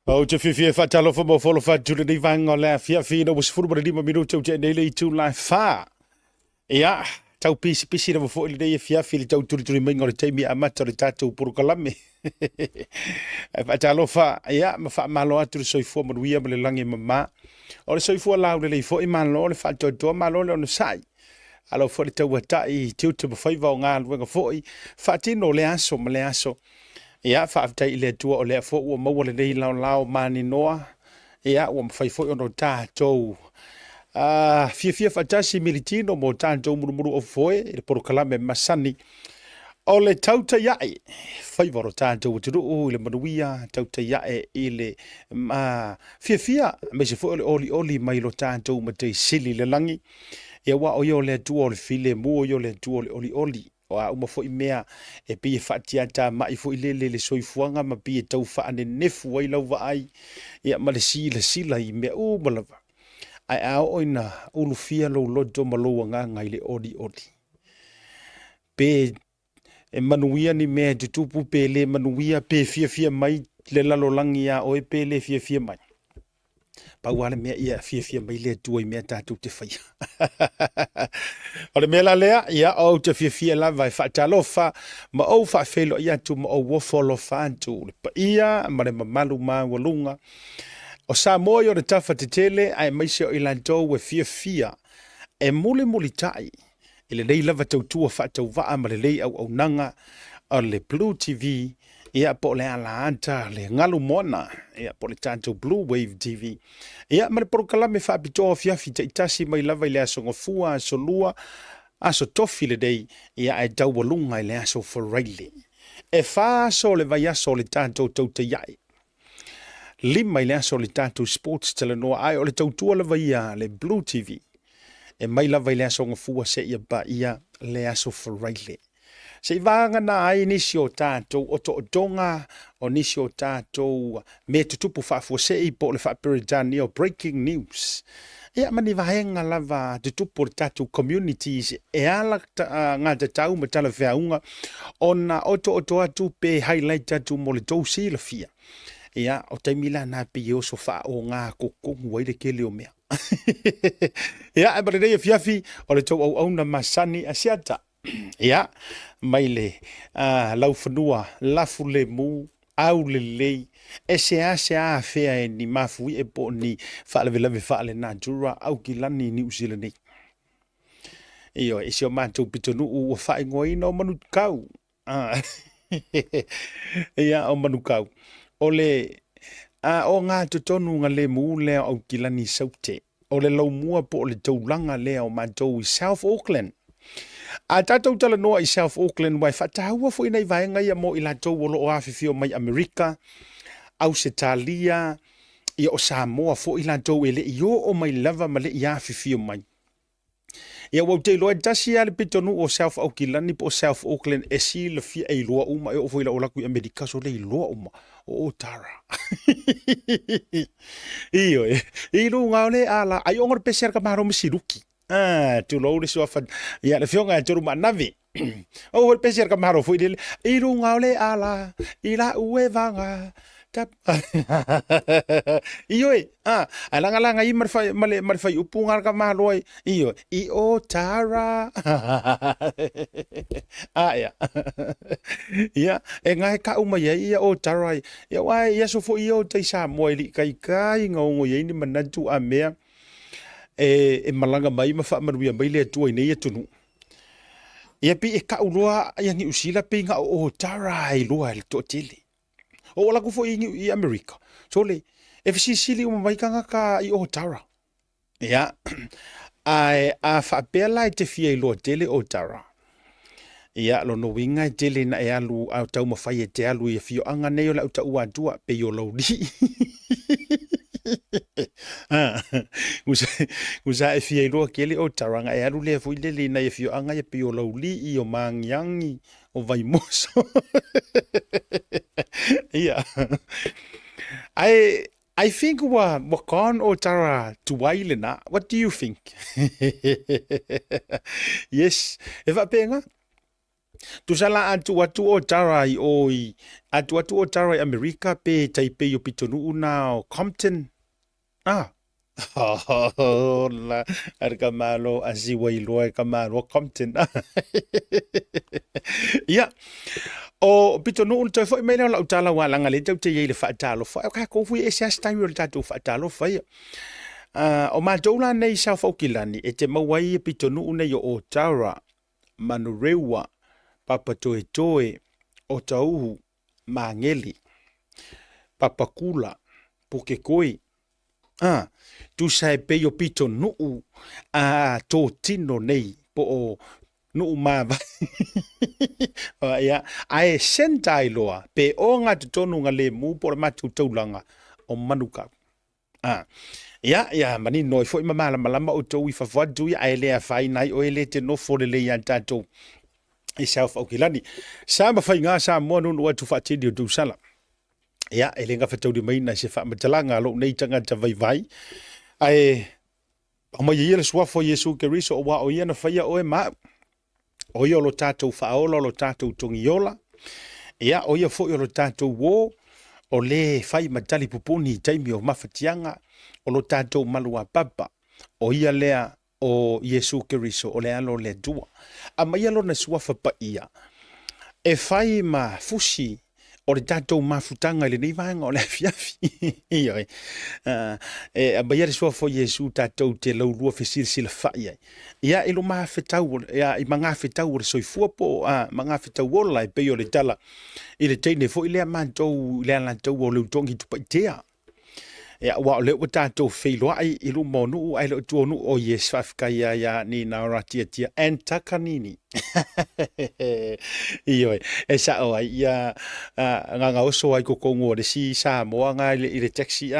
O te whiwhia whatalofa mo wholo whatule ni vanga lea whiawhina was 45 minuta o te nei tu lai wha. Ia, tau pisi na wafo ili nei whiawhili tau turi mainga le teimi a mata le tātou purukalame. Whatalofa, ia, ma wha malo atu le soifua manuia ma le langi mama. O le soifua lau le lei fo i malo le whatotoa malo le ono sai. Alo fo le tau watai, tiu te mawhaiva o ngā luenga fo i. Whatino le aso ma le aso. Ia whaafitai le tua o lea fo ua maua le nei lao mani noa. Ia ua mawhai fo i ono tātou. Fia whatasi militino mo tātou murumuru o foe. I le porokalame masani. O le tautai ai. Whaivaro tātou o te ruu i le manuia. Tautai ai i le fia. Me se fo o le oli mai lo tātou ma te sili le langi. Ia wa o yo le tua o le file mu o yo le tua o le oli. O a uma fo i mea e pia whaatiata mai fo i le soifuanga ma pia tau whaane nefu ai lau wa ai ia ma le sila i mea malawa ai ao oina ulufia lo loto maloa ngai le odi pe e manuia ni mea tutupu pe le manuia pe fia mai le lalolangi a o e pe le fia mai pauale mea ia fia mai le tua i mea tātou te whaia. O le mea la lea, ia au te fia la vai whaatalofa, ma au whaafelo ia tu ma au wofolo whaantu, le pa ia, ma le mamalu ma walunga. O sa moi o le tafa te tele, ai maise o ilantou e fia, e muli tai, ile nei lava tautua whaatau waa ma le lei au nanga, o le Blue TV, ia po le ala anta le ngalu mona ia po le tanto Bluwave TV ia ma le porokalame whaapitoa fiafi te itasi mai lava i le aso ngofua aso lua aso tofi le dei ia e daualunga i le aso wharaile e whaaso le vai aso le tanto tautai ai lima i le aso le tanto sports telenoa ai o le tautua lava ia le Blue TV e mai lava i le aso ngofua se ia ba ia le aso wharaile se vanga na ai nisi o tātou o to donga o nisi o tātou me tutupu whafua se i po le whaperitani o breaking news. Ia mani vahenga lava tutupu le tātou communities e ala ngā tatau ma tala whiaunga o na oto atu pe highlight atu mo le tau si la fia. Ia o taimila na pe i oso wha o ngā kokongu waile kele o mea. Ia e bari nei fiafi o le tau au na masani asiata. Ia, maile, lau whanua, lafu le mu, au le lei, e se a fea e ni mafui e po ni whaalewe whaale nā jura, au ki lani ni usila nei. Iyo, e se o mātou pitonu u whae ngoi no manu kau. Ia, o manu kau. O le, o ngā tutonu ngā le mu lea au ki lani saute. O le lau mua po le taulanga lea o mātou i South Auckland. A tātou tala noa i South Auckland wai whataua fo inai vaenga ia mo i lātou wolo o awhiwhio mai Amerika, Australia, i o Samoa fo i lātou ele i o mai lava ma le i awhiwhio mai. Ia wau te loa tasi ale pitonu o South Auckland po South Auckland e si le fia e loa uma e o fo ila o laku i Amerika so le i loa uma o Tara. Iyo e, i lo ngau le ala, ai ongor peser ka maro masiruki. Tulau le sofa ia le fionga e turu manavi. O le peser ka maro foi dele. I runga ole ala, i la ue vanga. Tap. Iyo e, alanga i marfai upunga ka maro iyo. I o Tara. Ia. Ia, e ngai ka uma ia o Tara. Ia wai ia so fo iyo te sa moi li kai ngongo ye ni manatu a mea. E malanga mai ma whaamaruia mai lea tua i nei atunu. Ia pi e kauloa iangi usila pe nga o Tara i loa le toa tele. O la kufo i Amerika. So le, e fisi sili o maikanga ka i o Tara. Ia, a whaapela i te fia i loa tele o Tara. Ia, lo no winga i tele na e alu au tau mawhai e te alu i a fio anga nei o la uta ua tua pe i o lauri. Usa e fia i roa kele o taranga e aru lea fui lele na e fio anga e pio lauli i o mangiangi o vai moso. Ia. I think wakan o tara tuwaile na. What do you think? Yes. E va penga? Tu sala atu o tarai oi. Atu o tarai Amerika pe taipe yo pitonu una o Compton. Ah. La arka malo asiwa iloa ka malo Compton. Ya. O pitonu un te foi mena la utala wa langa le te ye le fa talo fa ka ko fu esa sta yo tatu fa talo fa. O ma dola nei sa fo kilani e te mawai pitonu una yo o tara manurewa papa toe toe o tauhu mangeli papa kula puke koi tu sai pe yo pito nuu to tino nei po o nuu mava ya ai sentai loa pe o nga tonu nga le mu por matu taulanga o manuka ya mani noi foi mama malama o to wi fa vadu ya ele fai nai o ele te no for le ya tatou e self okilani sa ma fai nga sa mo no watu fa te du sala ya ele nga fa tau di mai na se fa matalanga lo nei tanga ta vai ai o mai ye le swa fo Yesu Keriso o wa o ye na fa ya o e ma o yo lo tatou fa o lo tatou tongiola ya o ye fo yo lo tatou wo o le fai matali pupuni taimi o mafatianga o lo tatou malua papa o ia lea o Yesu Keriso o le alo le dua a mai alo na sua fa ia e fai ma fusi o le tatou mafutanga le nei vanga o le fiafi ia e a mai le sua fo Yesu tatou te lau lua fesir sila fai ia ilo ma fetau ia i manga fetau le soifua po manga fetau ola e pe o le tala i le teine fo i le mantou le lantou o le utongi tupaitea ya wa le tatou feilo ai i lu monu ai le tuonu o Yesu Afrika ya ni na ratia entakanini iyo e sa o ai ya nga oso ai ko kongo le si sa mo nga i le taxi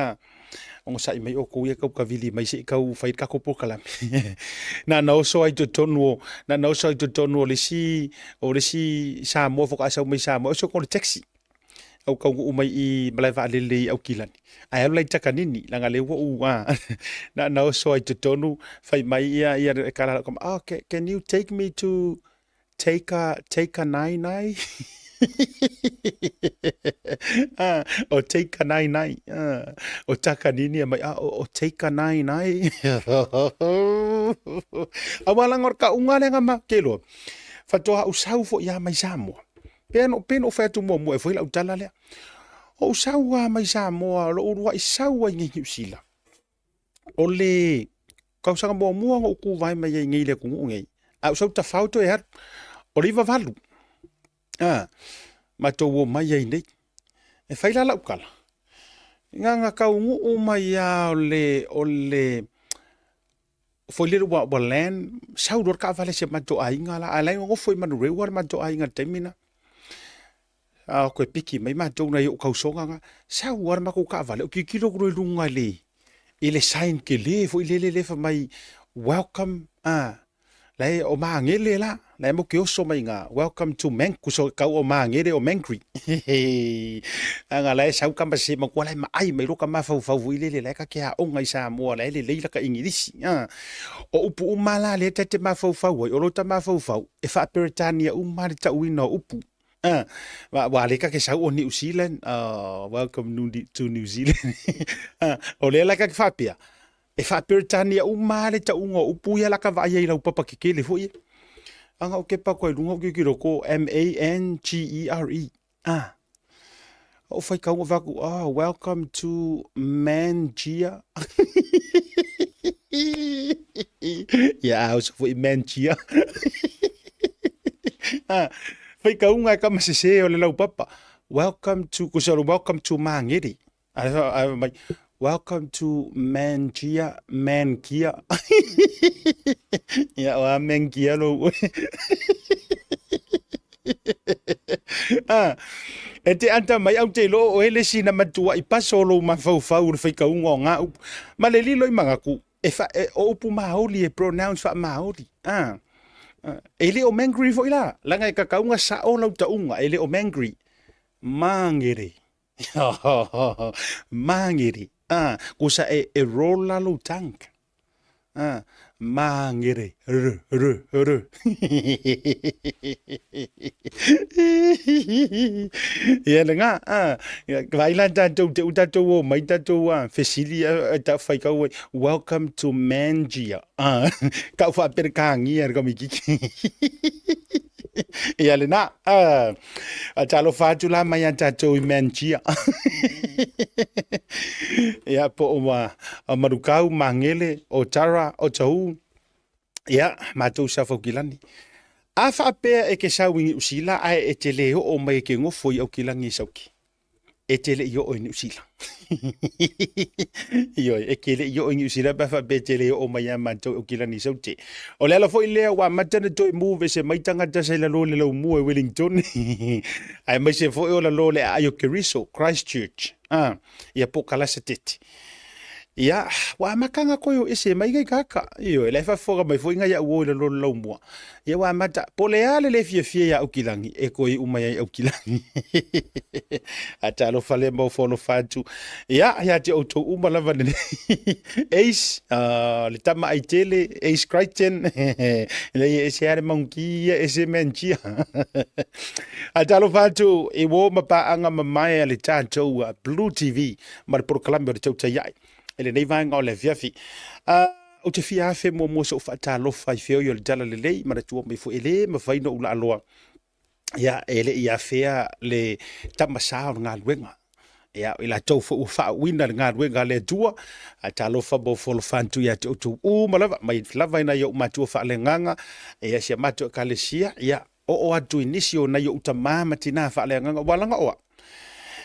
on sa mai o ko ye ka vili mai se ka u fai ka ko po kala na oso ai to tonu na oso ai to tonu le si sa mo fo ka sa mai sa mo so ko le taxi au ka umai i malaiva lele au kilani ai lai takanini langa le wo na oso ai to tonu fai mai ia kala kom okay can you take me to take a nine o take a nine o takanini mai o take a nine awala ngor ka unga le ngama kelo fatoha usau fo ya mai samo peno fa tu mo e foi la utala le o sawa mai sa mo lo urwa isawa ngi sila ole ka sa mo mo o ku vai mai ngi le ku ngi a so ta fauto e har oliva valu ma to wo mai nei e fai la ukala nga ka u mai ya ole foi le wa len sa ur ka vale se ma to ai nga la ala ngo foi man re war ma to ai nga temina ko piki mai ma tau nei o kausonga nga sa war ma ko ka vale o ki kilo gro lunga le ile sign ke le fo le fa mai welcome le o ma ngele la le mo ke o so mai nga welcome to men ku so ka o ma ngere o menkri anga le sa ka ma se ma ko le ma ai mai ro ka ma fa ile le ka ke a o ngai sa mo le la ka ingilisi o upu mala le tete ma fa o lo ta ma fa e fa peritania ma ta wino upu wa le ka ke sa o New Zealand welcome to New Zealand o le la ka fapia e fa peritania le ta ungo upu ya la ka va ia la papa ke le foi anga o ke pa ko lungo ke ko MANGERE o fai ka va ku welcome to Mangia ya o foi Mangia fai ka unga ka masese o le lau papa welcome to kusalo welcome to mangeri ai welcome to Mangia ya wa Mangia lo e te anta mai au te lo o ele sina matua i paso lo ma fau fai ka unga nga ma le lilo i manga ku e fa o upu maoli e pronounce fa maoli ele o mangri fo ila langa e kakaunga sa o lau taunga ele o mangri mangere mangere kusa e rola lo tank mangere r ia nga vai la tatou te tatou o mai tatou fesili ta fai ka welcome to Mangia ka fa per kangi er ka miki ia le na a talo fatu la mai tatou I Mangia ia po ma marukau mangele o tara o tau ia matou sa fokilani a fa pe e ke sa wingi usila a e te leo o mai ke ngofo I au kilangi sauki e te le yo o ni usila yo e ke le yo o ni usila ba fa pe te leo o mai matou au kilangi sauki o le ala fo ile wa matana to move se mai tanga ta se la lo le lo mu e Wellington ai mai se fo o la lo le ayo Keriso Christchurch ia po kala se tete ia wa makanga koyo ese mai gai kaka io le fa foga mai foi ngai o le lo mo ia wa mata poleale le fie ya ukilangi e koi umai ukilangi atalo fale mo fono fatu ia ya te auto uma lava ne ace le tama ai tele ace Crichton le ese are monki ese menchia atalo fatu e wo mapa anga mamai le tatou Blue TV mar por kalamba te tautai ele nei vai ngau le viafi o te fia fe mo so fa ta lo fa fe yo le tala le lei ma tu me fu ele ma vai no la loa ya ele ia fea le tamasa nga luenga ya ila tau fa wina nga luenga le tua ata lo fa bo fo fantu ya tu ma lava ina yo ma tu fa le nganga ya se ma tu kalesia ya o atu inisio na yo utamama tina fa le nganga walanga o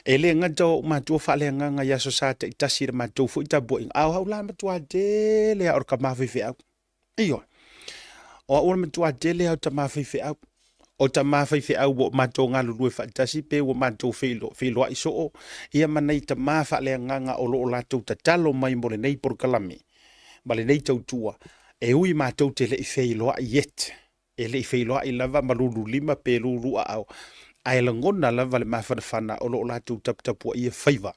ele ngato matua fale nganga ya society Tasi Market fu ita boing au la matua dele or ka mafifi au iyo o matua dele au ta mafifi au o ta mafifi au bo mato nga lu fa Tasi pe wo mato filo iso ia manai ta mafa le nganga o lo la tu ta talo mai mo le nei por kalami bale nei tautua e ui mato te le filo yet ele filo I lava malulu lima pe lulu au ai langona lava le mafana o lo la tu tap tap ia favor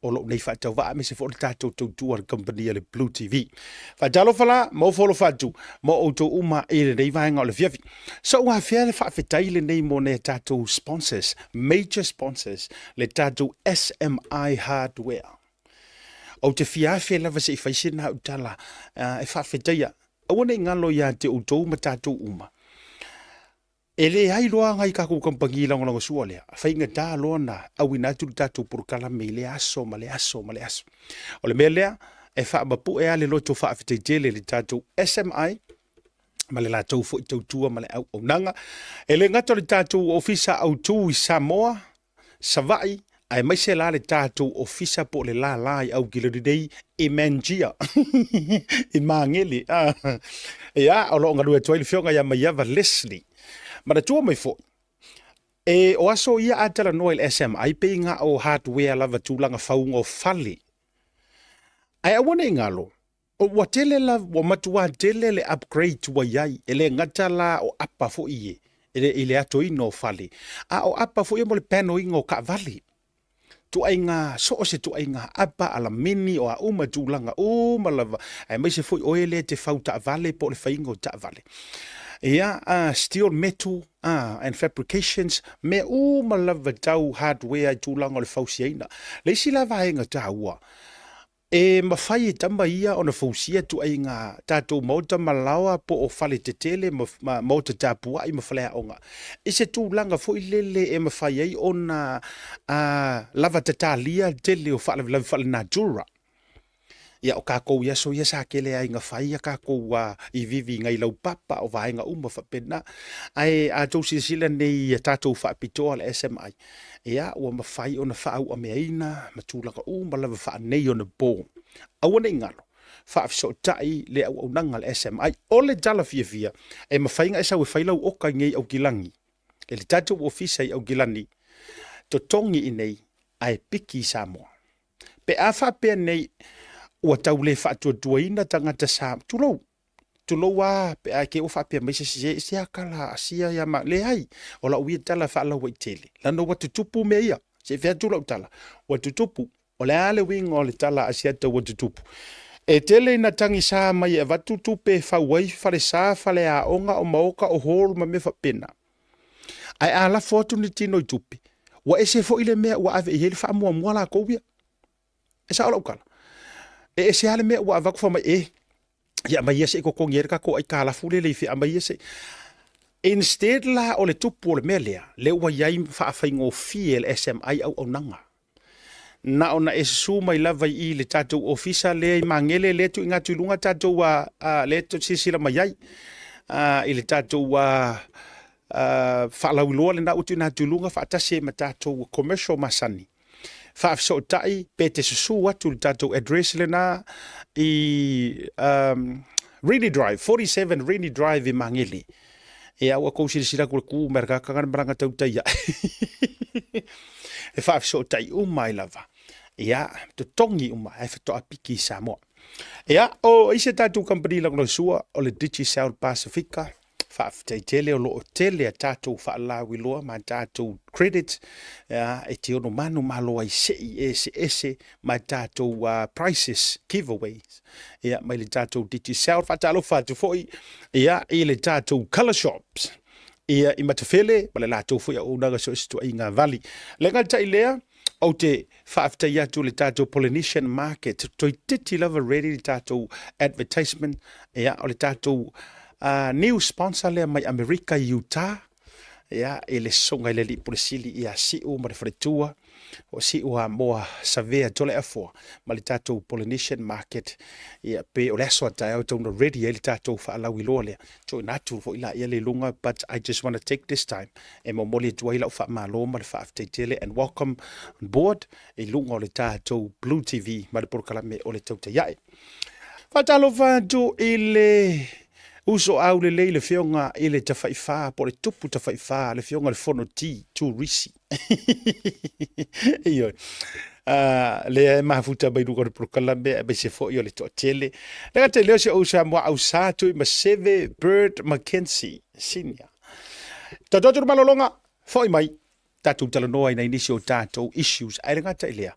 o lo nei fa tau va me se fo tatou tu company le Blue TV fa jalo fala mo folo fatu mo auto uma e nei va nga le fiafi so wa fia le fa fetai le nei mo ne tatou sponsors major sponsors le tatou SMI Hardware o te fia lava se fa sina utala e fa fetai o ne ngalo ya te auto ma tatou uma ele ai loa ngai ka ko kompangi la ngolo suole fa inga ta lona au ina tu tatu por kala mele aso male aso o le mele e fa mapu e ale loto fa fitele le tatu SMI male la tau fo tua male au nanga ele ngato le tatu ofisa au tu I Samoa savai ai mai se la le tatu ofisa po le la au gilidei I Mangia I mangeli ya o lo ngalu e toile fionga ya maiava Leslie Mara tua mai fo. E o aso ia atala noel SMI pe nga o hardware lava tulanga faunga o fali. Ai awane ngalo. O watele la wa matua tele le upgrade wa yai ele ngatala o apa fo iye. Ele ato ino fali. A o apa fo mo le pano ingo ka vali. Tu ainga so se tu ainga apa ala mini o a uma tulanga o malava. Ai mai se fo o ele te fauta vale po le faingo ta vale. Steel metal and fabrications me malava tau hardware tulanga le fausiaina le sila vaenga taua e mafai tamba ia ona fausia tu ainga tatou mota malawa po o fale tetele mota tapua I mafale onga ise tulanga fo ilele e mafai ai ona lava tatalia tele o fale natura ia o kako ia so ia sa kele ai nga fai ka ko I vivi ngai lau papa o vai nga uma fa pena ai a to sila nei tatou fa pito al SMI ia o ma fai ona fa au ameina matula ka uma lava fa nei ona bo awana ngalo fa so tai le au nanga al SMI o le jala fia e ma fai nga esa we fai lau o ka ngai au gilangi e le tatou ofisa au gilani to tongi inei ai piki Samoa pe afa pe nei ua tau le whaatuatuaina tangata sa tulau wa pe a ke o fa pe mai se akala asia ya ma le ai o la ui tala fa la wai tele lano watu tupu me ia se fe tulau tala watu tupu o le ale wing o le tala asia te watu tupu E tele ina tangi sa mai e watu tupe whauai whare sa whare a onga o maoka o holo ma me whapena. Ai a la fotu ni tino i tupe. Wa ese fo ile mea wa ave i hele wha mua mua la koubia. E sa ola ukala. E ese ale mea wa avaku wha mai ya mai ese ko kongi erika ko ai ka la fule le ifi a mai ese. Instead la o le tupu o le mea lea, le ua iai whaafai fie le SMI au nanga. Na ona e su mai lava i le tatou ofisa le i mangele le tu inga tulunga tatou le tu sisila mai ai. I le tatou whaalauloa le na utu na tulunga whaatase ma tatou commercial masani. Whaafso tai pe te susu atu le tatou address le na i Rainy Drive, 47 Rainy Drive i mangele. E au a kousi sila kule ku merka kangana maranga Tautai ya. E whaafso tai umai lava. Ia, to tongi uma, e whato apiki Samoa. Ia, o ise tātou company lang no sua, o le Digicel Pacifica, whaaftai tele o loo tele a tātou whaalawi loa, ma tātou credit, e te ono manu maloa i ese, ma tātou prices, giveaways. Ia, mai le tātou Digicel, whatalo whatu foi, ia, i le tātou color shops. Ia, i matawhele, ma le lātou foi a unaga so istu a inga vali. Lenga tai lea, o te whaaftai atu le tātou Polynesian Market, toi titi lava ready le tātou advertisement, ea, o le tātou new sponsor lea mai Amerika i Utah, ea, e le songa i le li polisili i a siu ma le wharetua, o siu a moa savea tole afoa, ma le tātou Polynesian Market, ea, pe o le aso atai au tauna ready e le tātou whaalau i loa lea, toi natu fo ila ia le lunga, but I just want to take this time, e mo moli tua ila u wha malo ma le whaaftai tele, and welcome on board, e lunga o le tātou Blue TV, ma le porukalame o le tauta iae. Whatalo whantu i le uso au le leile whionga i le tawhaiwha, po le tupu tawhaiwha, le whionga le whono ti, tu risi. Iyo. Le mafuta bai ruka le prokalame, e se fo i o le toa tele. Lega te leo se o sa mua au sātu i Maseve Bird Mackenzie, senior. Tatotu malolonga, fo i mai, tātou talanoa i na inisi o tātou issues, ai renga te lea.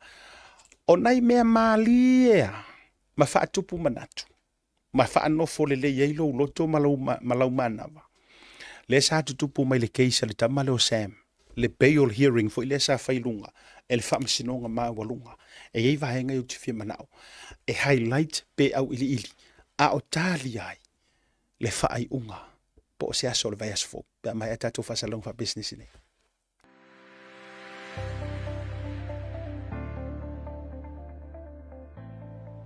O nai mea malia, ma whaatupu manatu. Ma whaanofo le yeilo loto malau manawa. Le sa tutupu mai le keisa le tamale o Sam. Le bail hearing fo ile sa whailunga. E le whaamasinonga maa walunga. E ei vahenga uti fia manao. E highlight pe au ili. A o tali ai. Le whaai unga. Po se aso le vai asfo. Pe mai atato whasalong wha business ine.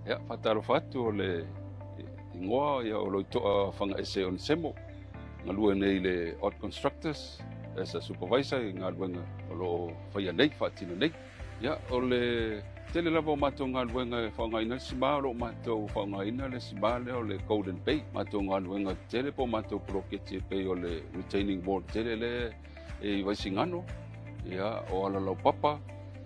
Ya, whataro whatu o le ingoa ia o loitoa whanga ese on semo. Ngā lua nei le Odd Constructors as a supervisor i ngā luenga o lo whaia nei, whaatina nei. Ia, o le tele lava o mātou ngā luenga whaungaina le sima, o lo mātou whaungaina le sima le o le Golden Bay. Mātou ngā luenga tele po mātou proketi e pei o le retaining wall tele le e waisingano. Ia, o ala lau papa.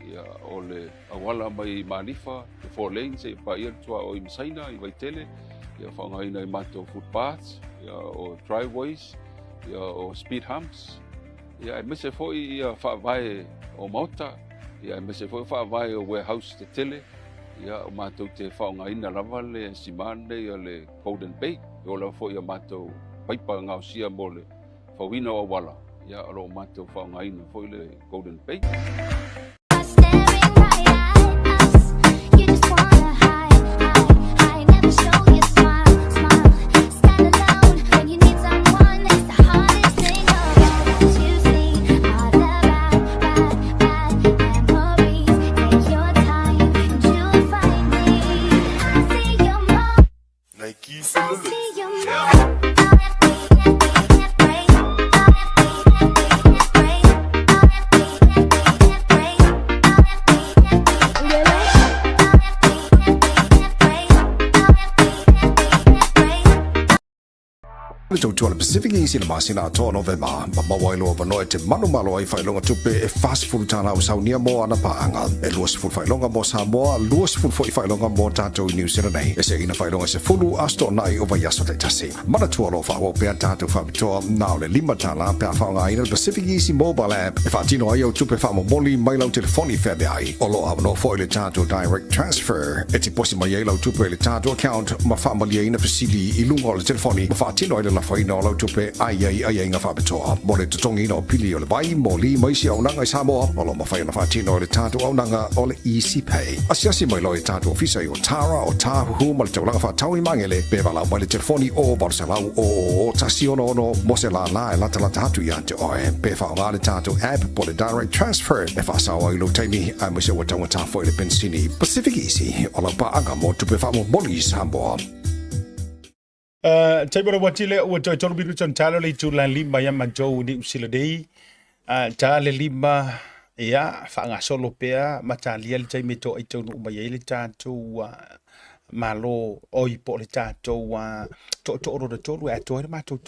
Ia, o le awala mai Manifa, le 4 lanes e pa ia tua o i Masaina i Waitele. Ia whaungaina i mātou footpaths, ia o driveways, ia o speed humps. Ia e mese foi ia whaavae o Mauta, ia e mese foi whaavae o warehouse te tele. Ia o mātou te whaungaina lava le simane ia le Golden Bay. Ia o la foi ia mātou paipa ngausia mo le whawina o wala. Ia o mātou whaungaina foi le Golden Bay. Tautuana PacificEzy le masina to November mawailo vano te malo ai failonga tupe e fast food tala Sauni mo ana paanga e luas food failonga mo Samoa luas food failonga mo tatou New Zealand e se ina failonga se fulu asto nai o vayaso te tasi mana tualo fa o pe tatou fa to na le lima tala pe fa nga ina PacificEzy mobile app e fa tino ai o tupe fa mo moli mai lau telefoni fe ai o lo no fo le tatou direct transfer e ti posi mai lau tupe le tatou account ma fa mali ina fasili i lungo le telefoni ma fa tino ai foi no lo tupe ai nga fa betoa mo le tongi no pili o le vai mo li mai si ona ngai Samoa o lo mafai na fa tino le tatu ona nga o le easy pay asiasi mai lo tatu ofisa o tara o tahu mo le tau fa tau i mangele pe vala mo le telefoni o barsela o tasi ono mo se la la tatu ya te o pe fa o le tatu app po le direct transfer e fa sa o lo taimi a mo se o tau ta foi le pensini PacificEzy o la pa anga mo tupe fa mo moli Samoa. Taibara watile o tolu biru ton talo le tulan lima ya majo ni usila dei tale lima ya fa solo pea matalia le taimi to ai tonu mai le tatou malo oi po le tatou to ro de tolu e to ma to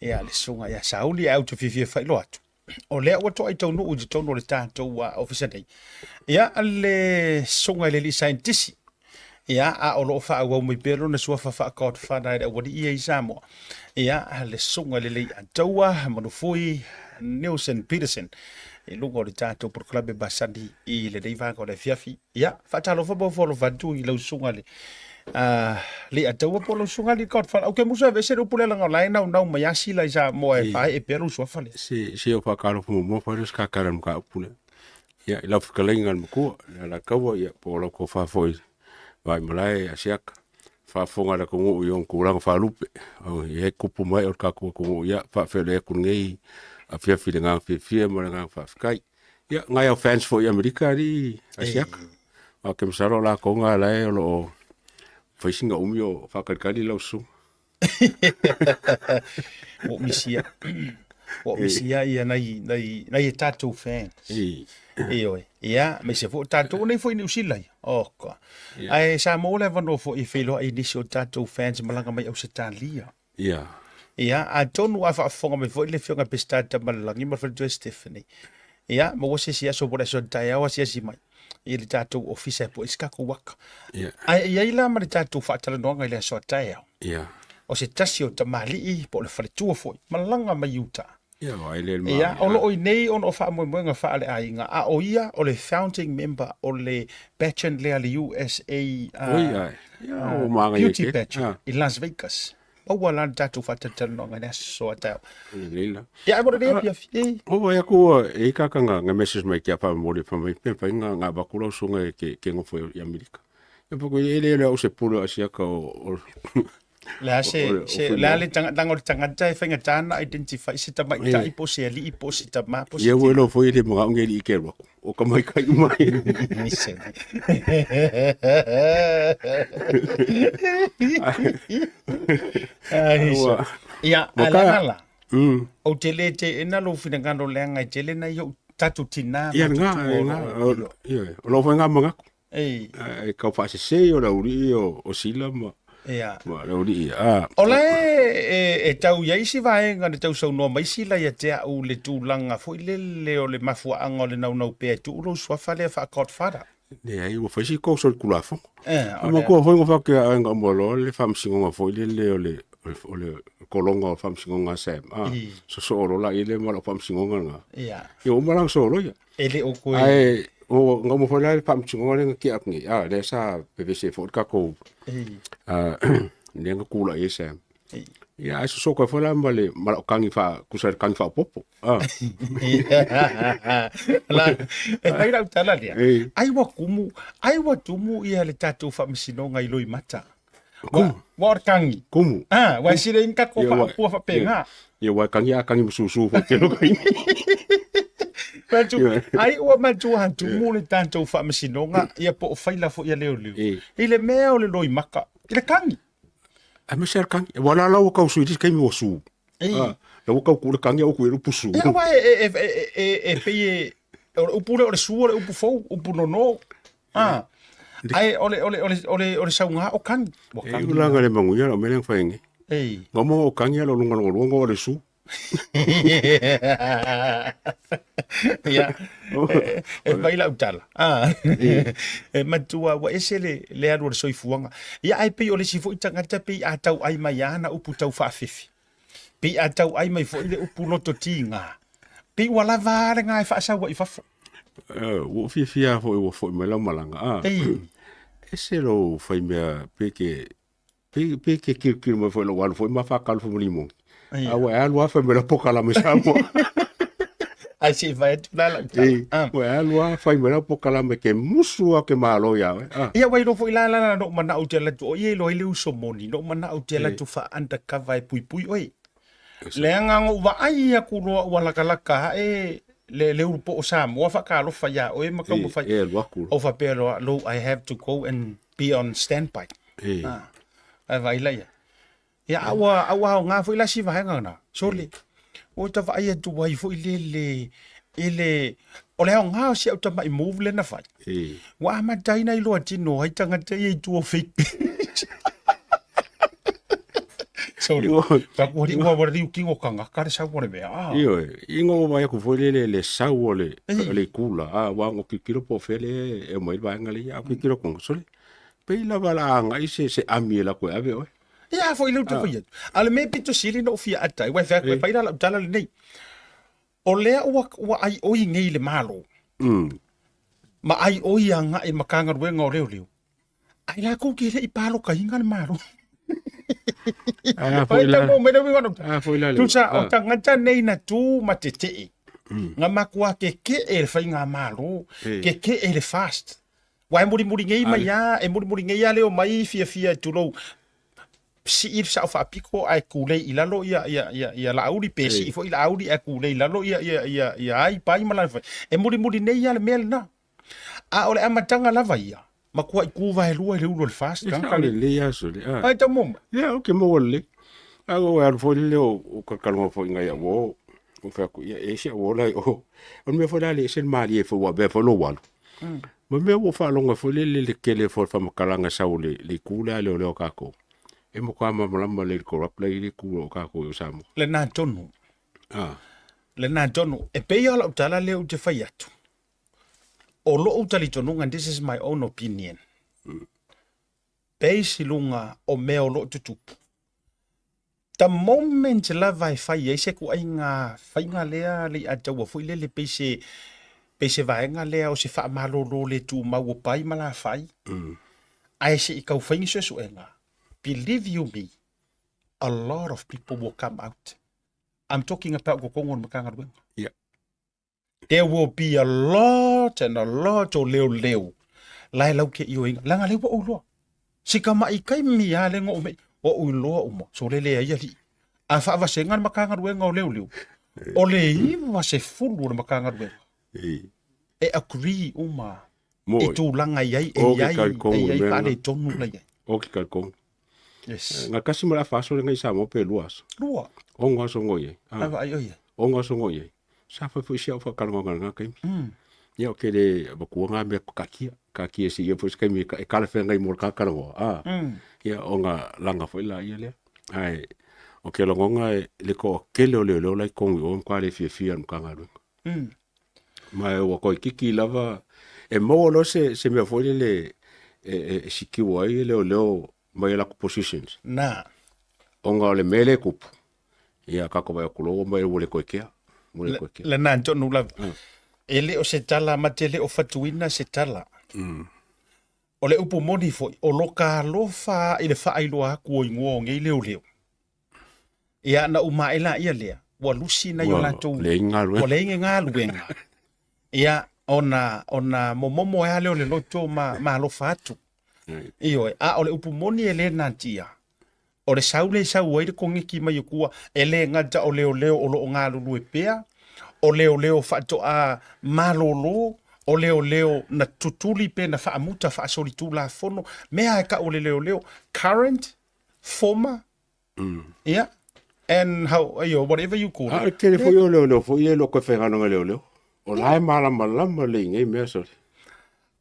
ya le songa ya sauli au to fifia fa lo atu o le o to ai tonu u tonu le tatou officer dei ya le songa le scientist ia a o lo fa au mai pelo na sua fa ka fa na o di ia Samoa ia le songa le Leiataua Manufui Petersen e luga le tatou por club basadi i le dei va ko le fiafi ia fa talo fa bo folo va tu i lo songa le Leiataua po lo songa le ka fa o ke musa ve se ro pule la online na mai asi la Samoa e fa e pelo sua fa le se o fa ka lo mo fa ka karam ka pule ia la fa kalenga mo ko la kawa ia po lo ko fa foi vai malai asiaka fa fonga la kongo yo kurang fa lupe o e kupu mai o ka ko ya fa fele ku ngei a fia filinga fia mo nga fa kai ya ngai fans for America ri asiaka o ke msaro la konga la e lo fa singa umio fa kalkali la su o misia ia nai tatou fans oi ia me se fo tatou nei foi ni usilai ko ai Samoa le vano fo i felo ai nisio tatou fans malanga mai au se talia ia a tonu a fa fonga me foi le fionga pestata malangi ma fa Stephanie ia mo se sia so por eso tai au sia si mai i le tatou officer po iska ko waka ai ia la ma le tatou fa tala no ngai le so tai o se tasi o tamali po le fa tu foi malanga mai uta ia o lo nei on o fa mo nga fa le ainga a o ia o le founding member o le pageant le USA beauty pageant in Las Vegas o wala tatu fa tata no nga so ta ia mo le pia o ya ko e ka nga message mai kia fa mo le fa mai pe nga ba kulo so nga ke ngo foi i Amerika e po ko ele o se pulo asia ka o la la le tanga tai fenga tana identify sita mai tai po se ali po sita ma po ye welo foi le mga ngeli ikero o ka mai kai mai ya ala o telete ena lo fina ngano lenga tele na yo tatu tina ya nga lo foi nga mga e ka fa se o la uri o sila ma ma lo ri ole e tau ia isi vai nga tau so no mai sila ia te u le tulanga foi le o le mafua anga le nau pe tu lo swa fale fa kot fada ne ai o fa si ko so kulafo ma ko foi ngo fa ke nga mo lo le fam singo nga foi le o le kolonga o fam singo nga sem so lo la ile mo lo fam singo nga yo mo lang so lo ya ele o ko ai o nga mo foi la fam singo nga ki ap ni le sa PVC fo ka ko ne nga kula e sem ya so ko foi la male ma kangi fa kusar kangi fa popo la ai ra tala dia ai wa tumu ia le tatu fa misino ngai loi mata wa kangi kumu wa sire inka ko fa fa penga ia wa kangi a kangi mususu fo ke lo kai ai o ma tu han tu mo le tanto fa misino nga ia po faila fo ia leo ile mea o le loi maka ile kangi a me ser kangi wala la o ka su dis kai mo su la o ka ku le kangi o ku e pusu wa e pe o pule o le su o pu o pu no ai ole saunga o kangi e ula ngale manguia o meleng faingi Ei. Ngamo o kangi alo lunga lunga le su. Ya. Vai la utala. E matua wa esele le alo soi fuanga. Ya ai pe ole si fo tangata pe atau ai mai ana upu tau fa fifi. Pe atau ai mai fo ile upu loto tinga. Pe wala vare ngai fa sa wa ifafo. Wo fifia fo me la malanga. Ese lo fai mea peke kil mo fo lo wal fo ma fa kal fo limo. Awa alwa fa me la poka la mesamo. Ai si vai tu la. Wa alwa fa me la poka la me ke musu ke malo ya. Ia wai no fo ila la no mana o tela tu o ye lo ile uso moni no mana o tela tu fa undercover pui oi. Le ngango wa ai ya ku ro wala kalaka le upo o Samoa fa ka lo fa ya o ma ka mo fa o fa pero lo I have to go and be on standby. Ai vai la ya. Ya awa nga fo ila si va nga sole o ta va ia tu wai fo ile o le nga si o ta mai move le na fa wa ma dai na ilo atino ai tanga te i tu o fake so ta ko ri wa ri ki ngo kanga ka sa ko be io ingo vai ku fo le sa o le kula wa ngo ki kilo po fele e mo il va ngali ya ki kilo con sole pe la bala nga se ami la ko ave o ia fo ilu tu ko ia ale me pito sili no fia atai wa fa pa ila tala nei o le wa ai o ngai le malo ma ai o nga e makanga we ngo leo ai la ko ki le ipalo ka inga le malo foi lá mo me no mi ngono foi lá tu sa o tanga nei na tu matete nga makua ke e fa inga malo ke e le fast wa muri ngai mai ya e muri ngai ya leo mai fia tu lo si il sa fa pico ai kule ilalo ya la audi pesi fo ila audi ai kule ilalo ya ai pai mala fa e muri nei ya le mel na a ole amatanga lava ia makua ku vai lua le ulo fast kan ka le ya so le ai ta mom ya o ke mo le a go ar fo le o ka kalmo fo ngai wo o fa ku ya e se wo la o me fo dale sen mali fo wa be fo lo wal me wo fa longa fo le ke le fo fa makalanga sa le kula le o ka ko e mo kwa mama le ko rap le ku o ka ko Samoa le na tonu le na tonu e pe yo la tala le o te fai atu o lo o tali tonu and this is my own opinion pe silunga o me o lo tutu the moment la vai fai e se ku ai nga fai nga le Leiataua fo le pe se vai nga le o se fa malo le tu ma o pai mala fai ai se i kau fai se su enga. Believe you me, a lot of people will come out. I'm talking about Gokongon Makangarwen. Yeah. There will be a lot and a lot of leo. Lai lau ke io inga. Langa leo o loa. Sika mai kai mi a lengo o me. O ui loa umo. So le lea ia li. A wha vasengan Makangarwen o leo. O le iwa se fulu na Makangarwen. E agree uma. E tu langa iai. E iai pale tonu la iai. O ki kalkong. Yes. Nga kasi mala faso le ngai Samoa pe luas. Lua. O nga so ngoye. Ava ai oi. O nga so ngoye. Sa fa fu sia fa kalonga nga kai. Ya o ke le ba ku nga me kakia si ye fu kai mi e kala fe ngai mor ka kalonga. Ya o nga langa foi la ia le. Ai o ke longa le ko ke le lai kong o kwa le fia no kanga lu. Ma o ko kiki lava e mo lo se me foi le siki wa le mai la positions na onga le mele kupu ia kako vai kulo mai wole koikea le na tonu la ele o se tala matele o fatuina se tala o le upu moni foi o loka lofa i le fa iloa ku ingo ngai leo ia na uma ela ia le wa lusi na yo la tu o le ngalu ia ona momomo ya leo le loto ma lo fatu iyo a ole upu moni ele na tia ole saule sau ai ko ngiki mai kua ele ngata ole o lo nga lu e pea ole fato a malolo ole na tutuli pe na fa amuta fa soli tulafono me ai ka ole current former yeah and how ayo whatever you call it ke fo yo fo ye lo ko fe ngano leo o lai mala le ngai me so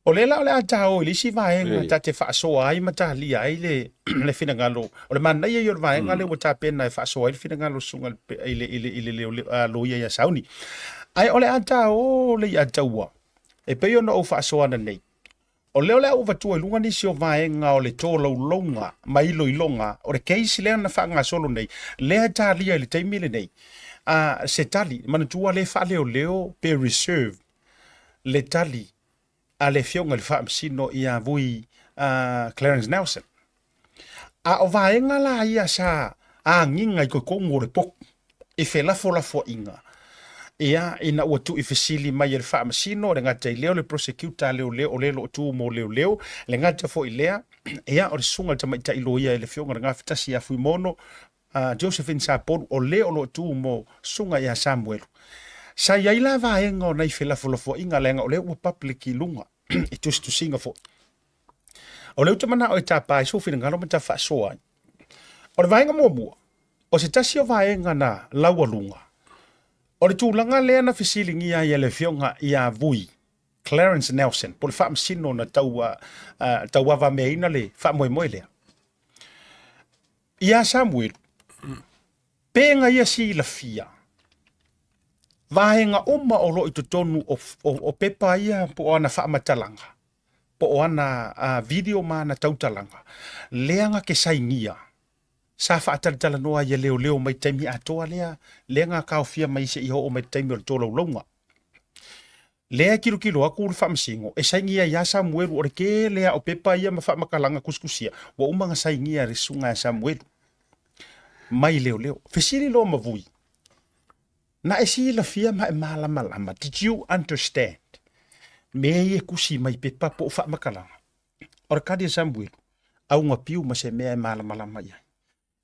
O le la o le atao ili si vaenga ta te faʻasoa ai ma talia ai le finagalo. O le mana ia i o le vaenga le ua tapena e faʻasoa ai le finagalo sunga i le loia ia sauni. Ai o le atao le Leiataua. E pei ona o faʻasoana nei. O leo lea uva tua ilunga nisi o vaenga o le tō laulonga, ma ilo ilonga, o le keisi lea na whaanga solo nei, lea talia i le taimile nei. Se tali, mana tua le wha leo pe reserve, le tali, a le fionga le wha msino i a vui Clarence Nelson. A o vaenga la ia sa a nginga i koe kongo le pok, e fe lafo inga. Ia ina ua tu i fesili mai le wha masino le ngata i leo le prosecutor leo o leo tu mo leo le ngata fo i lea ia o le sunga ta mai ta ilo ia le fionga le ngafitasi a fuimono Josephine Saporu o leo lo tu mo sunga ia Samuel sa ia ila vaenga o nei fela fo inga lenga o leo ua public i lunga i tu singa fo o leo tamana o ta pai so fina ngalo mata faʻasoa o le vaenga mua o se tasi o vaenga na laua lunga. O le tūlanga lea na fisilingia ia le fionga ia vui Clarence Nelson po le wha msino na tauawa meina le wha moe lea. Ia Samuel penga ia si la fia vahenga oma o lo i tonu o pepa ia po ana wha matalanga po ana video ma na tautalanga leanga ke saingia sa whaatala noa ia leo mai taimi atoa lea, lea ngā kaofia mai se iho o mai taimi o le tōlau launga. Lea kilo aku ule whamsingo, e saingia ia Samuelu o le ke lea o pepa ia ma whamakalanga kuskusia, wa umanga saingia re sunga ya Samuelu. Mai leo. Fesiri lo mavui. Na e si la fia ma e malama. Did you understand? Me e kusi mai pepa po whamakalanga. O le kadi Samuelu, au ngā piu ma se mea e malama ia.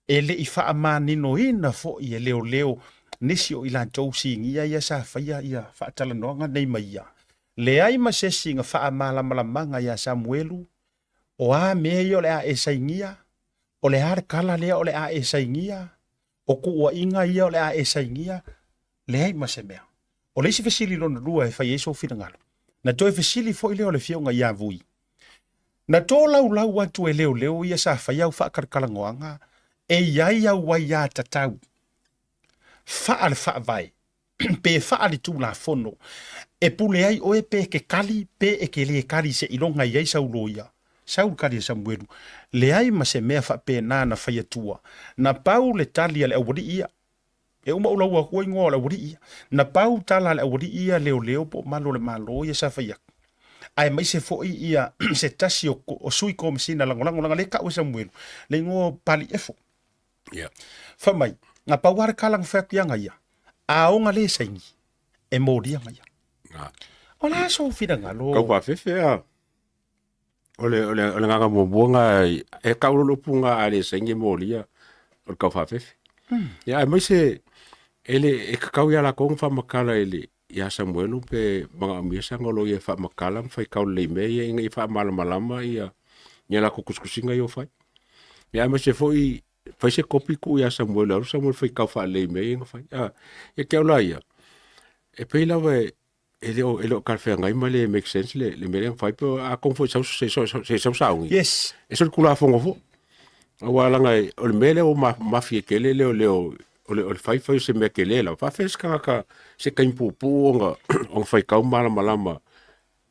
E le i wha manino ina fo i e leo nisi o ilan tau singia ia sa whaia ia wha talanoanga nei mai ia. Le ai ma se singa wha malamalanga ia Samuelu o a mea i o le a e saingia o le hare kala lea o le a e saingia o ku ua inga ia o le a e saingia le ai ma se mea. O le isi fesili lona lua e whai eso fina ngalo. Na toi fesili fo i leo le fionga ia vui. Na tō lau atu e leo ia sa whai au wha karkalangoanga e iai au wai ia tatau. Wha le vai. Pe wha le tulafono. E pule ai oe pe ke kali, pe e ke le kali se ilonga iai saulo ia. Saul kari Samuelu. Le ai ma se mea wha pe nana whai atua. Na pau le talia le awari ia. E uma ula ua kua ingoa le awari ia. Na pau tala le awari ia leo po malo le malo ia sa whai aku. Ai mai se foi ia se tasi o sui ko masina langolango le ka o Samuelu. Le ingoa pali efo. Yeah. Famai, nga pawar kalang fek yang aya. Aonga le saingi. E molia nga ya. Ola so fida nga lo. Kau pa fefe a. Ole nga mobonga e kaulolo punga ale saingi molia. O kau fa fefe. Ya mai se ele e kau ya la kong fa makala ele ya Samuelu pe mga amisa ngolo ye fa makala fa kau le me ye ngi fa malama ia. Nya la kukuskusinga yo fa. Ya mai se foi fai se kopi ku ia Samuel fai kau fa le me nga fai e ke ola ia e pe la we ele o kalfe ngai male make sense le me fai po a kon fo se saungi Yes e so kula fongo fo wala ngai o mele o mafia ke le o fai se me ke le la fa fes ka se ka impupu nga on fai kau malama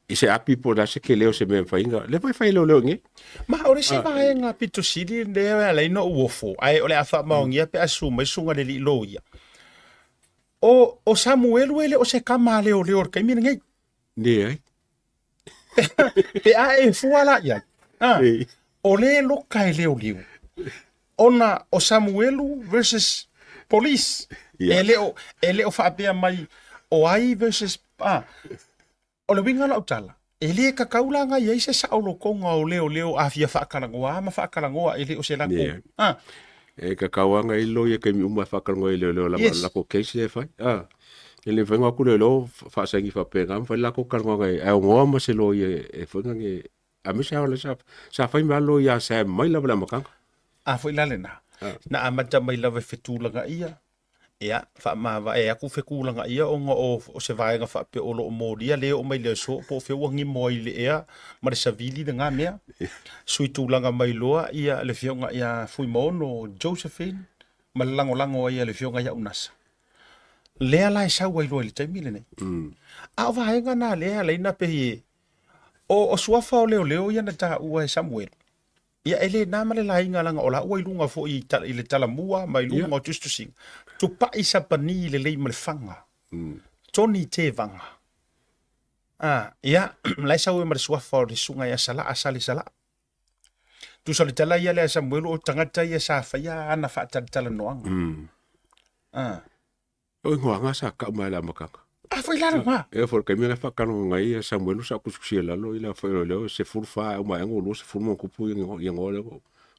i se api po da se ke leo se me fainga le fai leo ngi ma ore se vai nga pito sidi de le no uofo ai ole afa maongia pe asuma isunga le loia o Samuelu ele o se kama leo kai mina ngai ne ai pe a e fuala ia o le loka leo ona o Samuelu versus police ele o fa pe mai o ai versus o le winga la utala. E le ka kaulanga ia se saulo konga o leo a fia whakarangoa, ma whakarangoa e le o se lako. E ka kauanga i lo ia ke mi uma whakarangoa i leo la lako keisi e whai. E le whenga ku leo whaasangi whapenga, mwhai lako karangoa e o ngoa ma se lo ia e whenga nge a misa ole sa whai mea lo ia sa mai lava la makanga. A whai lale na. Na amata mai lava whetūlanga ia. ia fa ma va e aku fe kulanga ia o se vaenga fa pe o lo molia le o mai le so po fe wangi moi le ia ma le savili de nga mea sui tulanga mai loa ia le fionga ia fui mono Josephine ma lango ia le fionga ia unasa lea lai sa wai lo le taimi le nei a vaenga na lea le na pe o suafa o leo ia na ta ua Samuel ia ele na male la inga langa ola ua ilunga fo i le talamua mai lunga o tustusing tu pa isa pani le lei male fanga Tony te vanga ia lai sa ua male suafa o le sunga ia sala asali sala tu sa le tala ia le Samuel o tangata ia sa fa ia ana fa tala noanga o ngoanga sa ka mai la makanga foi lá ma e for ka mi fa ka no ngai Samuel sa kuskusia la lo ila fa lo se furfa o mai ngo se furmo ko pu ngo le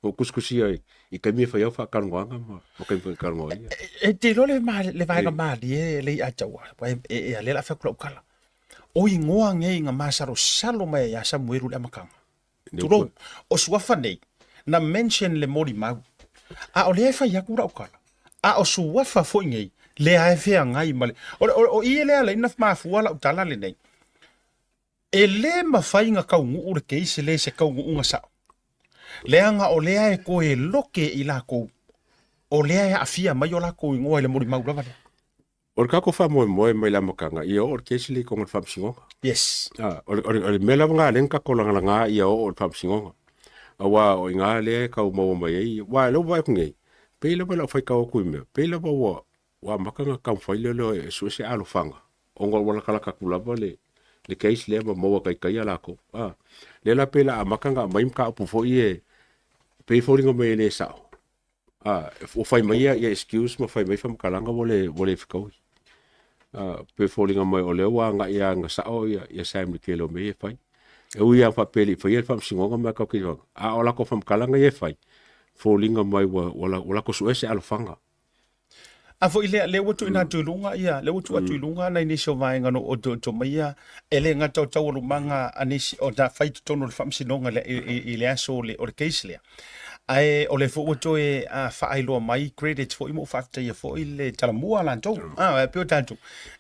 o kuskusia i ka mi fa yo fa ka ngoanga ma o ka ka ngoia e te lo le ma le vai ma di le ataua e le la fa kala o ingoa ngai nga masaro salo mai ya Samuel le makanga turo o suafa nei na mention le mori mau a o le fa ya kura o kala a o suafa fo ngai le ai fe ngai male o i le ala ina ma fu ala utala le nei e le mafai nga kaungu ure ke ise le se kaungu unga sa le anga o le ai ko e loke i la ko o le ai afia mai o la ko ngo le mori mau lava o ka ko fa mo mai la makanga i o ke sili ko ngal fa singo yes o mela nga len ka ko langa nga i o fa singo awa o nga le ka mo mai wa lo wa ngai pe le ba fa ka ko me pe le ba wa makanga kam failelo e so se alofanga ongo wala kala ka kula le case le mo kai kai ala ko le la pela makanga mai ka pu fo ie pe fo ringo me le sa o fai mai ya excuse mo fai mai fam kalanga vole fikau pe fo ringo mai o le wa nga ya nga sa o ya sa mi kelo me fai e u ya fa peli fai fam singo ma ka ki ola ko fam kalanga ye fai fo ringo mai wala ko so se alofanga a fo ile le watu ina tulunga ia le watu tulunga na ini so vai ngano o to mai ele nga tau lu manga anisi o da fight tono fam sinonga le ile aso le o case le ai o le fo watu e fa ai lo mai credit fo imo factor ia fo ile talamua la to pe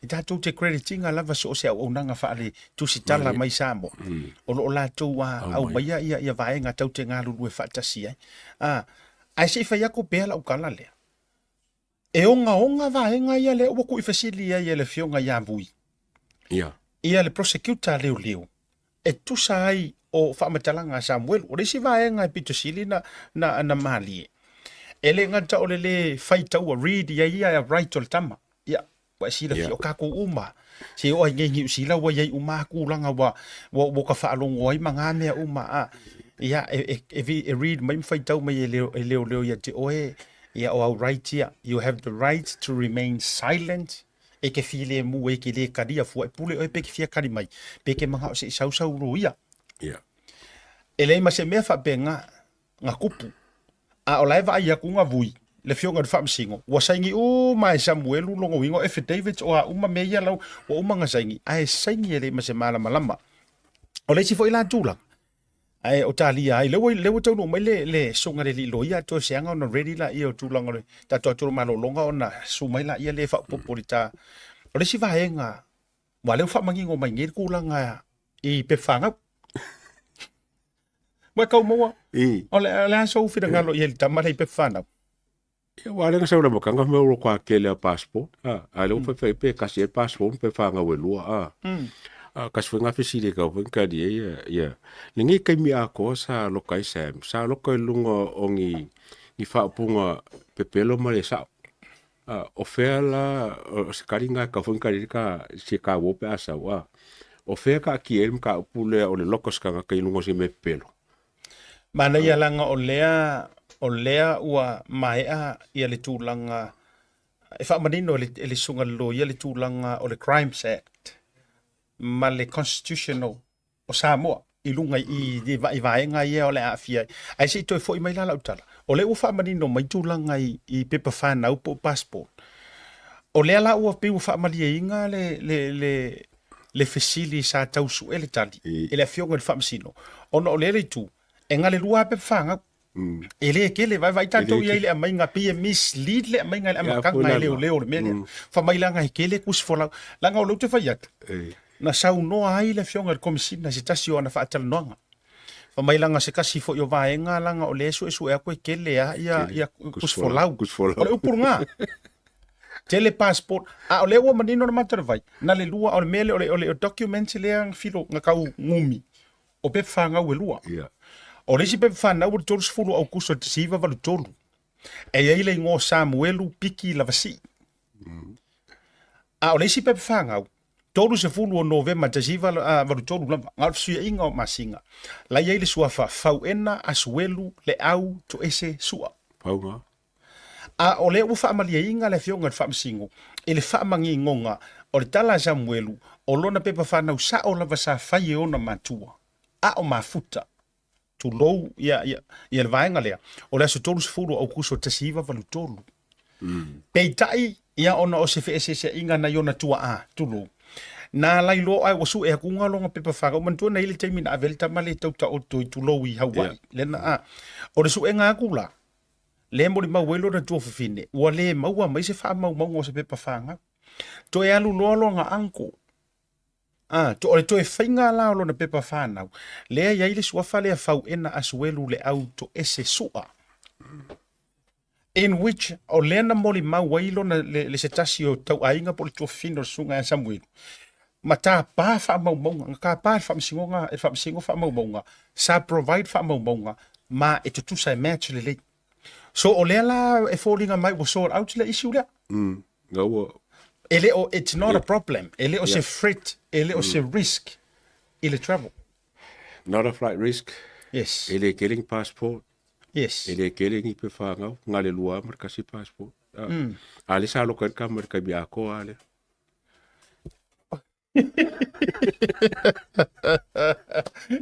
tanto te crediting ala va so se o nanga fa le tu si tala mai samo o la to au mai ia vai nga tau te nga lu fa tasi ai se fa ya ko bela o kala le e onga vaenga ia le oku i fasili ia le fionga ia vui. Ia le prosecutor leo. E tusa ai o whamatalanga Samuel, o resi vaenga e pito sili na mali. E le ngata o le whaitau a read ia right o le tama. Ia, wa sila fio kako uma. Se o ngengi usila wa iai uma kulanga wa ka whaalongo ai mangamea uma ia e read mai whaitau mai e leo ia te oe. Yeah, or right here, you have the right to remain silent. E ke file mu e ke le karia fu e pule o pe ke fia kari mai. Pe ke manga se sau ruia. Yeah. Ele ma se me fa benga nga kupu. A o laiva ia ku nga vui. Le fionga de fam singo. Wa saingi o mai Samuel longo wingo e David o uma me ia lau o uma nga saingi. Ai saingi ele ma se mala malama. O le si fo ila tula. Ai o talia ai lewo tau no mai le songa le loia to seanga ona ready la ia tu langa ta to malo longa ona su mai la ia le fa popolita o le si vaenga wa le fa mangingo mai ngir kulanga I pe fanga wa ka mo o le so fi nga lo ia ta mai pe fanga ia wa le sa mo kanga me ro kwa ke le passport a le pe kasi passport pe fanga we lua kas fo nga fisile ka fo ka di ya ningi kai mi a ko sa lo kai sam sa lo kai lungo ongi I fa punga pepelo ma le sa o fela o skaringa ka fo ka di ka se ka wo pe asa wa o fe ka ki el ka pule o le lokos ka kai lungo si me pelo mana ia langa o lea ua maea ia le tūlanga e fa manino le sunga lo ia le tūlanga o le Crimes Act ma le constitutional o Samoa I lunga I vaenga ia o le afia ai se toi foi mai la utala o le ufa manino mai tūlanga I pepa fana upo passport o le ala ua pe ufa malia inga le fesili sa tausu ele tali ele fionga le famsino ono o le tu enga le lua pe fanga Ele kele vai tatou ia ile mai nga pia mislead le mai nga makanga leo le mele. Fa mai langa kele kus fola. Langa o te fai atu. Na sau noa ai le fionga komisina se tasi o na whaatalanoanga. Fa mai langa se kasi fo yo vaenga langa o le esu e koe kele ia kusfolau. O le upur ngā. Tele passport. O le ua manino na matara vai. Na le lua o le mele o le documents le ang filo nga kau ngumi. O pe whanga ue lua. O le si pe whana ua tolu sifuru au kuso te siva valu tolu. E eile ngō Samuelu piki lavasi. O le si pe whanga au. Tolu se fulu o November te siva valu tolu lava. Ngā suia inga o masinga. La yeile sua fau ena asuelu le au to ese sua. Pau ngā. O le u whaamalia inga le fionga le whaamasingo. E le whaamangi ngonga o le tala Samuelu o lona pepa whanau sa o lava sa whai e ona matua. O mafuta. Tu lou ia le vaenga lea. O le aso tolu se fulu au kuso te siva valu tolu. Peitai ia ona o se se inga na iona tua tu lou. Na lai lo ai wasu e kunga longa pepa whaka. O mantua na ile teimi na aveli tamale tauta o toi tu lou i Hawaii. Lena o le su e ngā kula. Le mori mau welo na tua fafine. Ua le maua mai se wha mau se pepa whanga. To e alu loa longa anko. To ole to e whainga lao lo na pepa whanau. Lea iaile sua whalea whau ena asuelu le au to ese sua. In which o lena mori mau wailo na le se tasi o tau ainga po le tua fino sunga e Samuelu. Ma tā pā wha maunga, ngā kā pā wha msingo wha maunga, sa provide wha maunga, ma e tutu sa e match le lei. So o lea la e fōringa mai wa sort out le issue lea. Ele o, it's not a problem. Ele o se threat, ele o se risk, ele travel. Not a flight risk. Yes. Ele getting passport. Yes. Ele getting ipe whangau, ngā le lua markasi passport. Ale sa loka ka marka biako ale.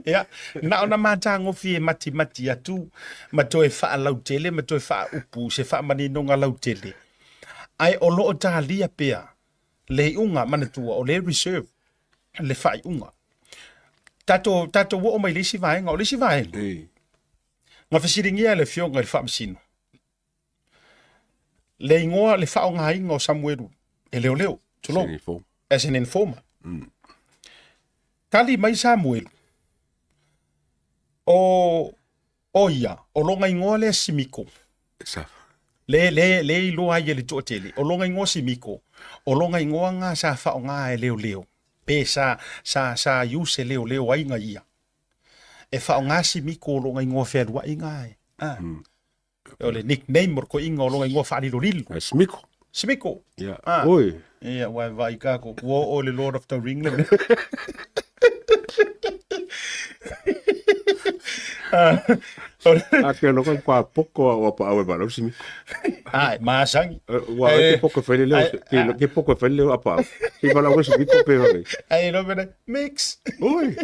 Ja, na ona matango fie mati atu, ma toe wha lau tele, ma toe wha upu, se wha manino ngā lau tele. Ai o loo tā lia pea, le unga manatua, o le reserve, le whai unga. Tato wo o mai lisi vaenga, o lisi vaenga. Ngā whasiringia le fionga le wha masino. Le ingoa le wha o ngā inga o Samuelu, e leo, tulo, as an informer. Kali mai Samuelu. O ia, o longa ingoa le simiko. Le ilo ai le tōtele. O longa ingoa simiko. O longa ingoa ngā sa whao ngā e leo. Pe sa use leo ai ngā ia. E whao ngā simiko o longa ingoa wherua i ngā e. O le nickname morko inga o longa ingoa whaarilo rilo. Simiko. Ja. Oi. Ja, vai kako. O le Lord of the Ring. Ake loka kwa poko o pa awe ba lo simiko. Ai, masangi. Wa ke poko fele leo, ke poko fele leo apa. Ki bala wo simiko pe va. Ai no bene mix. Oi.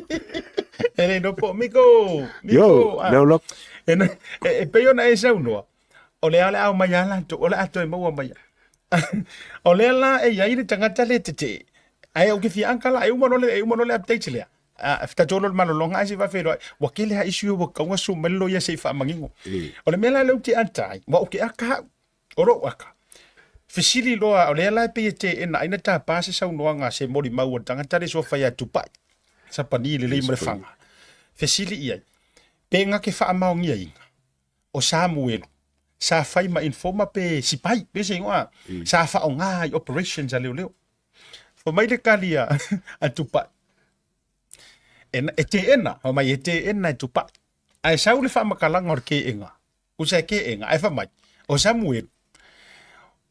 Ele no po miko. Yo, no look. E pe yo na esa uno. Ole ale au mai ala to ole ato e mau mai. Ole la e ia ile tangata le tete. Ai o ke fi ankala e umano le update le. Fta tolo malo longa si va fero. Wa ke le ha issue wa ka wasu melo ya se fa mangingo. Ole mela le uti antai. Wa o ke aka oro aka. Fisili loa ole la pe te ena ina ta pase sa unoanga se mori mau tangata le so fa ya tupai. Sa pani le le mrefanga. Fisili ia. Pe nga ke fa mau ngia inga. O Samuelu. Sa fai ma informa pe sipai pe se ngoa sa fa o ngai operations a leo fo mai le kalia a tupa en ete ena o mai ete ena tupa ai sa ule fa makalanga or ke enga u sa ke enga ai fa mai o Samuel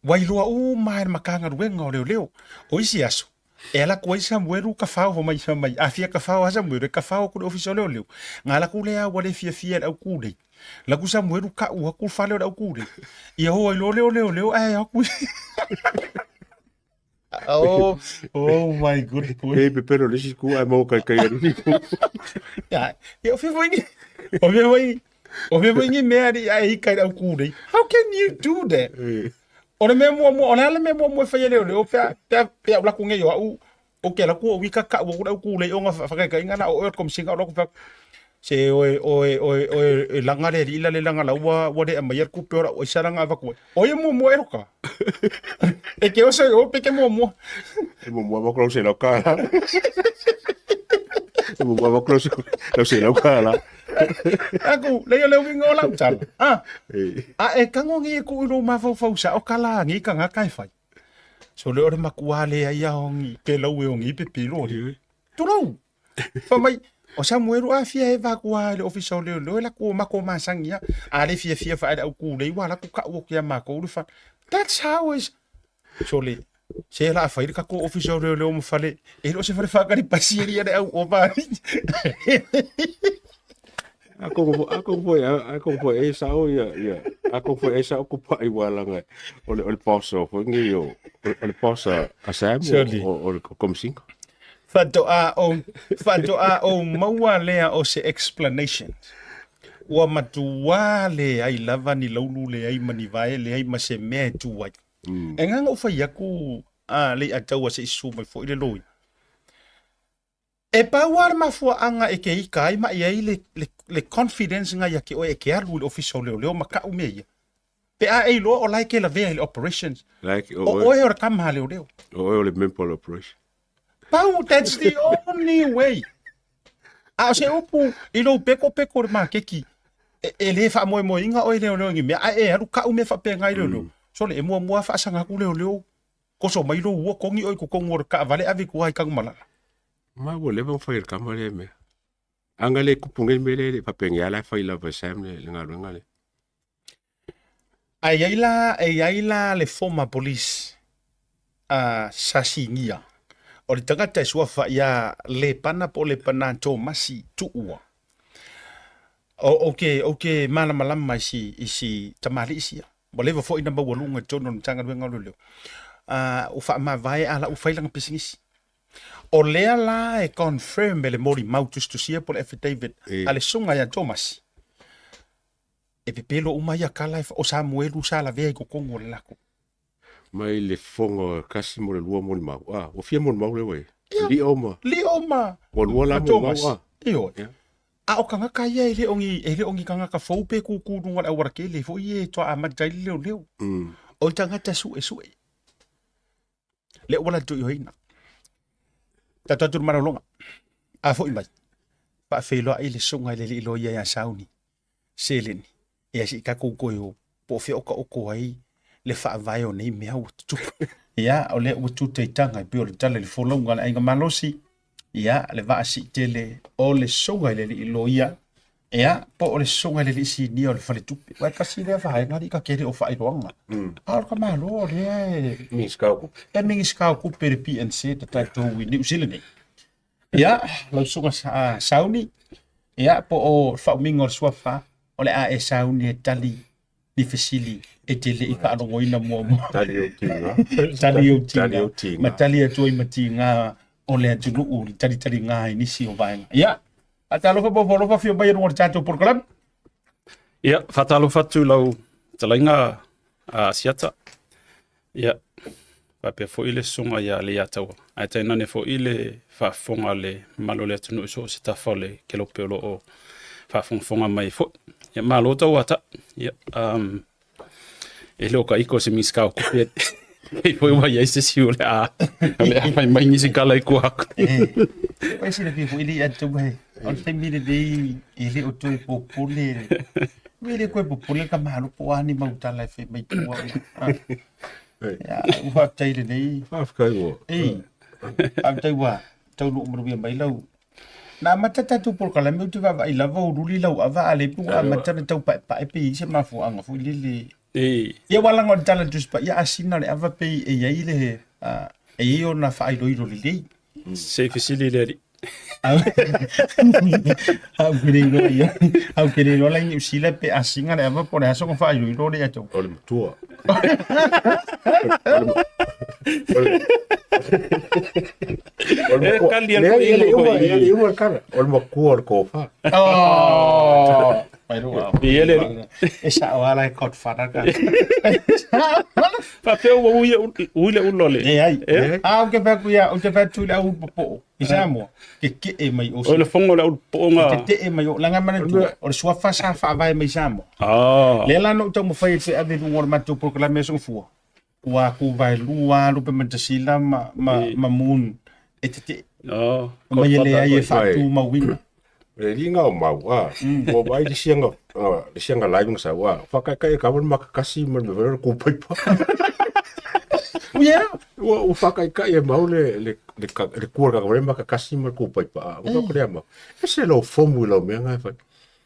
wailua u mai makanga ruenga o leo o isi aso e ala ko Samuel ka fa o mai a fia ka fa o Samuel ka fa o ku official leo ngala ku le a wale fia au ku le la ku Samuelu ka ua ku fale o kure. Ia ho leo ai aku. Oh my good boy. Hey, pero le ku ai mo kai ni. Ya, eu fui foi. O me foi me ai kai au kure. How can you do that? Ora me mo fa leo pe la ku nge yo o ke la ku wi ka o ku le o nga fa kai ngana o kom singa o ku Se o langa le ila le langa la wa de ama yer ku pora o saranga va ko. O ye mo eroka. E ke o se o pe ke mo. E mo va close la cara. E mo va close la cara. Aku le wingo la tal. E kango ngi ku no ma fo sa o kala ngi kanga kai fai. So le ore makuale ai ngi pe lo we ngi pe pilo. Tu lo. Fa mai o Samuelu a fia e vakua le official le la ko mako masangia a le fia fa au ku le wala ku ka o kia mako le fa. That's how is so le se la fa ka ko official le mo fale e lo se fa fa ka di pasieri de au o ba. Ako foi esa o ya. Ako foi esa ko pa I wala nga. O poso foi ngi yo. O poso a Sam o kom cinco. Fatoa o maua lea o se explanation. Ua matua le ai lava ni laulu le ai manivae le ai ma se mea tuai. E nganga ufai aku Leiataua se isu mai fo i le loi. E pauar mafua anga e ke ika ai ma iai le confidence nga ia ke o e ke alu le official leo maka umeia. Pe a e lo o lai ke la vea le operations. O e ora kama leo. O le member operation. Pau, that's the only way. A se upu I lo peko ma keki. E le fa mo inga o leo ngi me a e haru ka ume fa pe ngai leo. So le mo fa sanga ku leo. Ko so mai lo wo ko ngi oi ko ngor ka vale avi ku ai kang mala. Ma wo le bon fa ir kamale me. Anga le ku punge me le fa pe ngai la fa ila va sam le ngale. Ai le former police sasingia. O le tangata sua fa ia le pana po le pana to masi tuua. Okay, malama isi tamali isia. Bo le fo ina ba walunga tono tanga wenga lolo. U fa ma vai ala u failanga pisingisi. O lea la e confirm le mori mautus to sia por affidavit ale sunga ya Thomas. E pepelo umaya kala o Samuelu sala vea ko kongo le lako. Mai le fongo kasi mo le lua mo le mau. O fia mo le mau le wei. Li oma. O lua la mo mau. Iyo. A o kanga kaya ele ongi kanga ka faupe ku nunga la wara kele fo ye to a madai leo. O tanga ta su. Le wala tu yoina. Ta tu mara longa. A fo imai. Pa felo ai le sunga le lo ya Sauni Seleni. E asi ka ko yo. Po fe o ko ai. Le fa vai o nei mea tu ya o le tu te tanga pe o le tala le folonga na inga malosi ya le va si tele o le songa le loia ya po o le songa le si ni o le fale tu wa ka si le fa ngari ka kere o fa ironga al ka malo le mi skau ku per PNC ta to wi New Zealand ya lo songa Sauni ya po o fa mingo swafa o le a e Sauni tali di fasili e tele I ka anongo ina mo. Tali o tinga. Matali atu I matinga o le atunu u tali nga inisi o vaenga. Ya, atalo fa bofolo fa fio baia ngor chato por club. Ya, fatalo fatu lau talainga siata. Ya, pape fo ile sunga ya Leiataua. Ai taina ne fo ile fa fonga le malo le atunu so se tafale ke lo pelo o fa fonga mai fo. Ya malo tau ata. Ya e lo ka iko se miskau ku pe. E foi wa ia se si ole a. Ale mai ni se kala ku hak. Oi se le foi ile atu mai. On se mi de ile o to po pole. Mi le ko po pole ka malo po ani mauta la fe mai tu. Ya, u fa tai le nei. Fa kai wo. Am tai wa. Tau lu mo mai lau. Na matata tu por kala me tu va I lava o ruli lau ava ale pu a matata tau pa pe se ma fu anga fu lili ia wala ngon tala tu pa ia asina le ava pe e ia ile e io na fa ilo lili se fisili le au kere no la ni sila pe asinga le ava por aso fa ilo le ato o le tua Pai roa. Ele Esa wala e kot fara ka. fa pe o uile ulole. E ai. Ah, o ke fa kuia, o ke fa tu la u popo. Isa mo. Ke e mai o. O le fongo la ponga. Te e mai o langa mana tu. O sua fa sa fa vai mai samo. Ah. Le la no to mo fa e ave ngor ma tu proclamation fu. Wa ku vai lua lu pe mentasila ma mun. E te. Oh. Mai le ai fa tu ma winga. E ringa o mau, o vai di sianga laing sa wa. Whakaikai e kawan makakasi man me vera kupaipa. Uia. O whakaikai e mau le kua kakaware makakasi man kupaipa. O whakarea mau. E se lau fomu lau mea ngai whai.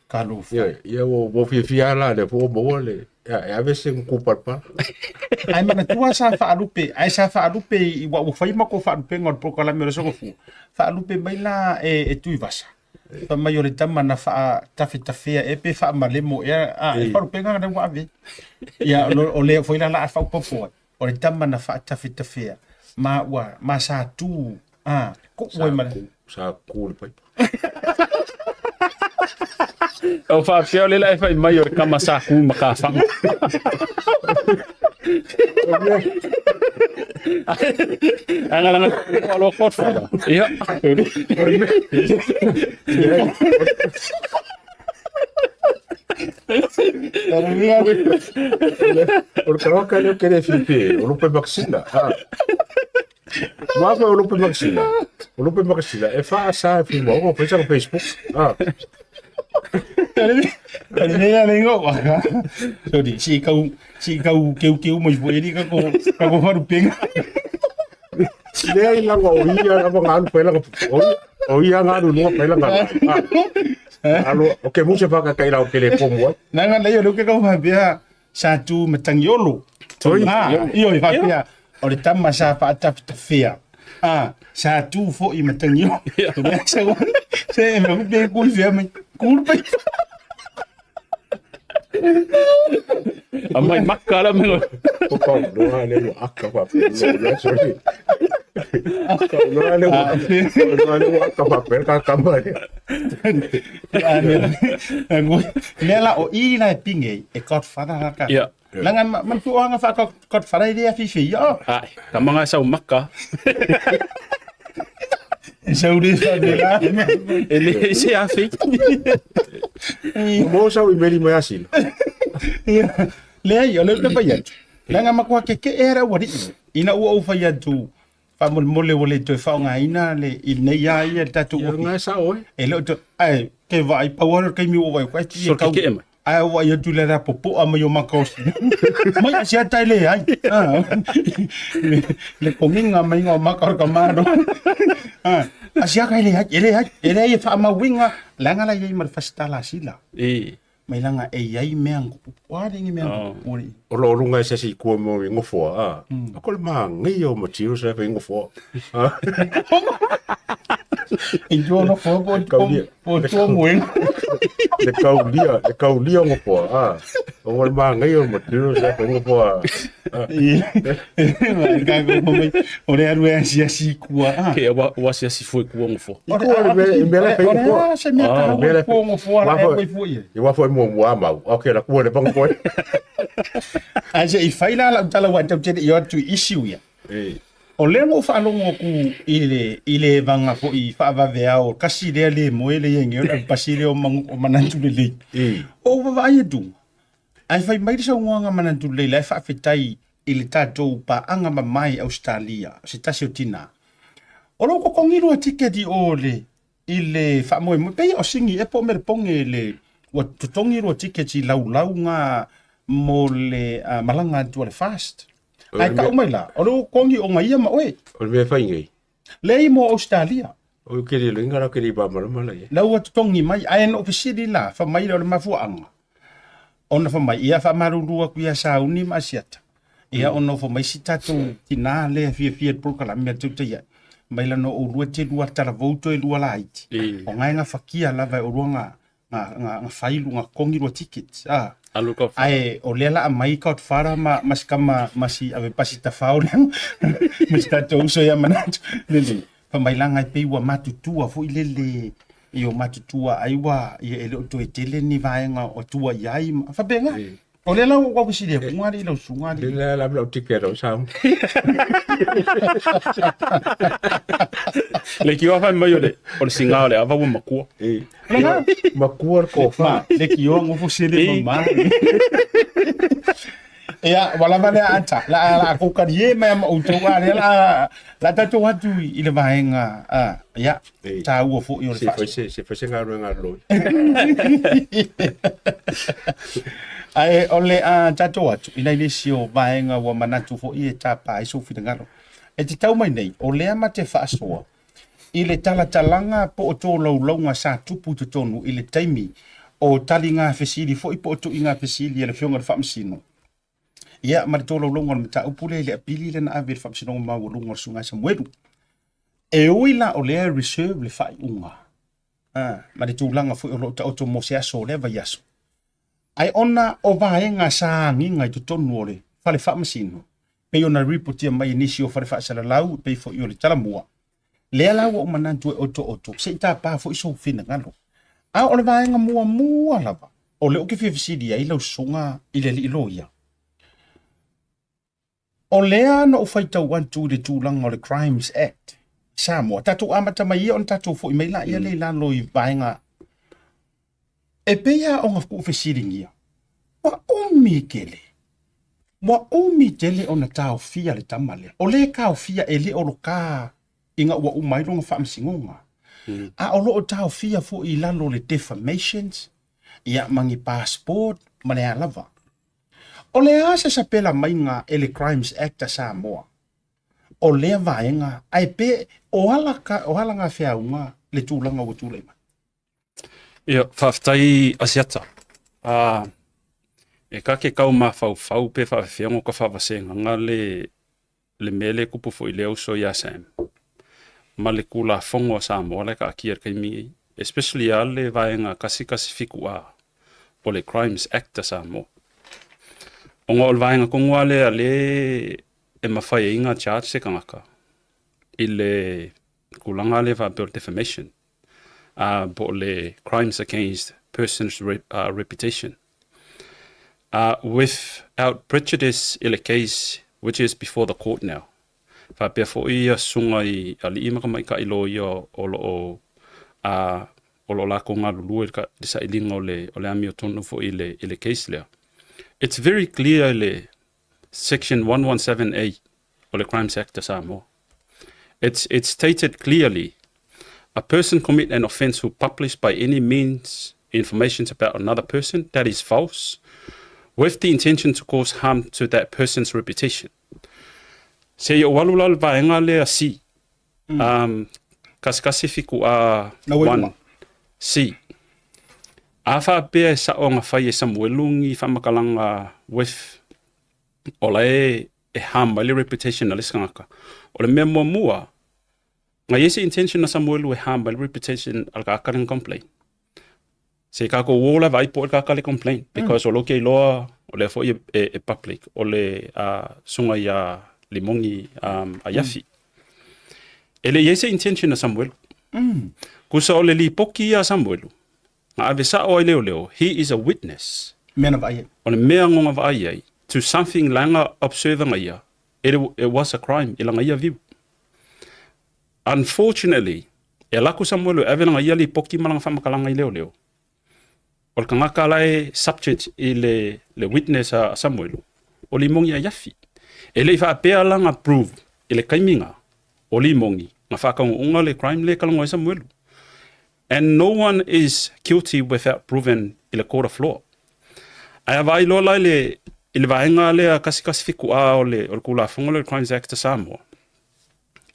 Kalu. Ia o fia la le po mo le. E ave se kupaipa. Ai mana tua sa fa alupe, ai sa fa alupe I wa o fai mako fa alupe ngor proclamation so fu. Fa alupe mai la e tui vasa. Pa mai o le tama na fa tafetafea e pe fa malemo e pa rupenga na wa ave ia o le foi la fa popo o le tama na fa tafetafea ma sa tu ko foi mal Sa cool pai. O fa fia le la fa mai o kama sa ku makafa. Ana lo kot fa. Ia. Porque no creo que definitivamente, o lupe maxila. Mas o lupe maxila. O lupe maxila é fácil, filmo, o pensa no Facebook. Kali nei lengo wa. Sorry, si kau keu mai foi ni ka ko faru penga. Nei la o ia na ngal pela o ia ngaru no pela ngal. Alo, o que mucha vaca cair ao telefone. Nanga lei o que kau fa bia sa tu matangiolo. Io fa bia o le tama sa fa tafia. Sa tu fo I matangiolo. Se me be kul via mai. Kul pai. Amai makala me. O pau no ale aka pa. Sorry. No ale aka pa ka kamai. Nela o ina pinge e kot fara ka. Ia. Langa man tu anga fa kot fara dia fi fi. Ai, kamanga sa maka. Saudi fa bela. Ele se afi. Mo sa I meri mai asil. Le yo le pa ya. Langa makwa ke era wari. Ina u fa ya tu. Fa mole wole to fa nga ina le ina ya ya tatu. Nga sa oi. E lo to ai ke vai power ke mi o vai kwa ti So ke mai. ai wa ya tu le ra popo a mai o makos. Mai asia tai le ai. Le kominga mai ngo makor ka maro. Asia kai le ai ele fa ma winga langa la ye mar fastala sila. Mai langa e ai meang ware ngi meang ori. O lo runga se si ko mo ngofo Ako le mangi o material se fe ngofo. Injo no fo po to muen. Le kaulia ngofo O le mangi o material se fe ngofo Mai ka ko mai o le aru asia si kua. Ke wa se si foi ku ngofo. Iko le mele fe ngofo. Se me ka ko ngofo ala e foi. Iwa foi mo mau. Okay, la ku le bang foi. Aja I faila la tala wa tau te yo tu issue ya. O le mo fa longo ku ile vanga fo I fa va vea o kasi le mo ele yengi o pasile o manantu le. O va ia tu. Ai fai mai sa nga manantu le la fa fetai ile tatou pa anga mai Australia. Se tasi o tina. O lo ko kongiru tiketi o le ile fa mo pe o singi e po mer ponge le wa tutongiru tiketi lau nga mo le malanga tu le fast. Ai ka umai la. O lo kongi o ngai ma oe. O le fai ngai. Le mo Australia. O ke le ngara ke ba mala ye. La wa tongi mai ai no ofisiri la fa mai le mafu anga. Ona fa mai ia fa marurua ku ia sauni ma siata. Ia ono fa mai sitatu tina le fia pro kala me tu te ia. Mai la no o rua te rua tala voto e rua laiti. O ngai nga fakia la vai o rua nga failu nga kongi rua tickets. Alu ko. Ai o lela mai ka fara mas kama masi ave pasita faul. Mas tatou so ya manatu. Lele. Pa mai langa pe wa matutua fo ilele I o matutua aiwa i ele o toe tele ni vaenga o tua iai whapenga. O le lau o wisi le pungari lau sungari. Le la bla tiket o sam. Le ki o fai mai o le singa o le awa wa makua. Makua ko fa. Le ki o ngofo sele mama. Ia, wala vale ata. La kokarie mai ma utoa le la tatou atu i le vaenga. Ia, ta ua fo i o le fa. Se fa senga ro ngalo. Ai ole tatou atu ina ile sio vaenga wa manatu fo i tapa ai so fitangalo. E te tau mai nei, o lea ma te faʻasoa i le talatalanga po o tō laulaunga sa tupu te tonu i le taimi o tali ngā fesili fo i po o tu i ngā fesili e le whionga le whamasino. Ia, ma le tō laulaunga le mta upule le apili le na ave le whamasino ma walunga sunga sa mweru. E oila o lea reserve le whai unga. Ma le tūlanga fo i o lo ta oto mo se aso le vai aso. Ai ona o vaenga sa nginga i tu tonu o le whale whamasino. Pei ona ripotia mai inisi o whare whaasala lau, pei fo i o le talamua. Lea lau o manantu e oto. Se ita pā fo i so whina ngalo. A o le vaenga mua lava. O le oke whiwhisiri ai lau songa i le li loia. O lea na o whaitau antu le tūlanga o le Crimes Act. Samoa, tatou amata mai ia on tatou fo i meila ia le lalo i vaenga. E pea o ngafku whiwhisiri ngia. Wa omi kele. Wa omi tele ona tau fia le tamale. O le kau fia e le o lo ka inga ua umailo nga whaamsingonga. A o lo o tau fia fo i lalo le defamations, ia mangi passport, mane alava. O le asa sa pela mainga e le Crimes Act a Samoa. O le vaenga, ai pe o hala nga whiaunga le tūlanga o tūleima. Ia, whaftai asiata. E ka ke kau ma fau pe whawhiango ka whawasenga ngā le mele kupu fo i leo so ia Sam. Ma le kula fongo a Samoa le ka akia kai mi, especially a le vaenga kasi fiku a o le Crimes Act a Samoa. O ngā o le vaenga kongua le a le e mafai e inga charge se kangaka. I le kulanga le va defamation. Po le crimes against person's reputation. Without prejudice in a case which is before the court now. Whapea fo ia sunga i ali ima ka mai ka ilo ia o lo lako ngā lulu ka disa ilinga o le ami o tonu fo i le case lea. It's very clear le section 117A of the Crimes Act of Samoa. It's stated clearly, a person commit an offence who publish by any means information about another person that is false, with the intention to cause harm to that person's reputation. Se o walulal vaenga lea si. Kaskasifiku a one. Si. Afa pea sa o ngā whai e Samuelungi whamakalanga with o la e harm my reputation na liskangaka. O le mea mua ngā yese intention na Samuelu e harm my reputation al ka akaring complain. Se kako wola vai po ka kale complain because o loke loa o le fo e public o le sunga ya limongi a yafi. Ele yese intention na Samuelu. Kusa o le li poki a Samuelu. Nga ave sa o leo, he is a witness. Mena vai. O le mea ngonga vai to something langa observing ia. It was a crime ilanga ia view. Unfortunately, e laku Samuelu ave langa ia li poki malanga whamakalanga i leo. O le kangaka lai subject i le witness a Samuelu. O li mongi a yafi. E le wha pea langa prove i le kaiminga o li mongi. Nga whakaunga unga le crime le kalongo i Samuelu. And no one is guilty without proven i le court of law. Ai vai lo lai i le vaenga le a kasi fiku a o le kula fonga le Crimes Act of Samoa.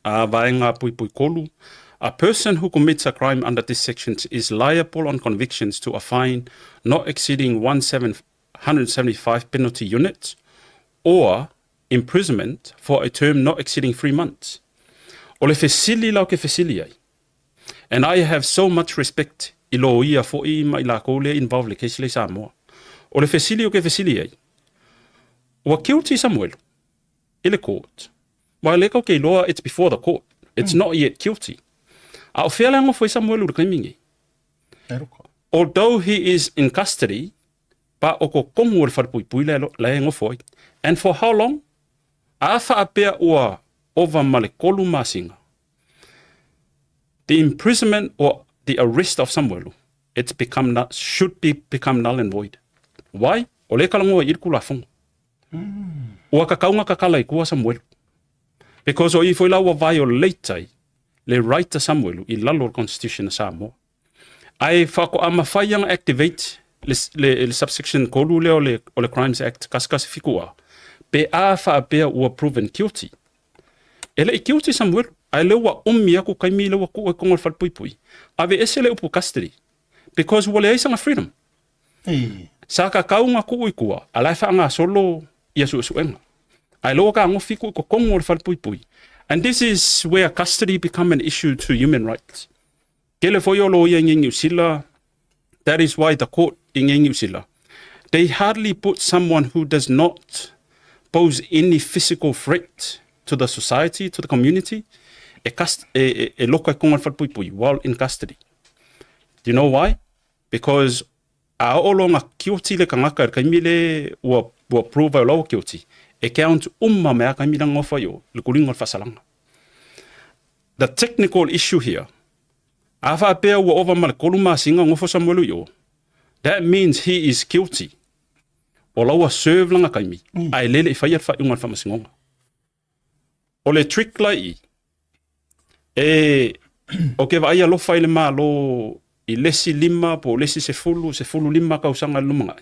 A vaenga pui kolu. A person who commits a crime under this section is liable on convictions to a fine not exceeding 175 penalty units or imprisonment for a term not exceeding 3 months. O le fesili lau ke fesili ai. And I have so much respect i lo ia fo i mai la kole involved le kesi le Samoa. O le fesili o ke fesili ai. Wa guilty Samuel i le court. Wa le ko ke loa it's before the court. It's not yet guilty. A o whea lango foi Samuel ura kaimingi. Although he is in custody, pa o ko kongu o le whapui le ngofo ai. And for how long? A whaapea ua ova male kolu masinga. The imprisonment or the arrest of Samuelu, should become null and void. Why? O le kalango i irku lafongo. Ua kakaunga kakala i kua Samuelu. Because o i foi lau violate le right to Samuelu i lalo o constitution na Samoa. Ai whako a mafai ang activate le subsection kolu le o le Crimes Act kaskasi fikua. Pe a whaapea ua proven guilty. Ele i guilty Samuelu. Ai lewa ummi aku kaimi lewa ku e kongol whalpuipui. Ave ese le upu custody. Because wale aisanga freedom. Sa ka kaunga ku ikua, alai whaanga solo ia suenga. Ai loa ka ngofi ku ko kongol whalpuipui. And this is where custody become an issue to human rights. Kele foiolo ia New Zealand. That is why the court in New Zealand, they hardly put someone who does not pose any physical threat to the society, to the community, loka kongal whalpuipui while in custody. Do you know why? Because a olonga guilty le kangaka kaimile ua prove a law guilty. E count mea kaimila ngofa yo le kulinga fasalanga. The technical issue here, afa pea ua ova mal koluma singa ngofa Samuelu yo. That means he is guilty. O lawa serve langa kaimi. Ai lele ifaya fa unga fa masingonga. O le trick lai o ke vai alo fai le malo I lesi lima po lesi se fulu lima kausanga lumanga.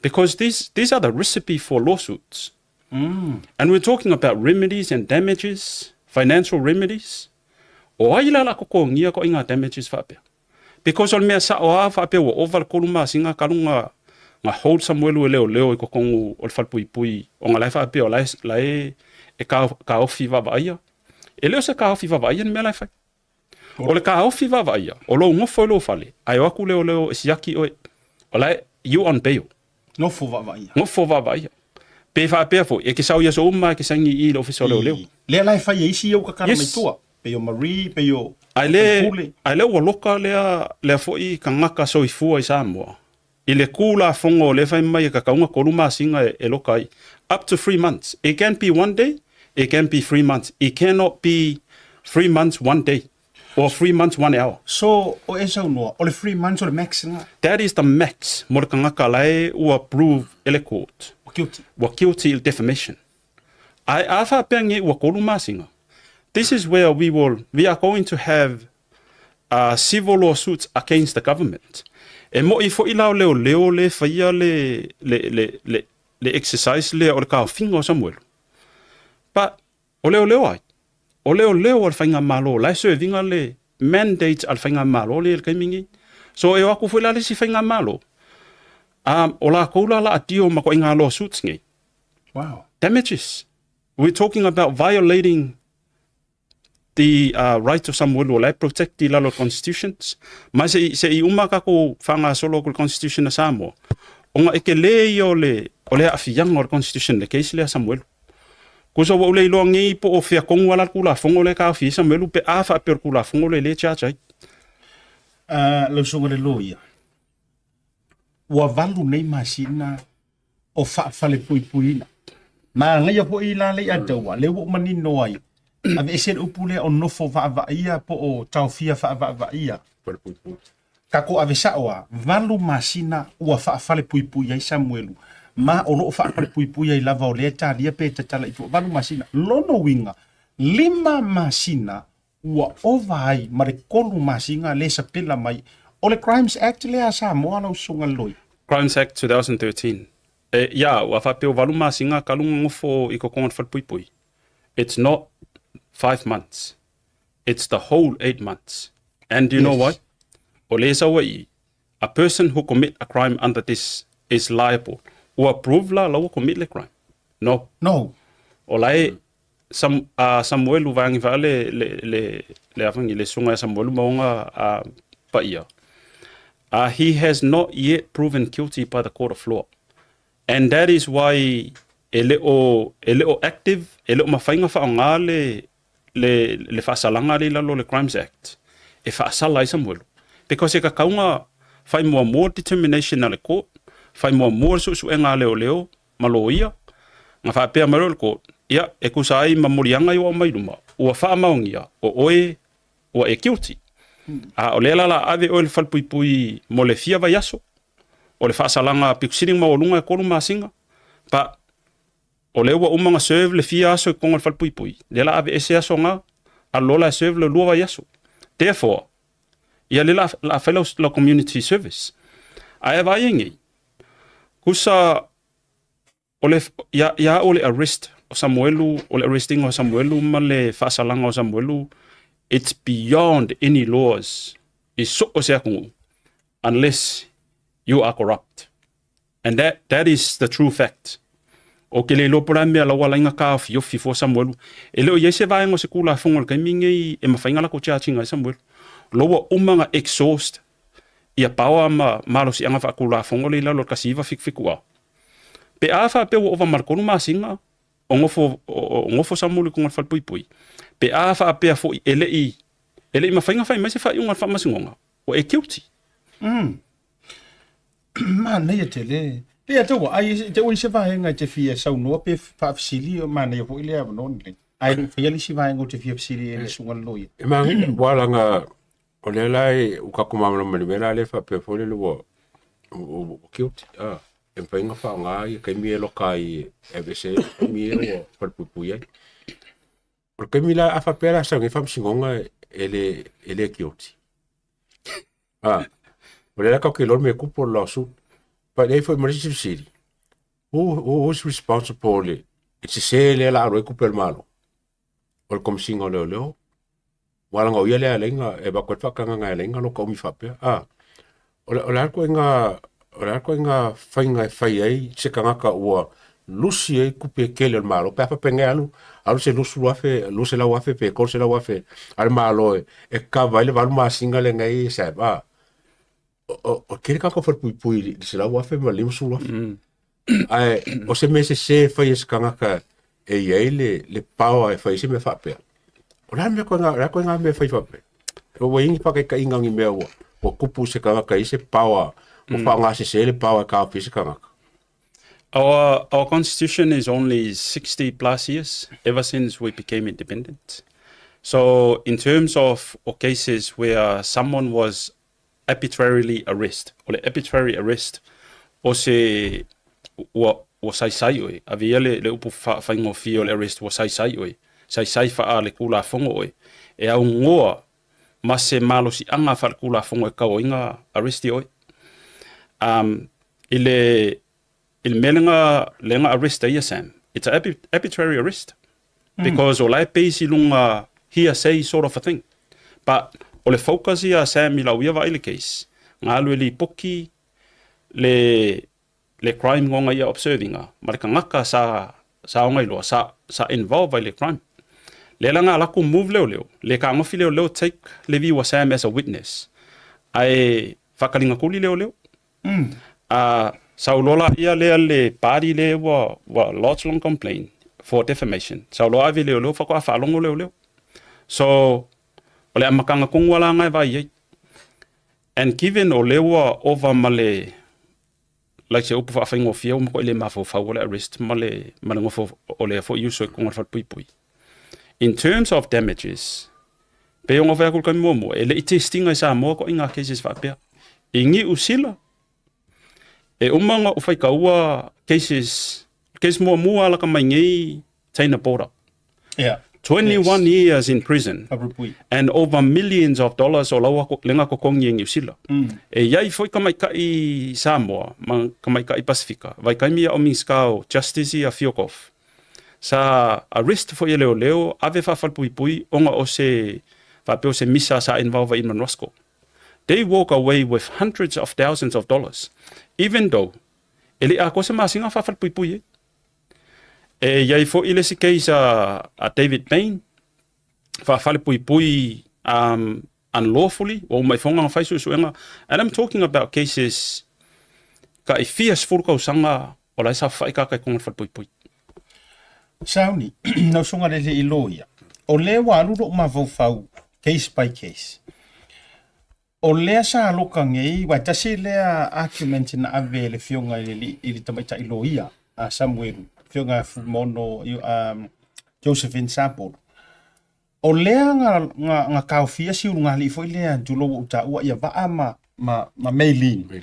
Because these are the recipe for lawsuits. And we're talking about remedies and damages, financial remedies. O ai la ko ngia ko inga damages fape. Because on mea sa o a fape o oval koluma singa kalunga nga hold Samuelu leo ko kongu o falpui o nga lai fape o lai e ka ofi vavaia. E leo se ka ofi vavaia ni mea lai fai. O le ka ofi vavaia, o lo ngofo lo fale, ai waku leo e siaki o lai you on bail. Ngofo vavaia. Pe fa pe fo e ke sau ia so uma ke sangi I le officer leo. Le lai fai isi o ka kana mai tua. Pe yo Marie, pe yo ai le o loka le fo I kangaka so I fua I Samoa. I le kula fongo le fai mai ka kaunga koluma singa e loka I up to 3 months. It can be 1 day, it can be 3 months. It cannot be 3 months 1 day. Or 3 months, 1 hour. So, o esa unua, o le 3 months o le max nga? That is the max. Mo le kangaka lai ua prove ele court. Wa guilty il defamation. Ai afa pengi ua koluma singa. This is where we are going to have civil lawsuits against the government. E mo I fo ilau leo le faia le exercise le o le kao finga o Samuelu. But o leo ai. O leo al whainga malo, lai servinga le mandate al whainga malo le kaimingi. So e waku fuila le si whainga malo. O la koula la atio mako inga lawsuits ngi. Wow. Damages. We're talking about violating the right of Samuelu, lai protect the lalo constitutions. Ma se I umaka ko whanga solo ko constitution na Samoa. O nga eke le o le afianga o constitution le case le Samuelu. Kusa wa ule ilo ngi po o fia kongu ala kula fongo le ka fi Samuelu pe afa per kula fongo le chacha. Lo so le loia. Wa valu nei masina o fale puipuina. Ma ngai po ila le ataua le wo mani noi. Ave ese upule o nofo va ia po o taufia va ia. Kako ave sawa valu masina wa fale puipuia Samuelu. Ma o lo fa puipuia I lava o le talia pe tala I valu masina lono winga 5 masina ua ovai mare kolu masinga le sapela mai o le Crimes Act le a Samoa no sunga loi. Crimes Act 2013. Wa fa pe o valu masinga kalunga ngofo I ko konga falpuipui. It's not 5 months. It's the whole 8 months. And you know what? O le sawai, a person who commit a crime under this is liable. O approve la lawa commit le crime. No. O lai Samuelu vangi vale le avangi le sunga Samuelu maunga pa ia. He has not yet proven guilty by the court of law. And that is why ele o active, ele o mafainga whaonga le whasalanga le lalo le Crimes Act. E whaasala I Samuelu. Because e ka kaunga fai mua determination na le court, fai mua su enga leo maloia, nga whapea maro le court, ia e kusai mamurianga i o mai luma, ua wha maungia, o oe, ua e guilty. O le la ave o le falpuipui mo le fia vai aso, o le whaasalanga pikusiri maolunga e koru masinga, pa o le ua umanga serve le fia aso e konga le falpuipui, le la ave ese aso nga, a lola e serve le lua vai aso. Therefore, ia le la fellow la community service, a e vai ingi, kusa o le arrest o Samuelu, o le arresting o Samuelu, ma le whaasalanga o Samuelu, it's beyond any laws. Is so o se akungu, unless you are corrupt. And that is the true fact. O ke le lopura mea lawa lainga ka fiofi fo Samuelu. E leo yese vaengo se kula fongo ka mingi e mawhainga lako chinga Samuelu. Lowa umanga exhaust ia pawa malo si anga fa kula fongo le lalo kasiva fikua. Pe afa pe o va markonu masinga o ngofo Samuelu kunga falpuipui. Pe afa pe fo ele mawhainga fai mai se fa unga fa masingonga. O e guilty. Man ia tele. Leiataua ai te oi se vaenga te fia saunoa pe faafisili o mana ia foi le avononi. Ai fia le si vaenga te fia fisili e le sunga loi. E mangi walanga o le lai u ka kumama mani mera le fa pe fole le wo o cute e fainga fa nga i ka mi lo kai e bese mi o per pupuia. Porque mi la afa pera sa ngi fam singonga ele cute. O le ka ke lo me ku por la su. But they for Malaysia City. Who's responsible? It's a sale la ro ku per malo. O kom singo leo. Wala nga ia le lenga e ba ko fa ka nga lenga lo ko mi fa pe. O la ko nga fainga fai ai se ka nga ka o lusi e ku pe kele malo pa fa pengalu. Alu se lusu la wa fe pe ko se la wa fe. Al malo e ka vai le valu ma singa le ngai sa ba. O kere ka ko for pui se la wa fe ma lim su wa. Ai o se me se fai es ka nga ka e le power e fai se me fa pe. Ora me ko nga me fai fa pe. O wing pa ka inga ngi me o kupu se ka ka ise power o fa nga se le power ka fi se ka nga. Our constitution is only 60 plus years ever since we became independent. So in terms of cases where someone was arbitrarily arrested, or the arbitrary arrest, o se o sai oi, avia le upu whaingo fio le arrest o sai oi, sai wha le kula fongo oi, e au ngoa ma se malo si anga wha le kula fongo e kau inga arresti oi. Il lenga arrest ia Sam. It's an arbitrary arrest. Because o lai peisi lunga hearsay sort of a thing. But o le focus ia Sam i lau ia wa ile case. Ngā lue li poki le crime ngonga ia observinga. Marika ngaka sa onga iloa, sa involve ai le crime. Le langa laku move leo. Le ka ngofi leo take le vi wa Sam as a witness. Ai whakalinga kuli leo. Saulola ia le party le wa lodge long complaint for defamation. Sauloa vi leo whako a whalongo leo. So, o le amakanga kungwala ngai vai ei. And given o lewa over male, like se upu whaafengo fia, umako ele mafo whau le arrest, male ngofo o le fo iuso e kungar whalpui. In terms of damages, pe ongo whea kulka mo, ele i testinga i sa moa ko inga cases whapea. Ingi usila, e umanga o whaikaua case mua laka mai ngei taina pora. Yeah. 21 years in prison and over millions of dollars o laua lenga ko kongi e New Zealand. E iai foi kamai kai Samoa, kamai kai Pasifika. Vai kai mia o minskao justice a Fiokof. Sa arrest foi leo ave fa falpui onga o se fa pe o se misa sa involve in Monrosco. They walk away with hundreds of thousands of dollars, even though ele a ko se masinga fa falpui. E iai fo ile si case a David Payne, fa fale pui unlawfully, o mai fonga fai suenga. And I'm talking about cases ka I fierce furka usanga o lai sa fai ka kai konga fale pui. Sauni, nau songa le i loia. O le wa alu ro ma vau fau, case by case. O lea sa loka ngei, wai tasi lea argument na ave le fionga ili tamaita iloia a Samuelu. Fionga fumono Josephine Sapo. O lea nga kaofia si urunga li fo lea dulo uta ua ia vaa ma mailin.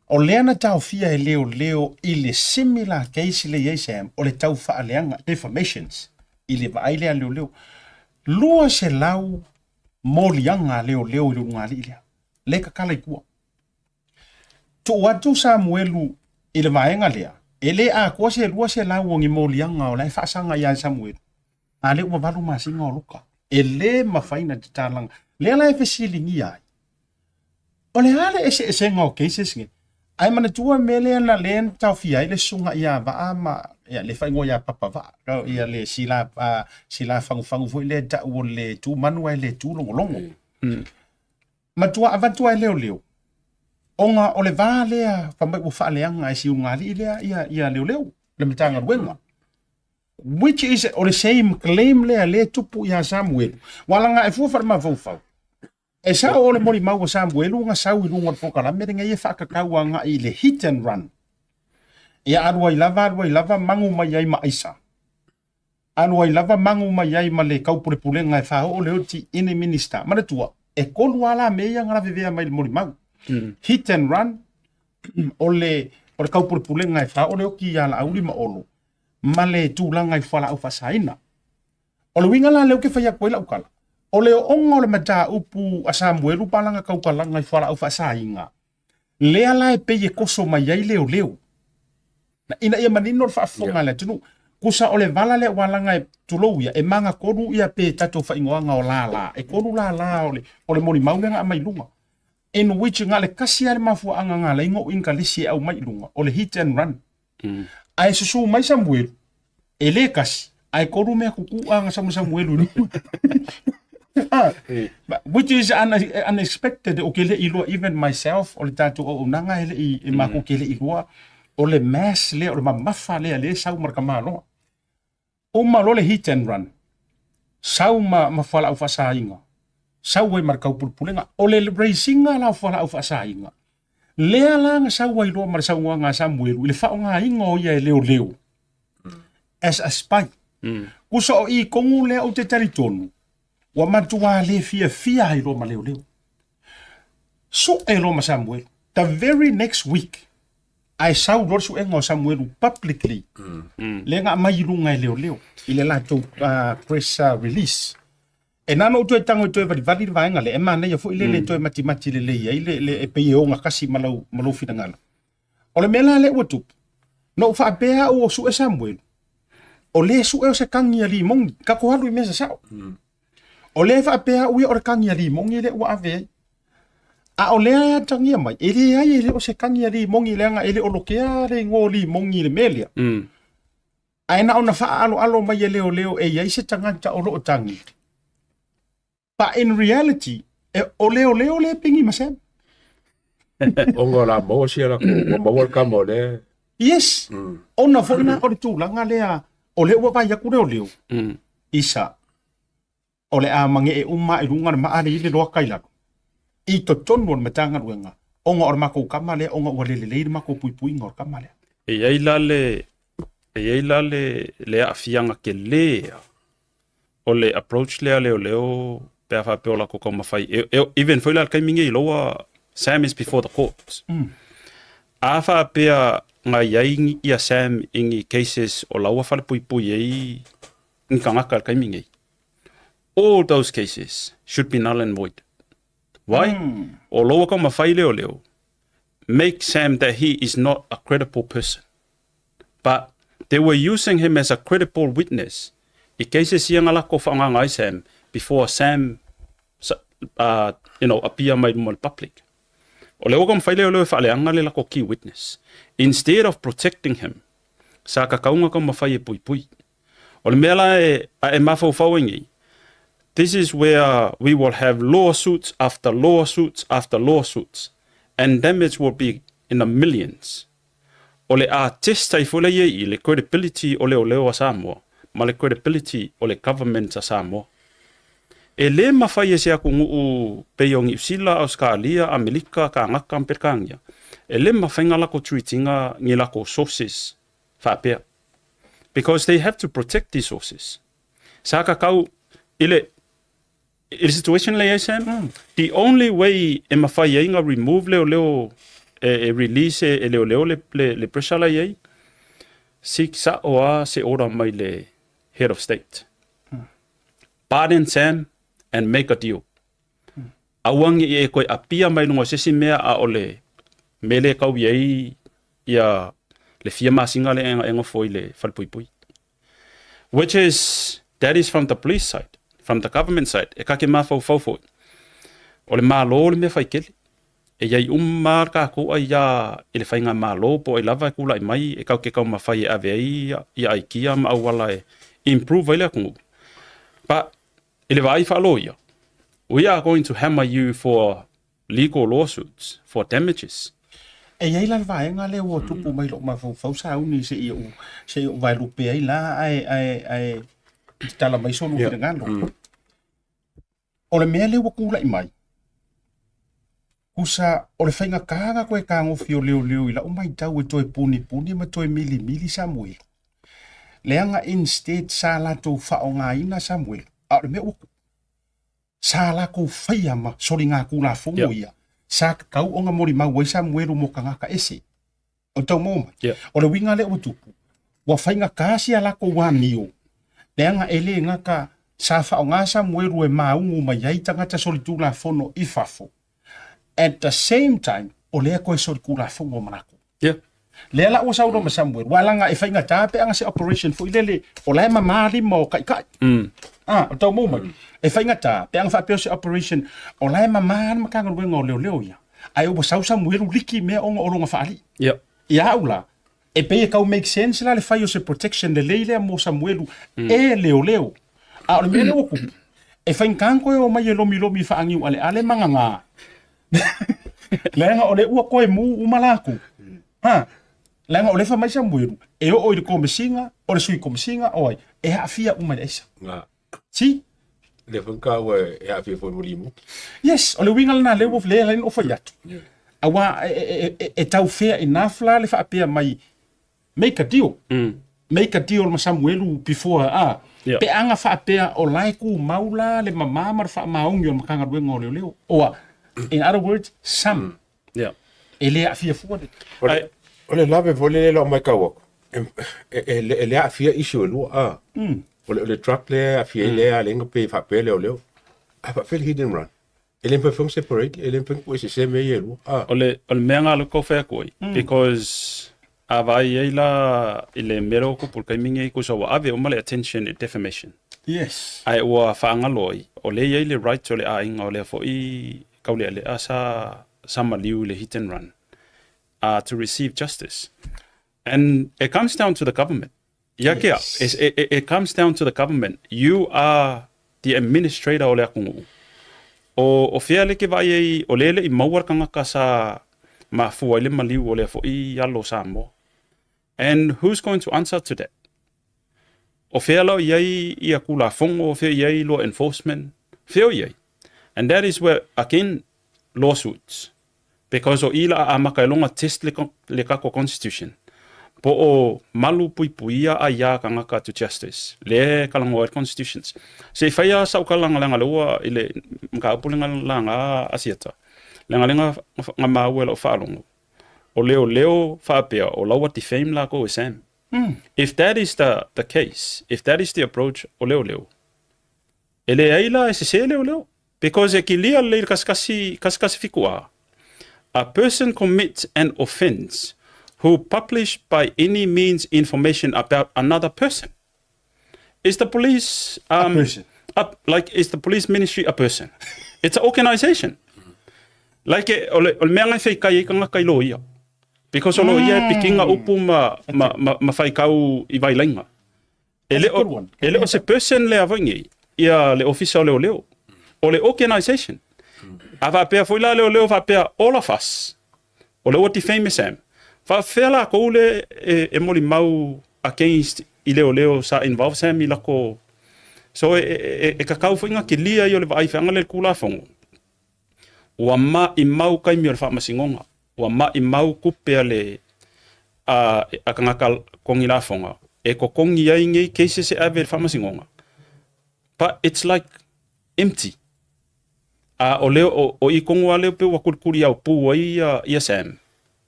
O lea na taofia e leo ile similar case le yesam o le tau faa leanga defamations. Ile va aile leo. Lua se lau molianga leo i runga li lea. Leka kala i kua. Tu watu Samuelu ile vaenga lea. Ele a kua se lua se lau ongi molianga o lai faasanga ya Samuelu. Ale ua valu masinga o luka. Ele mafai na titalanga. Lea lai fesilingi ai. O le hale ese ngau cases nge. Ai mana tua mele na len tau fia ile sunga ia va ama ya le fai ngoya papa va. Ia le sila fangu foi le ta o le tu manua le tu longo. Matua avantua leo. Onga o le va lea famai ua faa leanga si ungali ia leo. Le matanga ruenga. Which is o le same claim le tupu ia Samuel. Walanga e fufa ma fau. E sa o le mori mau o Samuel nga sau i runga fokala me nga ia whakakau nga i le hit and run. Ia arua i lava mangu mai ai ma isa. Arua i lava mangu mai ai ma le kaupure nga e whao o le oti ine minister. Mana tua, e kolu ala mea nga vevea mai le mori mau. Hit and run o le kaupure nga e whao o le oki ia la auri ma olo. Ma le tūlanga i whala au whasaina. O le winga la leo ke whaia koe la ukala. O le onga o le mata upu a Samuelu palanga kaukalanga i whala au whasainga. Lea la e peye koso mai ai leo. Na ina ia manino o whaafonga le tunu. Kusa o le vala le walanga e tulou ia. E manga konu ia pe tato whaingoanga o la. E konu la o le mori maunga mai lunga. In which nga le kasi ale mafua anga nga le ingo inga lisi au mai lunga. O le hit and run. Ai susu mai Samuelu. Ele kasi. Ai koru mea kuku anga Samuelu. Which is unexpected. O kele ilua even myself. O le tatu o unanga ele i mako kele ilua. O le mass le, o le mamafa le sau maraka loa. O malo le hit and run. Sau mawhala au whasainga. Sau ai maraka upulpulenga. O le racinga la whala au whasainga. Lea langa sau ai loa marasau nga Samuelu. Ile whao ngā ingo ia e leo. As a spy. Kusa o i kongu lea o te taritonu. Wa matua le fia ai loa ma leo. So e loa ma Samuelu. The very next week. Ai sau lorsu e ngā Samuelu publicly. Le ngā mai runga e leo. Ile la tau press release. E nano tu e tango tu e vali vaenga le. E mana ia fu ile le tu e mati le ia. Ile e peye o ngā kasi malau finangala. O le mela le uatup. No wha apea o su e Samuelu. O le su e o se kangi a li mongi. Kako halu i mesa sao. O le wha apea ui o le kangi a li mongi le ua ave. A o lea tangia mai. Ele ai ele o se kangi a li mongi le anga ele o lokea le ngō li mongi le melia. Aina ona wha alo mai e leo e iai se tangata o loo tangi. But in reality, o leo le pingi masem. Ongo la mo sia la ko mo ka mo le. Yes. Ona fo ina o le tūlanga lea o le ua vai aku leo. Isa. O le a mange e uma i runga na maare i le roa kailako. I to tonu on matanga ruenga. Onga or mako kamale, onga ua lele mako pui ngor kamale. E ei lale le afianga ke lea. O le approach leo pe fa pe ola ko mafai. Even foi la kai mingi i loa Sam is before the courts. Afa pe nga yaingi ia Sam ingi cases o laua fa pui ei nganga kai mingi. All those cases should be null and void. Why? O loa ko mafai leo. Make Sam that he is not a credible person. But they were using him as a credible witness. I cases ia ngala ko whaangangai Sam before Sam appear made more public. O leo kam whaile o leo whaaleanga le lako key witness. Instead of protecting him, sa kakaunga kam mawhai e pui. O le mea e mawhau whauingi. This is where we will have lawsuits after lawsuits after lawsuits, and damage will be in the millions. O le a testa I fule i le credibility o leo a Samoa, ma le credibility o le government a Samoa. e le mafai e se aku nguu peyongi usila, Australia, Amerika, ka ngaka amperkangia. E le mawhainga lako tuitinga ngi lako sources whapea. Because they have to protect these sources. Saka kau, ile situation le Sam, the only way e mawhai inga remove leo release e leo le pressure la yei, sik sa oa se ora mai le head of state. Pardon Sam and make a deal. Awangi e koe apia mai nunga sesi mea a ole mele kau yei ia le fia masinga le enga foi le falpuipui. Which is, that is from the police side, from the government side. E kake mafau foi. O le malo le mea whaikele. E iai umar ka kua ia ele whainga malo po e lava kula i mai e kau ke kau mawhai e avei ia aikia ma awala e improve ele kungu. But ele vai whaalo ia. We are going to hammer you for legal lawsuits, for damages. E iai la vaenga le o tupu mai lo mafau sauni se i vai lupe ai la ai tala mai sonu ki ngalo. O le mea le wa kula i mai. Kusa o le whainga kaanga koe ka ngofi o leo i la o mai tau e toi puni ma toi mili Samuel. Leanga instead sa la tau whao ngā ina Samuel. A le mea uku. Sa la kou whaia ma sori ngā kula fongo ia. Sa kau o ngā mori mau wai Samuel mo ka ngaka ese. O tau moma. O le winga le o tupu. Wa whainga kasi a la kou wānio. Leanga ele ngaka sa whao ngā Samuel e maungu ma iai tangata sori tulafono i fafo. At the same time, o lea koe sori kula fongo manako. Lea la ua sauro ma Samuel. Walanga e whainga tāpe anga se operation fo ilele. O lea mamari ma o kai. O tau moma. E whainga tāpe anga whapeo se operation. O lea mamari ma kanga ruenga o leo ia. Ai ua sau Samuel liki mea onga o longa whaali. Ia ula. E pei kau make sense la le whai o se protection le leilea mo Samuel. E leo. A o le mea leo kupu. E whainga koe o mai e lomi whaangiu ale manganga. Lenga o le ua koe mu umalaku. Lenga o le fa mai Samuel. E o i le komisinga, o le sui komisinga, oi. E hafia uma leisa. Si? Le whanka ua e hafia fo murimu. Yes, o le winga lana le wof le lain o fayatu. Awa e tau fair enough la le whaapea mai. Make a deal. Make a deal ma Samuelu before Pe anga whaapea o laiku maula le mamamar wha maungi o makanga ruenga o leo. Oa. In other words, some. E lea fia fuade. O le lave vole le lo mai kawako. E lea fia issue e lua. O le truck lea fia lea lenga pe whape leo leo. A whape hit and run. E le mpefong separate, e le mpefong se se mei e lua. O le meanga lo ko whea koi. Because a vai eila i le mero ko pulkai mingi ko so ave o male attention e defamation. Yes. Ai ua whaangaloi. O le iei le right o le ainga o le fo i kaule le asa samaliu le hit and run to receive justice. And it comes down to the government. Yes. It comes down to the government. You are the administrator o le akungu. O fia le ke vai o lele i mauar kanga ka sa mafua le maliu o le fo i alo Samoa. And who's going to answer to that? O fia lo iei I akula fongo, o fia iei law enforcement, fia iei. And that is where, again, lawsuits. Because o ila a makailonga test le kako constitution. Po o malu puipuia a ia ka ngaka to justice. Le kalangoa constitutions. Se whaia sa ukalanga leua ile mka upulinga langa asiata. Lenga nga mauela o whaalongo. O leo whaapea o laua defame la ko Sam. If that is the case, if that is the approach o leo. Ele aila se leo. Because ekilia le kaskasi fikua. A person commits an offense who publish by any means information about another person. Is the police a person? Is the police ministry a person? It's an organization. Like o meanga fei kai kanga kai loia. Because o loia pikinga upu ma fai kau I vailenga. Ele o se person le avangi ia le official leo. O le organization. A whapea fuila leo whapea all of us. O le oti famous Fa fela ko le e moli mau against I leo sa involve Sam I lako So e kakau whainga ki lia i o le vai whanga le kulafongo. Ua ma I mau kai mi o le whaamasingonga. Ua ma I mau kupea le a kangaka kongi la fonga. E ko kongi ai ngei cases e ave le whaamasingonga. But it's like empty. O leo o I kongo leo pe wa kurikuri au pu ai Sam.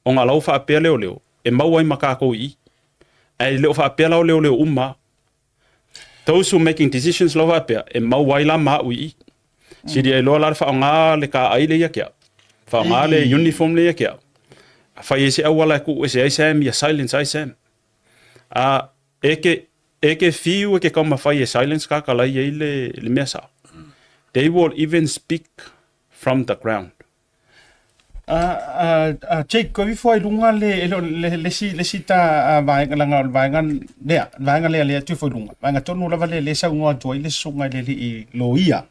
O ngā lau whaapea leo. E mau ai makako I. E leo whaapea lau leo uma. Those who making decisions lo whaapea. E mau ai la maa ui. Siri e loa lar whaonga le ka ai le ia kia. Whaonga le uniform le ia kia. Whai e se awala ku e se Sam ia silence ai Sam. Eke fiu e ke kauma whai e silence ka kalai e le mea sa. They will even speak from the ground. Jake, ko before I lunga le si ta vaenga le tu foi lunga. Vaenga tonu lava le sa unga toi le sunga le I loia.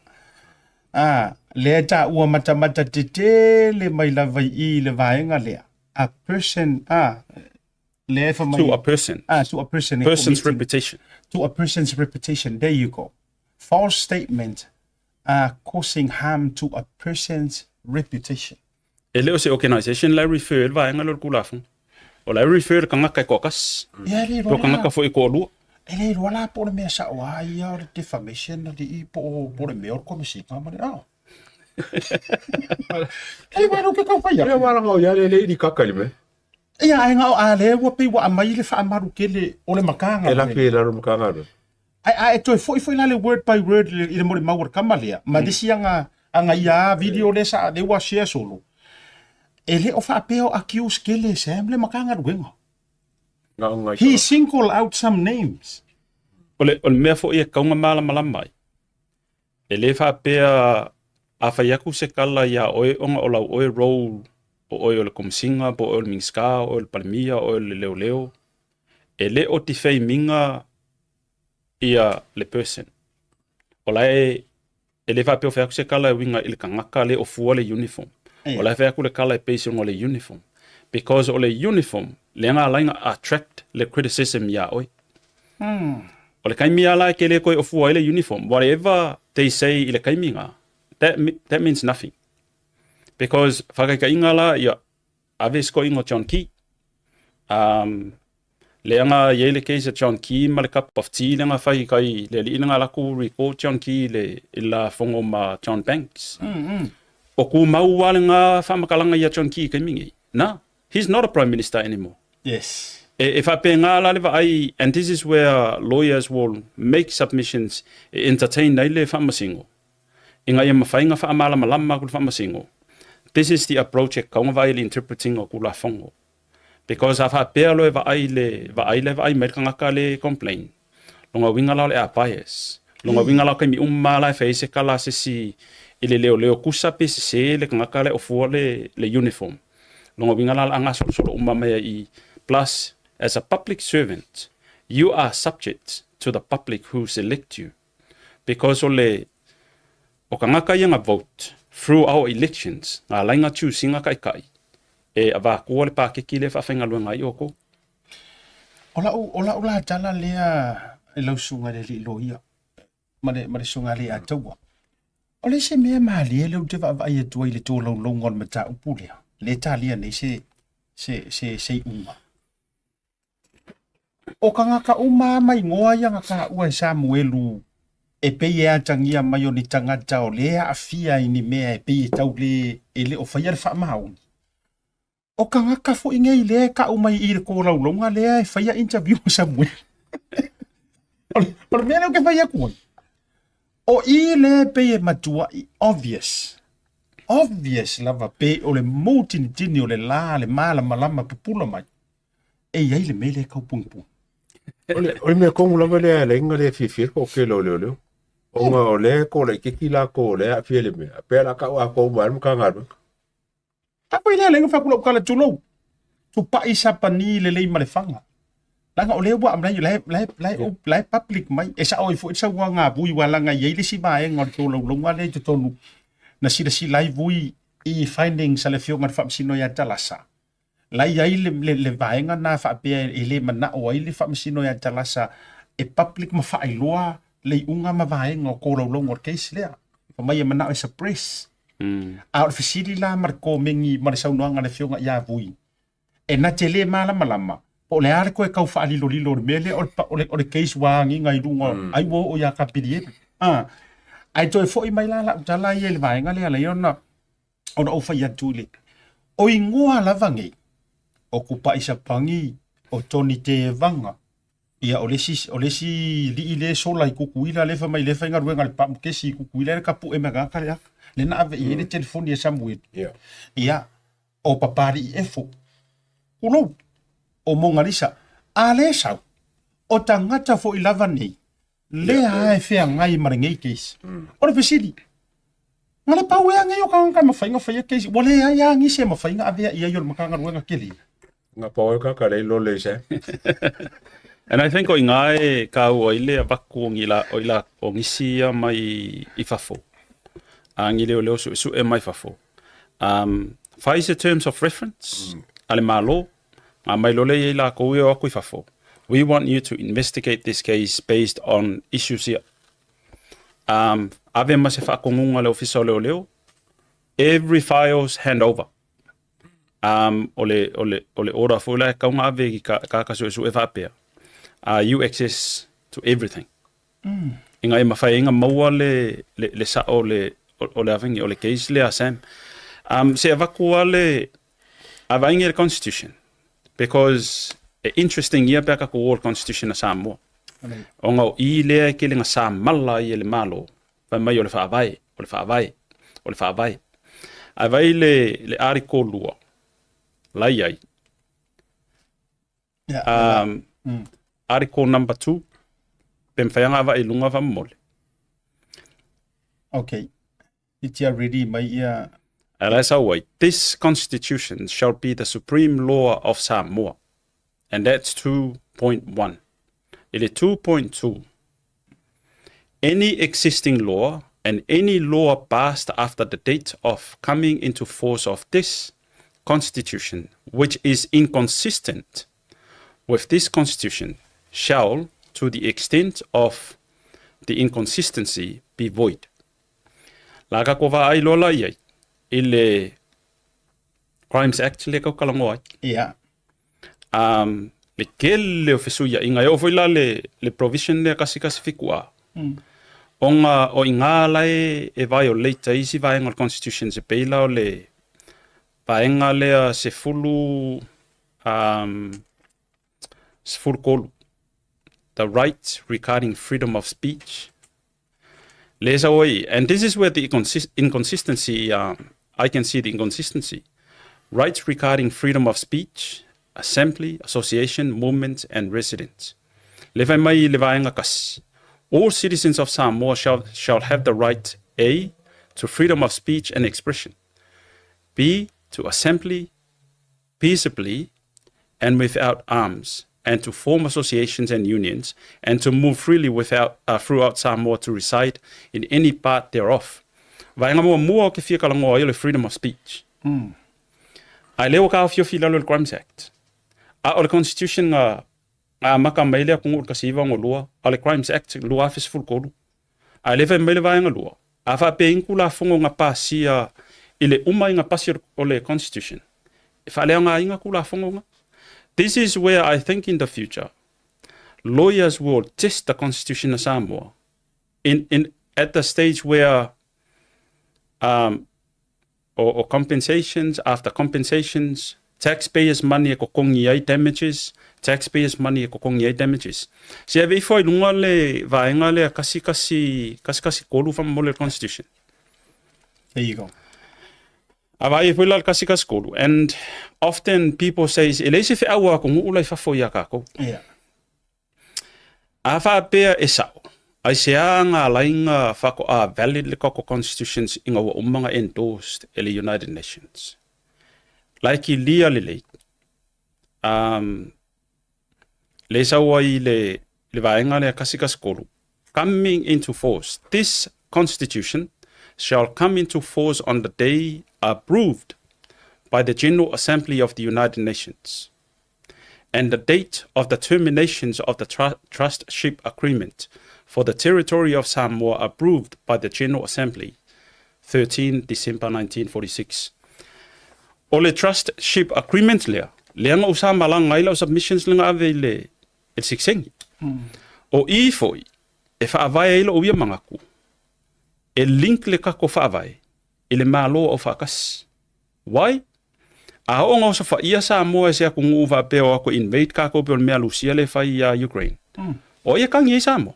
Le ta ua mata te le mai lava I le vaenga le. A person le fa mai To a person. To a person. Person's reputation. To a person's reputation. There you go. False statement causing harm to a person's reputation. E leo se organization la refer vaenga lo kulafon. O la refer kanga kai kokas. Pro kanga ka foi ko lu. Ele wala po le mea sa wa ia defamation di po le mea ko misi ka ma na. Ele wa no ke ka fa ia. Ia wala ngau ia le di kakali me. Ia ai ngau a le wa pe wa mai le fa maru ke le o le makanga. E la pe la ro makanga ro. Ai toi foi la le word by word le I le mo le mawar kamalia. Ma disi anga ia video le sa de wa share solo. Ele o whaapeo accuse kele Sam le makanga ruenga. He single out some names. Ole mea fo ia kaunga malama mai. Ele whaapea a whaiaku se kala ia oe onga o lau oe role o oe o le komisinga, po oe le mingska, oe le palimia, oe le leo. Ele o ti whai minga ia le person. Olae ele whaapeo whaiaku se kala winga ili kangaka le o fua le uniform. Ola fe aku le kala e pese ngole uniform because ole uniform le nga lainga attract le criticism ya oi. Ole kai mi ala ke le koi ofu ile uniform whatever they say ile kai minga that means nothing because faga ka ingala ya aves ko ingo John Key le nga yele case John Key mal cup of tea le nga fai kai le ina la ku record John Key le ila fongo ma John Banks. O ku mau wale nga whamakalanga ia John Key kai mingi. No, he's not a prime minister anymore. Yes. If I pay nga la lewa ai, and this is where lawyers will make submissions, entertain na ile whamasingo. Inga ia mawhai nga whaamala malama kul whamasingo. This is the approach e kaunga vai le interpreting o kula fongo. Because if I pay aloe wa ai mai kangaka le complain. Longa winga la le a bias. Longa winga la kai mi la face kala se si ile leo kusa pe se le ngaka le ofo le uniform longa winga la anga solo mai I plus as a public servant you are subject to the public who select you because ole o kangaka yanga vote through our elections nga lainga choosing kai e ava ko le pa ke kile fa fenga luenga I oko ola tala lea e lau sunga le loia mare sunga le ataua. Ole se mea maali leo te vai tua I le tō lau ngon mata upulea. Le talia nei se uma. O kangaka uma mai ngoa yanga ka ua Samuelu e pei e atangia mai o ni tangata o lea a fia I ni mea e pei e tau le e le o whaia le whaamaun. O kangaka fo inga I lea ka umai I le kō lau longa lea e whaia interview Samuel. Ole mea leo ke whaia kuai. O I le pe e matua I obvious lava pe o le tini o le la le mala malama pupula mai. E iai le mele kau pungpung. Ole me kongu lava le inga le fifir ko ke leo. O nga o le ko le kiki la ko le a fie le me. A pe la ka ua ko umaru ka ngaru. Tapo I le lenga whakula ukala tulou. Tu pa isa pani le ma le whanga. Langa o le wa amlai lai public mai e sa oi fo sa wa nga bui wa langa ye le si ba e ngor to lo longa le to tonu na si lai vui I findings ale fio ngar fa sino ya talasa lai ai le vaenga na fa pe e le mana o ai le fa sino ya talasa e public ma fa ai loa le unga mavaenga o ko longo case lea fa mai mana e suppress a fasili la mar komegi ma le saunoaga le fioga ia vui e na te lē malama po le ale koe kau fa'alilolilo le mea lea o le case uāgiga i luga ai ua o ia kapili eve ai toe fo'i mai la la'utala ia le vaega lea lai ona ou fai atu le o ingoa lava ngei o kupa'i sapangi o toni te vanga ia o lesi li'i le sola i kukuila le fa mai le fa ngaruenga le pa'mukesi i kukuila le kapu e magaka le le na ave i le telefoni e Samuel ia o papari i efo ulo o mongalisa a le sau o tangata fo i lava nei le hae fea ngai marangei keisi o le pesili ngale pau ea ngai o kanga mafainga faya keisi wale ia ngise mafainga avea ia yol makanga ruenga keli nga pau e kaka le lo le se And I think o ingae ka o ile avaku o ila o ngisia mai I fafo. Angile o leo su e mai fafo. FISA terms of reference, ale malo, mai lo le ila ko ue o aku I fafo. We want you to investigate this case based on issues here. Ave ma se whaakongunga le ofisa o leo. Every files hand over. Ole ora fula kaunga ave ki ka kasu su e whapea. You access to everything. Inga mafai inga maua le sa o le avingi o le case le asam. Se avakua le avaingi le constitution because interesting ia peka ko world constitution a Samoa. Onga o I le ke le nga mala I le malo. Pa mai o le whaavai. Avai le ariko lua. Lai ai. Article number 2, pemfayanga va ilunga va mole. Okay. It's already my ear. This constitution shall be the supreme law of Samoa. And that's 2.1. It is 2.2. Any existing law and any law passed after the date of coming into force of this constitution, which is inconsistent with this constitution, shall, to the extent of the inconsistency, be void. Laga kova ai lola iai, ile Crimes Act le kau kalango ai. Yeah. Le kele o fesuia, inga e ofoila le provision le kasi fikua. Onga o inga lai e violate isi vaenga o constitution se peila o le vaenga lea se fulu kolu. The right regarding freedom of speech. And this is where the inconsistency, I can see the inconsistency. Rights regarding freedom of speech, assembly, association, movement, and residence. All citizens of Samoa shall have the right A, to freedom of speech and expression, B, to assembly peaceably and without arms, and to form associations and unions, and to move freely throughout Samoa to reside in any part thereof. Vaenga mua ke fia kalangoa le freedom of speech. Ai leo ka fio fila le Crimes Act. O le Constitution a maka maile kung kasiva ngolua, o le Crimes Act lua office full kolu. Ai leve maile vaenga lua. A fa pe inkula fongo nga pasia ile uma nga pasia o le Constitution. Fa leo nga inga kula fongo nga. This is where I think in the future, lawyers will test the Constitution of Samoa at the stage where or compensations after compensations, taxpayers' money kokongi damages, taxpayers' money kokongi damages. Se ave foi lunga le vaenga le kasi kolu from mole Constitution. There you go. And often people say, "Elise fe awa ko ngula fa foia ka ko." Yeah. Afa pe esau. Ai se anga lainga fa ko a valid le ko constitutions inga wa umanga endorsed the United Nations. Like lia le le sawai le vaenga le kasikas kolu coming into force. This constitution shall come into force on the day approved by the General Assembly of the United Nations, and the date of the terminations of the trustship agreement for the territory of Samoa approved by the General Assembly 13 December 1946. O le trustship agreement lea nga usa malanga ila o submissions lenga ave le el siksengi. O I foi e whaavai ila o ia mangaku. E link le kako whaavai ele malo o whakasi. Why? A o ngā sa whaia Samoa e sea kungu uwa peo ako invade kako peo mea Lucia le whai a Ukraine. O ia kangi e Samoa.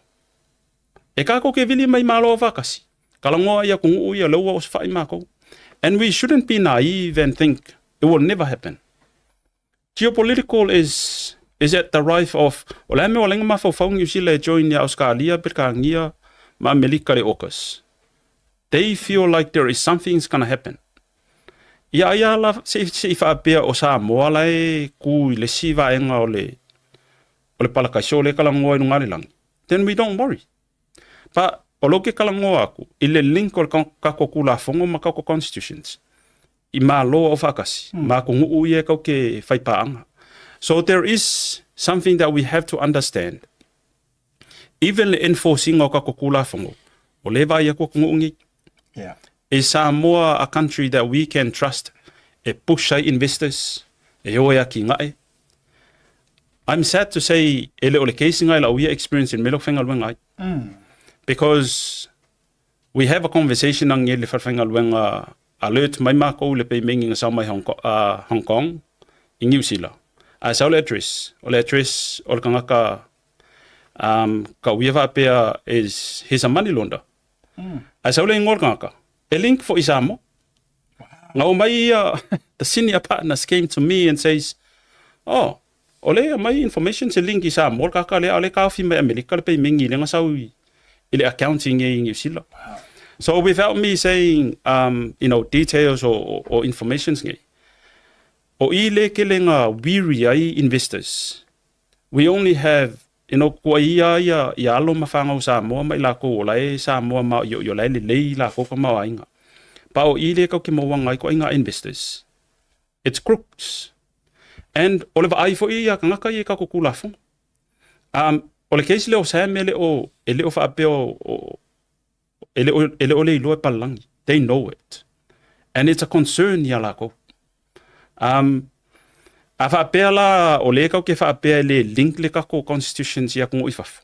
E kako ke vili mai malo o whakasi. Kalangoa ia kungu ia leua o sa whai mako. And we shouldn't be naive and think it will never happen. Geopolitical is at the rife of ola me olenga mafofong you see le join ya Australia perkangia ma Amerika le okas. They feel like there is something's gonna happen. Ia la se fa pe o Samoa la e ku le siva enga ole palakaisho le kalangoa no ngari. Then we don't worry. Pa o loke kalangoa aku ile link o kako kulafongo ma kako constitutions. I ma law of akasi ma ko ngu ye ko ke fai paanga. So there is something that we have to understand. Even the enforcing o kako kulafongo o le vai ko ngungi. Yeah. Is Samoa a country that we can trust e push investors e oia ki ngai? I'm sad to say ele ole case ngai la we experience in Melofengal wengai. Because we have a conversation ang ele farfengal wenga alert mai mako le pe mengi sa mai Hong Kong in New Zealand. As all address ol kangaka ka wieva pe is his a money launder. As all ngol kangaka a link for Isamo. Now my the senior partners came to me and says, "Oh, ole my information se link Isamo kaka le ale ka fi me America le pe mengi le ngasawi ile accounting in New Zealand." So without me saying details or information o ile kelenga weary ai investors, we only have kwa ia alo mafanga Samoa mai la ko la e Samoa ma yo la le la ko ma ainga pa o ile ko ki mo wanga ko inga investors, it's crooks. And oliver ai fo ia kanga ia ka ko kula fo ole case le o sa mele o ele o fa pe o ele ole lo palangi, they know it and it's a concern ya la ko a fa pela o le ka ke fa pe le link le ka ko constitutions ya ko ifaf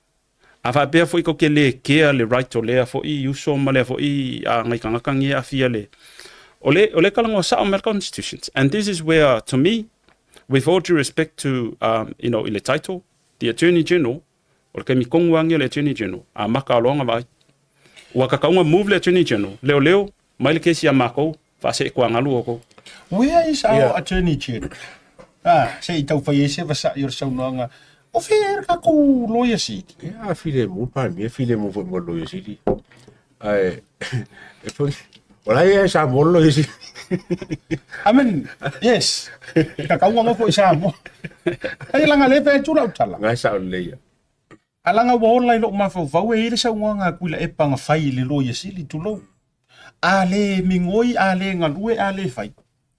a fa pe fo ko ke le ke le right to le fo I uso male fo I a ngai kanga kangi a fia le ole ka ngo sa American constitutions. And this is where, to me, with all due respect to ile title, the Attorney General o ke mi kongwangi le Attorney General a maka longa vai wa ka kaunga move le Attorney General leo mai le kesi a mako fa se ko ngalu ko. Where is our Attorney General? Say tau fai ese vasa yor saunanga. O fer ka ko lawyer city. Yeah, file mo pa mi file mo mo lawyer city. Ai e foi wala ia sa mo lawyer city. I mean, yes. Ka kaunga mo sa mo. Ai langa le pe tula utala. Ngai sa le. Alanga wo lai lo ma fo e le saunga ku la e panga fai le lawyer city tulo. Ale mingoi ale ngalue ale fai.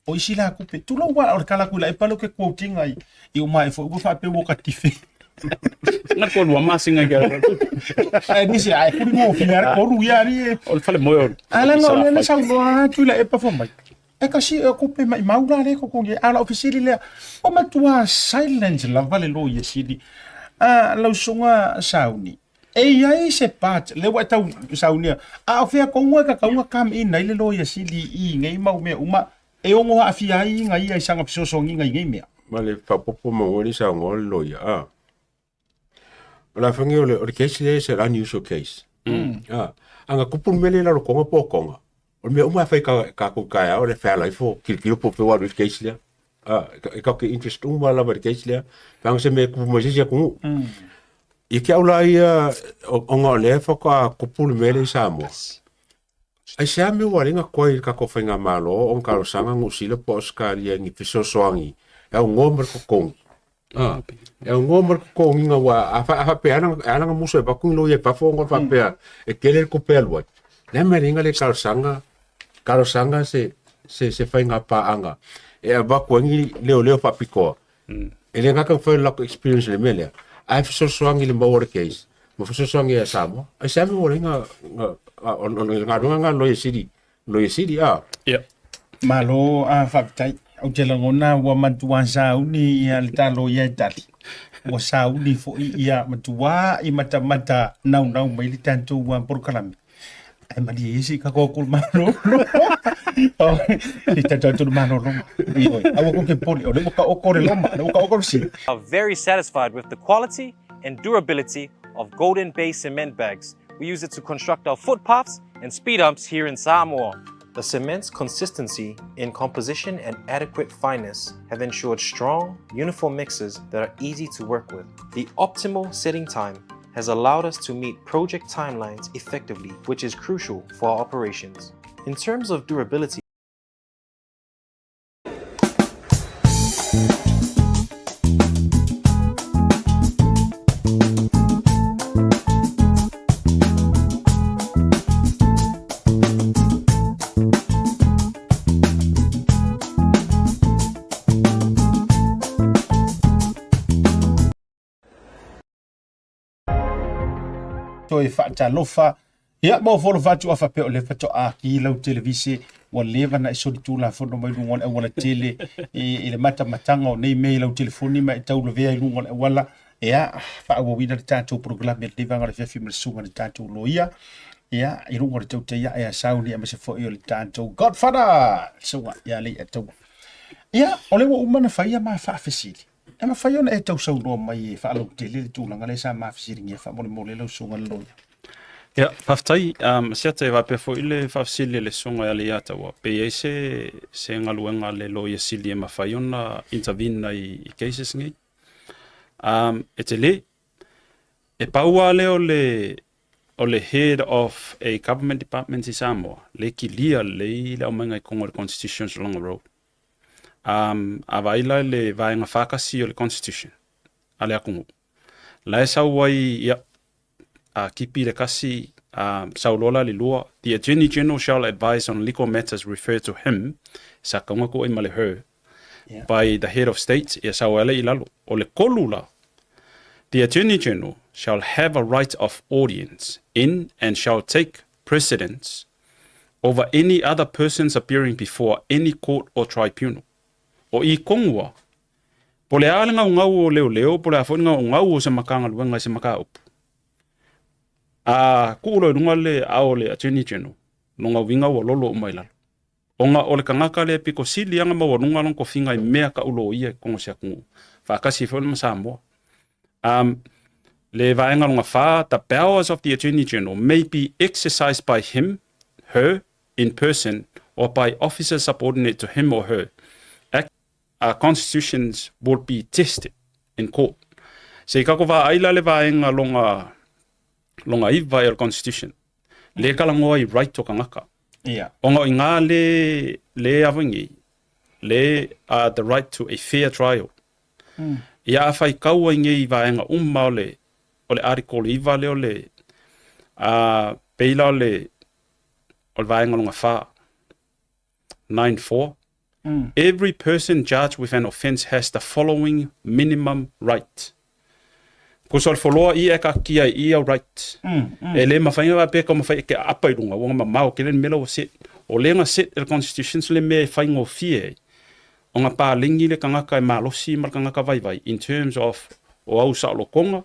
O isila ku pe tulo wa or kala ku la e palo ke quoting ai I o mai fo fa pe wo ka tife na ko wa masinga ga ai ni si ai ku mo fiar ko ru ya ni o fale moyo ala no le sa no tu la e pa fo mai e ka si ku pe mai maura le ko ko ala officially le o ma tua silence la vale lo ye sidi la sunga sauni e ai se pat le wa tau sauni a fe ko ngwa ka ngwa kam in nei le lo ye sidi I ngai mau me uma e ongo a fia I ngai ai sanga pisosongi ngai mea. Male fa popo mo woni sa ngol lo ya. Ola fangi ole case le se unusual case. Anga kupun mele la ko po konga. O me uma fai ka ko ka ole fa la fo kilo po pe wa case le. E ka ke interest uma la case le. Fang se me ku mo se ku. I ke ola ia o ngole fo ka kupun mele sa mo. Ai se me waringa koi ka ko fainga malo on ka sanga ngusile po Australia ngi fiso soangi e o ngomar ko kong e o ngomar ko kong nga wa a pe ana muso e pa kung lo ye pa fo ngor pa pe e kele ko pelwa le me ringa le ka sanga se fainga pa anga e ba ko ngi leo pa piko e le nga ka fa la experience le mele ai fiso soangi le mo case mo fa so nge Samoa ai sa mo nga nga lo siri Yeah. Malo a whaktai. Au te langona wa matua sauni ia le talo ia i tali. Wa sauni fo ia matua i mata nau mai le tantou wa porkalami. Ai mani isi ka kokul malo. Li tantou malo loma. Ioi, awa ko ke poli, o le mo ka okore loma, le mo ka okore si. Are very satisfied with the quality and durability of Golden Bay cement bags. We use it to construct our footpaths and speed humps here in Samoa. The cement's consistency in composition and adequate fineness have ensured strong, uniform mixes that are easy to work with. The optimal setting time has allowed us to meet project timelines effectively, which is crucial for our operations. In terms of durability, Toi whaatalofa. Ia mo folo fatu afa pe o le fato a ki lau televisi wa leva na iso di tulafono mai lungon e wala tele i le matanga o nei mei lau telefoni ma i tau le vea i lungon e wala ia wha wina le tātou programe le vanga le whiawhi mresunga le tātou loia ia i lungon le tau te ia ea sauni a mase fo i o le tātou Godfather sunga ia Leiataua ia o le wa umana whaia ma whaafesili e ma whaia ona e tau saunoa mai e whaalau tele le tūlanga le sa maafesili ngia wha mole lau sunga le loia. Ja, paftai, sia te wape fo ile whafsili le songa ya Leiataua. Pe ei se ngaluenga le lo sili e mafai ona intervene i cases ngi. E te le, e paua le o le head of a government department i Samoa, le ki lia le o manga i kongo le constitutions along the road. A vaila le vaenga whakasi o le constitution, a le akungu. La e sau wai, ia, kipi le kasi saulola le lua. The Attorney General shall advise on legal matters referred to him, sa kaungako i male her, by the head of state, ia sauele i lalo. O le kolula, the Attorney General shall have a right of audience in and shall take precedence over any other persons appearing before any court or tribunal. O i kongua, po le alenga o ngau o leo, po le afonga o ngau o se makanga luenga se maka upu. Kuulo runga le ao le Attorney General, longa winga o lolo o mailalo. Onga o le kangaka le piko sili anga mawa runga long ko finga i mea ka ulo ia kongo sia kungu. Whakasi fo le Samoa. Le vaenga longa wha, the powers of the Attorney General may be exercised by him, her, in person, or by officers subordinate to him or her. Constitutions will be tested in court. Se kako wa aila le vaenga longa iwa i constitution. Le kalangoa I right to kangaka. Yeah. Onga I ngā le awangi, le the right to a fair trial. Ia awhai kaua I nge I vaenga o le article iwa le o le peila o le vaenga longa wha. 9.4. Every person charged with an offence has the following minimum right. Kusol foloa I eka kia I a right. E le mawhainga wa peka mawhai ke apa I runga, wanga mamau ke len mela o set. O lenga set el constitutions le mea whaingo fie. O ngā pālingi le kangaka e malosi mar kangaka vai in terms of o au sa lokonga,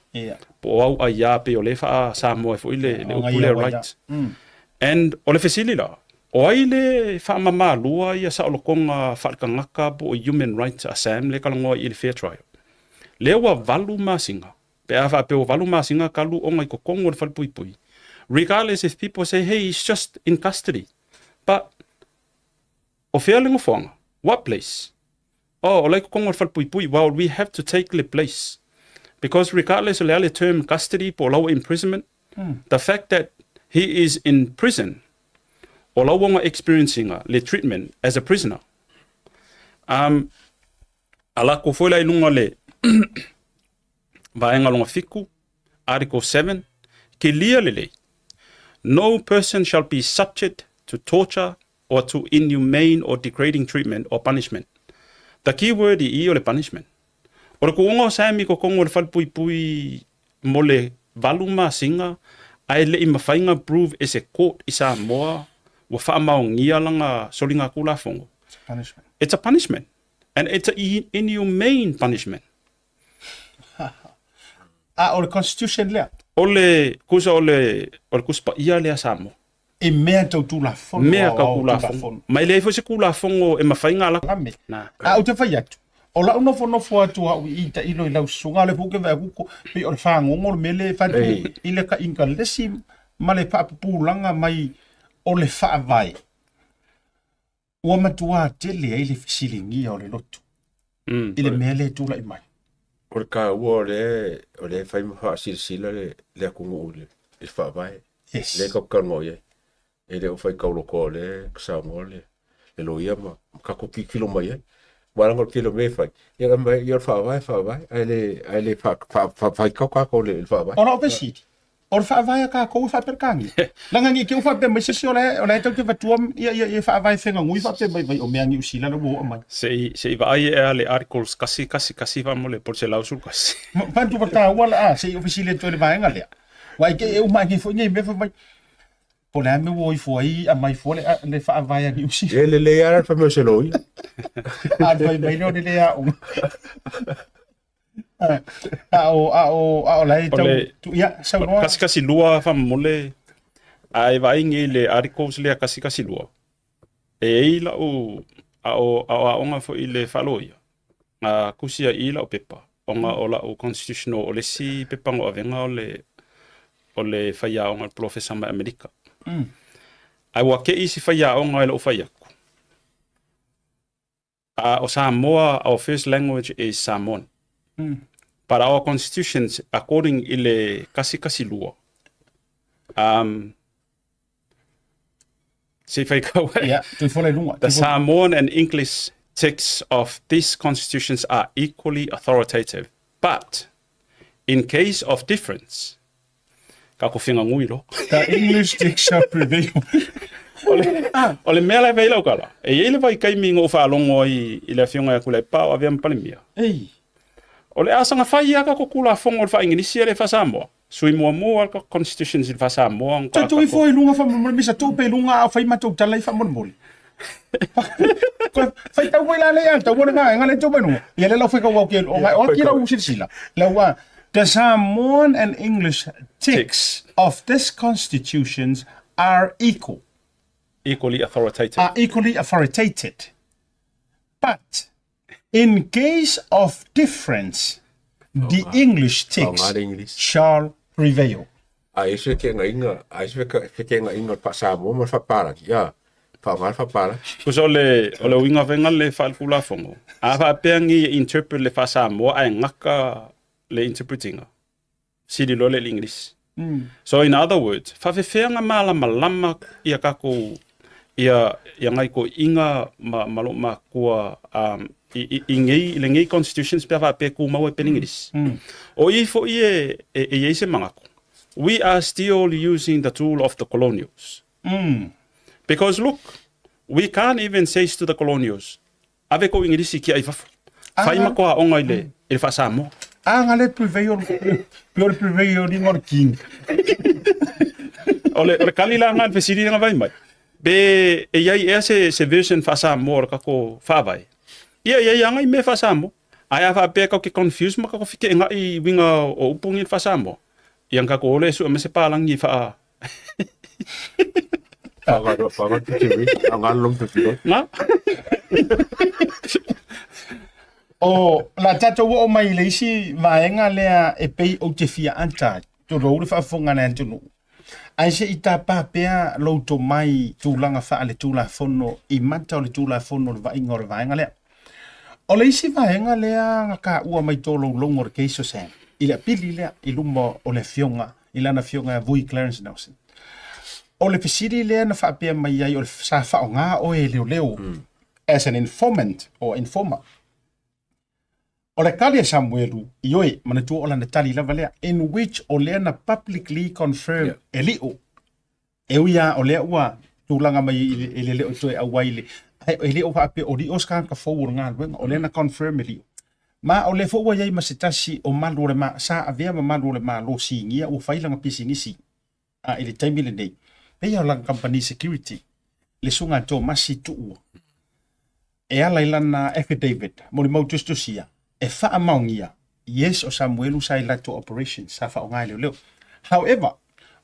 po au a ia pe o le wha Samoa e fo le upule right. And o le fesili la, o ai le wha mama lua I a sa lokonga whaikangaka po o human rights asam le kalangoa I le fair trial. Le wa valu masinga. Pe afa pe o valu masinga kalu o ngai kokongo le whalpuipui. Regardless if people say, hey, he's just in custody. But, o whealingo whanga, what place? Oh, o lai kokongo le whalpuipui, well, we have to take the place. Because regardless of the term custody or lower imprisonment, the fact that he is in prison, or lower experiencing the treatment as a prisoner, ala ko foila inunga le vaenga longa fiku, Article 7, ke lia lele, no person shall be subject to torture or to inhumane or degrading treatment or punishment. The key word I o le punishment. O le kuonga o saimi ko kongo le whalpuipui mo le valuma singa ai le imafainga prove is a court i Samoa wa whaamaongia langa solinga kulafongo. Punishment. It's a punishment. And it's an inhumane punishment. O le constitution lea. Ole kusa kuspa ia lea Samoa. E mea tau tulafono. Mea ka kulafongo. Mai le fo se kulafongo e mafainga la. Na. O te whai atu. O la unofo atu au i ta ilo i lau sunga le puke vea kuko pe o le whaangongo le mele whatu i le ka inka lesi ma le paapupulanga mai o le whaavai. Ua matua tele ai le fisilingi o le lotu. I le mea le tula i mai. O le ka ua o le whai maha sila le akungu o le whaavai. Yes. Le kapkango ye. E le o whai kauloko le Samoa le loia ma kako kilo mai ye. Warang kilo me fai. Ia mai ia whaavai. Ai le whai kako le whaavai. Ora o pesiti. O le whaavai ka kou whaperkangi. Langa ngi ke uwhape mai sisi o le tau te watuam ia whaavai whenga ngui whape mai o mea ngi usila na ua mai. Se i vai e le articles kasi va mo le por se lausul kasi. Pantu pata wala se ofisile to le vaenga lea. Wai ke e mai ki fo ngi me fa mai. Po le ame wo i fo ai a mai fo le whaavai ngi usila. E le ara fa mo se loi. A vai mai no le a o. A lai tau ia sa no. Kasi lua fa mo le ai vai ngi le articles le kasi lua. E ila o onga fo i le whaloia. Kusia ila o pepa. Onga ola o constitutional o le si pepa ngo avenga o le whaia onga professor mai Amerika. Ai wa ke isi whaia onga ila o whaiaku. O Samoa, our first language is Samoan. But our constitutions, according to the kasi lua, the Samoan and English texts of these constitutions are equally authoritative. But in case of difference, the English text shall prevail. Ole mea lai vei lau kala. E ele vai kai mingo whaalongo i le whionga kula i pao a vea mpalimia. Ei. Ole asanga whai aka ko kula whongo le whaingilisi e le whasamoa. Sui mua ka constitutions i whasamoa. Tatou i fo i lunga whamamole misa tō pe lunga a whai matou tala i whamamole. Whai tau wai la le an, tau wana ngā le tō menu. Ia le lau whai kau au ke o kira usirisila. Lau the Samoan and English texts of this constitutions are equal. Equally authoritative. Are equally authoritative. But in case of difference, the English text shall prevail. Ai se ke nga inga pa Samoa ma whapara. Ia, whapara. Kusa ole winga venga le whalkula whongo. A whapeangi interpret le whasamoa ai ngaka le interpretinga. Siri lo le English. So in other words, whawhewhenga malama ia kako ia ngai ko inga ma kua i ngei constitutions pe pe ku mau pe English. O I fo I e se mangako. We are still using the tool of the colonials. Because look, we can't even say to the colonials, ave ko English ki ai fafo. Fai ma ko onga ile il fa samo. Ngale prevail ni ngor king. Ole kalila ngan fesiri nga vai mai. Be e iai se version fa samo ka ko fa vai. Ia ngai me fa samo. Ai fa pe ka ke confuse ma ka ko fike nga I winga o upungi fa samo. Yang ka ko ole su me se palang I fa. Whaga tiri, angan lom te tiro. Nga? O la tatou o mai le isi vaenga lea e pei o te fia anta. To roure whaafonga na antunu. Ai se I tā pāpea louto mai tūlanga wha le tulafono I manta o le tulafono le vainga o le vaenga lea. O le isi vaenga lea ngā ka ua mai tōlo longo re keiso sen. I le pili lea I lumo o le fionga, I lana fionga vui Clarence Nelson. O le pesiri lea na whaapea mai ai o le sa whao ngā o e leo as an informant or informer. O le kalia Samuelu I oe manatua o lana tali lava lea in which o lea na publicly confirm e leo. E uia o lea ua tūlanga mai I le leo toe au waile. E leo whaapea o li oskan ka forward ngā luenga o lea na confirm e leo. Ma o le fo wa yai ma se tasi o malu le ma sa avea ma malu le ma lo singia o faila ma pisinisi. A ile taimi le nei. Pea o la company security. Le sunga to masi tu. E ala ilana affidavit. Mo le mau tustosia. E faa maungia. Yes o Samuelu sa ilato operations. Sa faa o ngai leo. However,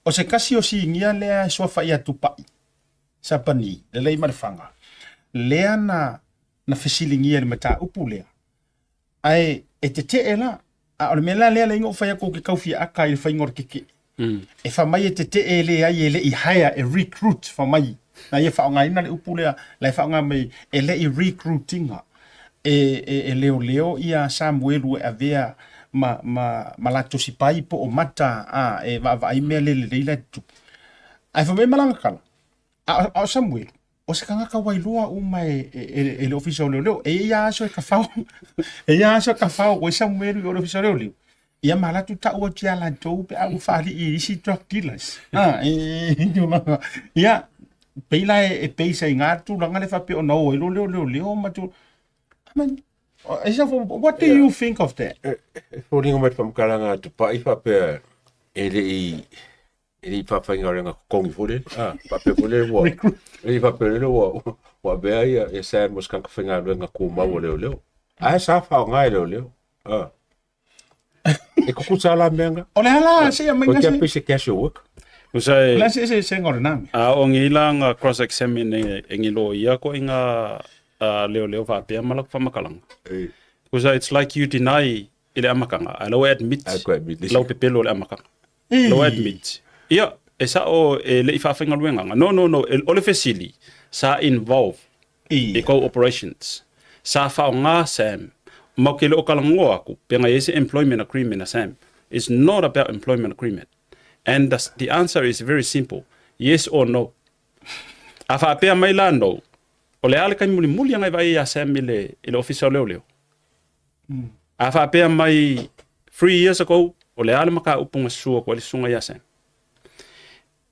o se kasi o singia lea sua faa ia tupai. Sa pani. Le lei marifanga. Lea na fesilingia le mata upu lea. Ai e te ela a o mela le ingo fa ko ke kaufi aka i fa ingor ke e fa mai te ele ai ele i hire e recruit fa mai na ye fa nga ina le upule la fa nga mai ele i recruiting e leo ia Samuelu avea ma la tosi pai po o mata e va ai mele le tu ai fa mai malanga kala a Samuel o se kanga ka wailoa uma le official leo e ia so ka fa e ia so ka fa o Samuel o official leo ia mala tu ta o tia la do pe a fali i si truck dealers ia peila e peisa ingatu langa le fa pe o no leo ma tu I mean what do you think of that for ringo mai fam kalanga tu pa ifa pe ele fa nga kongi fole pa pe fole wo ele fa pe wo be ia e sa mos kan ka nga ko ma wo leo ai sa fa nga leo e ko kusala menga ole hala se menga se ko ke cash work usai la se ngor nami o ngila cross examine ngilo ia ko inga leo va pe malak fa makalanga usai it's like you deny ile amakanga alo admit lo pepelo le amakanga lo admit ia esa o le ifa fenga luenga no ole fesili sa involve eco operations sa fa nga sam makele o kalango aku penga ese employment agreement sam is not about employment agreement and the answer is very simple yes or no afa pe mai lando ole ale kai muli ngai vai ya sam ile official leo afa pe mai 3 years ago ole ale maka upunga suo ko le sunga ya sam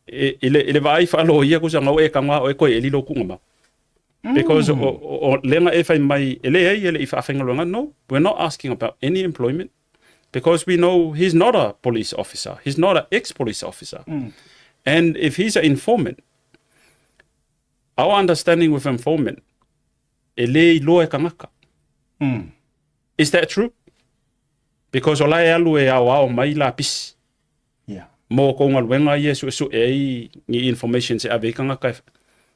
ele vai falo ia ko sanga e kanga o ko eli lo kunga because lenga if I mai ele if afenga longa no we're not asking about any employment because we know he's not a police officer he's not an ex-police officer and if he's an informant our understanding with informant ele lo e kangaka is that true because ola e alu e awa mai la pis mo ko ngal wenga yesu e ni information se avekanga ka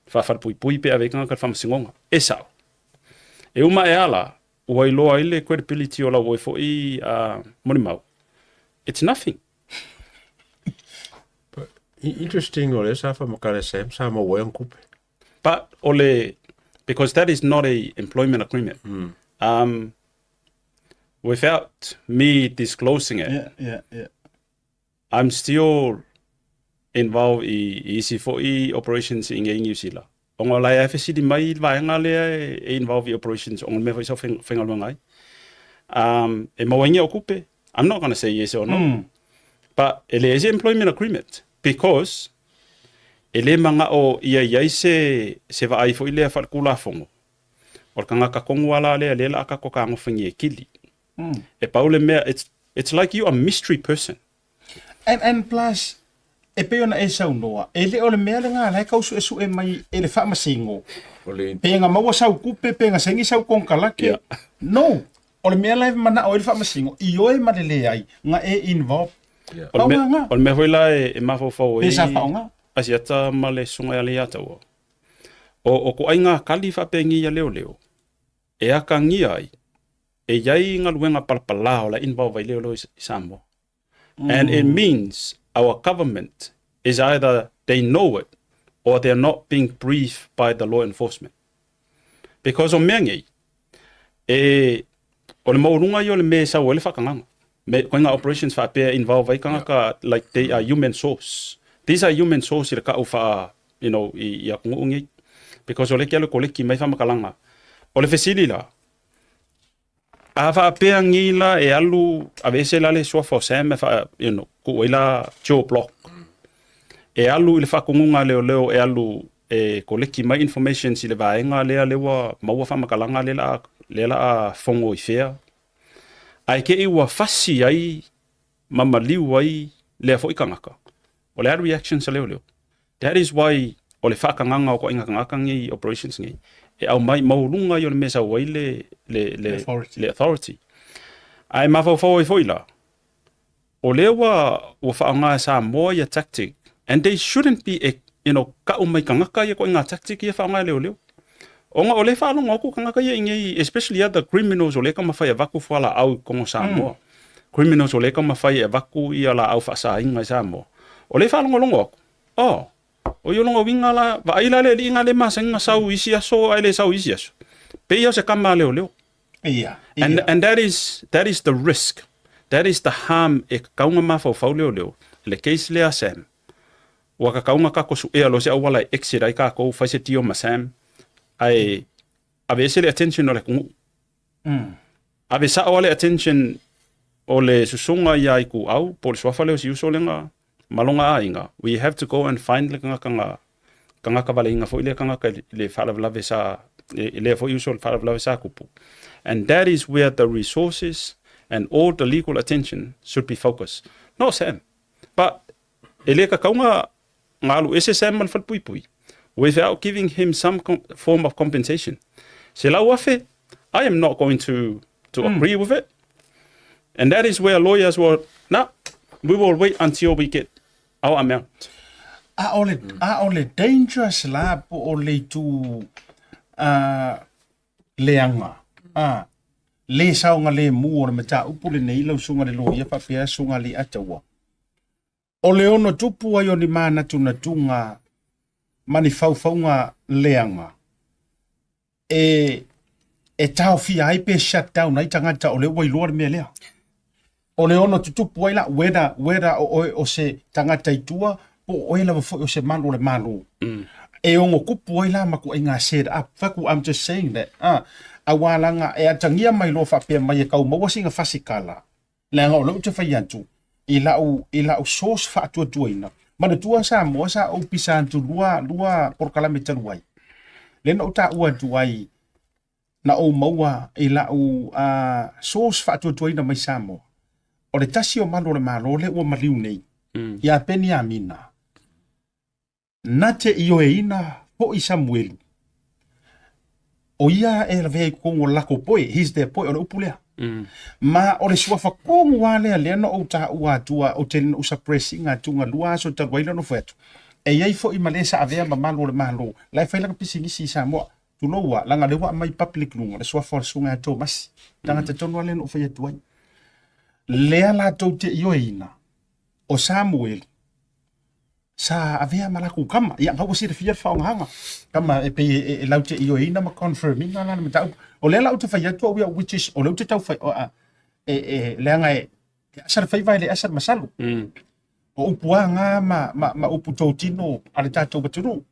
fa pui pe avekanga ka fam singonga esa e uma e ala o ilo ile credibility ola o fo I monimau it's nothing but interesting ole sa fa makale sem sa mo wen kupe but ole because that is not a employment agreement without me disclosing it yeah I'm still involved in EC4E operations in New Zealand. On la FSC di mai va ngale involved in operations on me so fenga longai. E mawanya okupe. I'm not going to say yes or no. But ele is employment agreement because ele manga o ia se va ai fo ile fa kula fongo. O kanga ka kongwala le la ka ko ka ngofenye kili. E paule me it's like you a mystery person. And plus e pe ona e sau noa ele ole mea nga lai kausu esu e mai ele fa masingo pe nga mawa sau kupe pe nga sengi sau konkalake no ole mea lai mana o ele fa masingo I o e malele ai nga e involve ol me foi la e mafo fo e sa fa nga asiata male sunga ya Leiataua o ko ainga kalifa pengi ya leo e aka ngi ai e yai nga luenga palpala ola involve leo Samoa and it means our government is either they know it or they're not being briefed by the law enforcement. Because on mengi, o le maurunga yo le me sa wele whakanganga. Me koinga operations fa pe involve ai kanga like they are human source. These are human source I ka ufa, you know, I akungungi. Because o le kia le koleki mai whamakalanga. O le fesili la. Ava pe ngila e alu avese la le sofa sem fa you know ko ila cho block e alu ile fa kungunga leo e alu e koleki mai information si le vaenga le wa maua fa makalanga le la fongo I fea ai ke iwa fasi ai mamaliu ai lea fo ikangaka. O le reaction sa leo leo. That is why o le whakanganga o ko inga kangaka ngi operations ngi. E au mai maulunga i o le mesa wai le authority. Ai mawhau i foila. O lewa ua whaanga Samoa ia tactic. And they shouldn't be, ka umai kangaka ia ko inga tactic ia whaanga leo leo. Onga o le whaalonga oku kangaka ia ingi, especially other criminals o le ka mawhai a vaku whala au kongo Samoa. Criminals o le ka mawhai a vaku ia la au whaasa inga i Samoa. O le whaalonga longa oku. Oh, o yo longa winga la, va aila le inga le masa inga sau isi aso, ai le sau isi aso. Pe ia se kama leo leo. And that is the risk. That is the harm e kaunga mawhau leo leo. Le case lea Sam. Waka kaunga kako su ea lo se awala e exit ai kako whaise tio ma Sam. Ai ave ese le attention o le kungu. Ave sa awale attention o le susunga ia iku au, po le swafa leo si uso lenga malonga a inga. We have to go and find le kangaka vale inga fo ile kangaka le whalavlave sa, le fo uso le whalavlave sa kupu. And that is where the resources and all the legal attention should be focused. No, Sam. But ele ka kaunga ngalu ese Sam man fal pui without giving him some form of compensation. Se lau afe, I am not going to agree with it. And that is where lawyers will, we will wait until we get our amount. ole dangerous la po ole tu leanga. Le saunga le mua le mata upule nei lau sunga le loia papea sunga le ataua. O le ono tupu ai o ni mana tuna tunga mani faufaunga leanga. E tau fia ai pe shutdown ai tangata o le wailua le mea lea. O le ono tutupu ai la weda o se tangata itua po oe la wafo o se malo le malo. E ongo kupu ai la maku inga set up. Faku, I'm just saying that. Awalanga e atangia mai lo whapea mai e kau mawasinga fasikala. Leanga o lau te whaiantu. I lau source whaatua tuaina. Mana tua Samoa sa o pisa antu lua porkalame taluai. Lena o ta ua tuai na o maua i lau source whaatua tuaina mai Samoa. O le tasi o malo le malo le ua maliu nei. Ia peni a mina. Nate i o e ina po i Samuelu. O ia e la vei kongo lako poe, he's there poe o le upulea. Ma o le suafa kongo wale a leano o ta ua tua o tenen usa pressinga tunga lua so ta waila no fetu. E iai fo i malesa avea ma malo le malo. Lai failaka pisingisi Samoa. Tuloa, langa lewa mai public lunga, le suafa o sunga ato masi. Tanga te tonu aleno o faya tuai. Lea la tau te io ina. O Samuel. Sa avea malaku kama. Ia ngau si refia whaongahanga. Kama e pe e lau te io ina ma confirming ala na matau. O lea lau te whai atua uia which is o lau te tau whai leanga e asar whai vai le asar masalu. O upua ngā ma upu tau tino ale tātou baturu.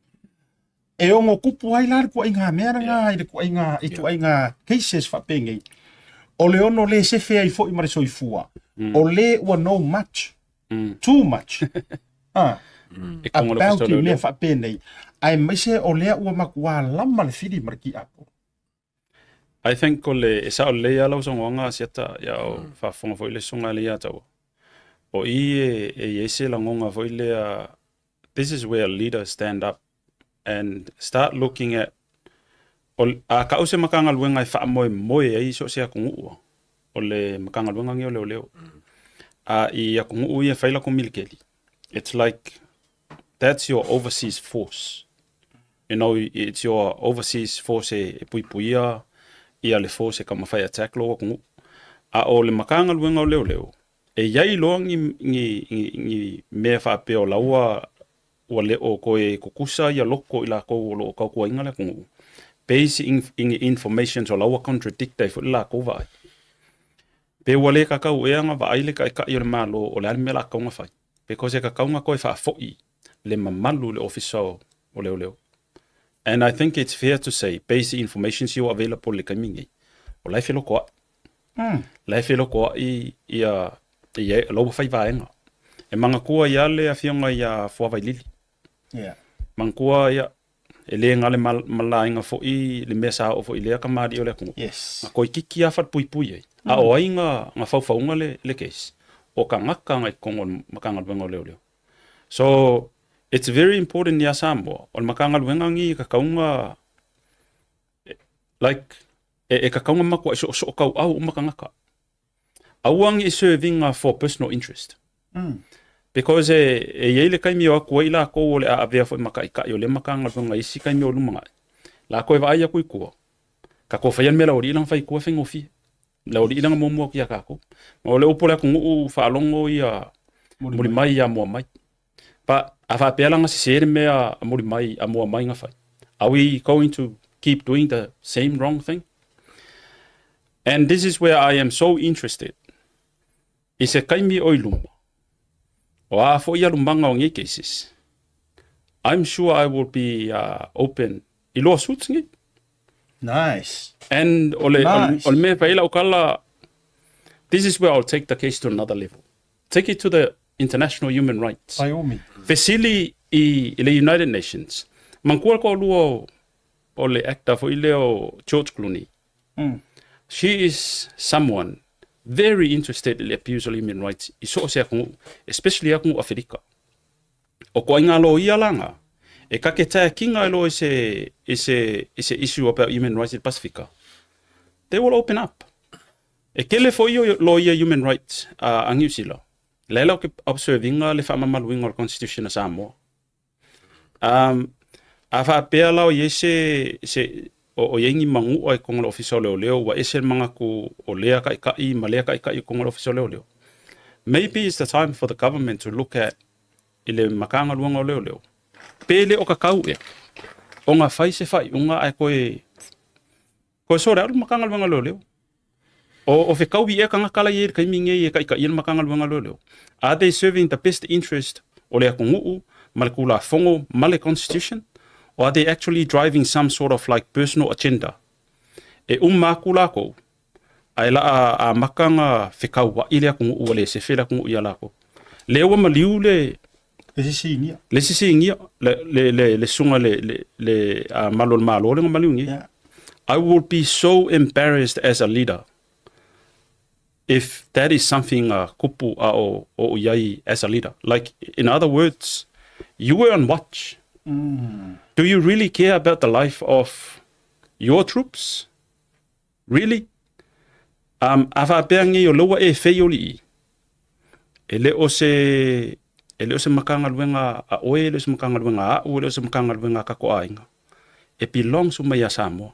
E ongo kupu ai lari kua inga mea ngā i kua inga itu ai ngā cases whapengei. O le ono le se fea i fo i marisoi fua. O le ua know much. Too much. About i mea whapenei. Ai maise o lea ua makua lama le whiri mariki apo. I think ko le esa o le ala usong wanga siata ya o whafonga fo ile sunga Leiataua. O i e ese la ngonga fo ile this is where leaders stand up and start looking at a ka use makanga luenga i wha moe ai so sea kungua. O le makanga luenga ngi o leo. I a kungua i e whaila ko milikeli. It's like that's your overseas force. You know, it's your overseas force e puipuia ia le force ka mawhai attack lo kungu. A o le makanga luenga o leo. E iai loa ngi mea whape o laua ua leo koe kukusa ia loko ila kou lo kau kua inga le kungu. Basic information so laua contradict ai fu ila kou vai. Pe ua le kakau eanga va aile ka ika i o le malo o le alime la kaunga whai. Because e kakaunga koe wha fo'i le mamalu le officer o leo. And I think it's fair to say basic information is available le kamingi. O lai whelo koa. Lai whelo koa i loa whai vaenga. E manga kua ia le a whionga ia fuawai lili. Manga kua ia e le ngale malainga fo I le mesa o fo I le kamadi o le kungu. Yes. Ma koi kiki a fat pui pui ai. A o ai nga faufaunga le case. O ka ngaka ngai kongo makanga luenga leo leo. So, it's very important ni a Samoa. O makanga luenga ngi ka kaunga, like, e ka kaunga makua so kau au makangaka. Auangi is serving for personal interest. Because e yele kai mi o aku ila ko le a vea fo makai ka yo le makanga luenga isi kai mi o lumanga. La ko va ia ku ko. Ka ko fa yan mela ori lang fai ko fa ngofi. La ori lang mo mo kia ka ko. O le upola ku u fa longo ia muri mai ya mo mai. Pa afa pela nga sere me a muri mai a mo mai nga fai. Are we going to keep doing the same wrong thing? And this is where I am so interested. Is a kaimi oilum. O a fo ia lumbanga o ngi cases. I'm sure I will be open I lawsuits ngi. Nice. And ole me faila okala. This is where I'll take the case to another level. Take it to the international human rights. By all means. Facility I the United Nations. Mankual ko luo ole actor for ileo George Clooney. She is someone very interested in the abuse of human rights. Iso se aku, especially aku Afrika. O ko inga lo ia langa. E ka ke tae kinga lo ise issue about human rights in Pacifica. They will open up. E kele fo io lo ia human rights ang usila. Lela ke observing le fa mamaluing or constitution of Samoa. Afa pea lao se o yengi mangu o kongolo official leo wa esel manga ku o lea kai malea kai kongolo official leo. Maybe it's the time for the government to look at ile makanga luanga leo. Pele o kakau e. O nga fai se fai unga ai ko sora makanga luanga leo. O fe kau e kanga kala ye kai minge e kai makanga luanga leo. Are they serving the best interest o lea kungu malkula fongo male constitution? Or are they actually driving some sort of like personal agenda? E makula ko ai la a makanga whekau wa ile kungu ua se whela kungu ia lako. Leo maliu le sisi le sunga le malol le maliu ngi. I would be so embarrassed as a leader if that is something kupu o yai as a leader. Like in other words, you were on watch. Do you really care about the life of your troops? Really? Afa peangi o loa e feioli. Ele o se makanga luenga a oe, ele o se makanga luenga a o, ele o se makanga luenga kako ainga. It belongs to Maya Samoa.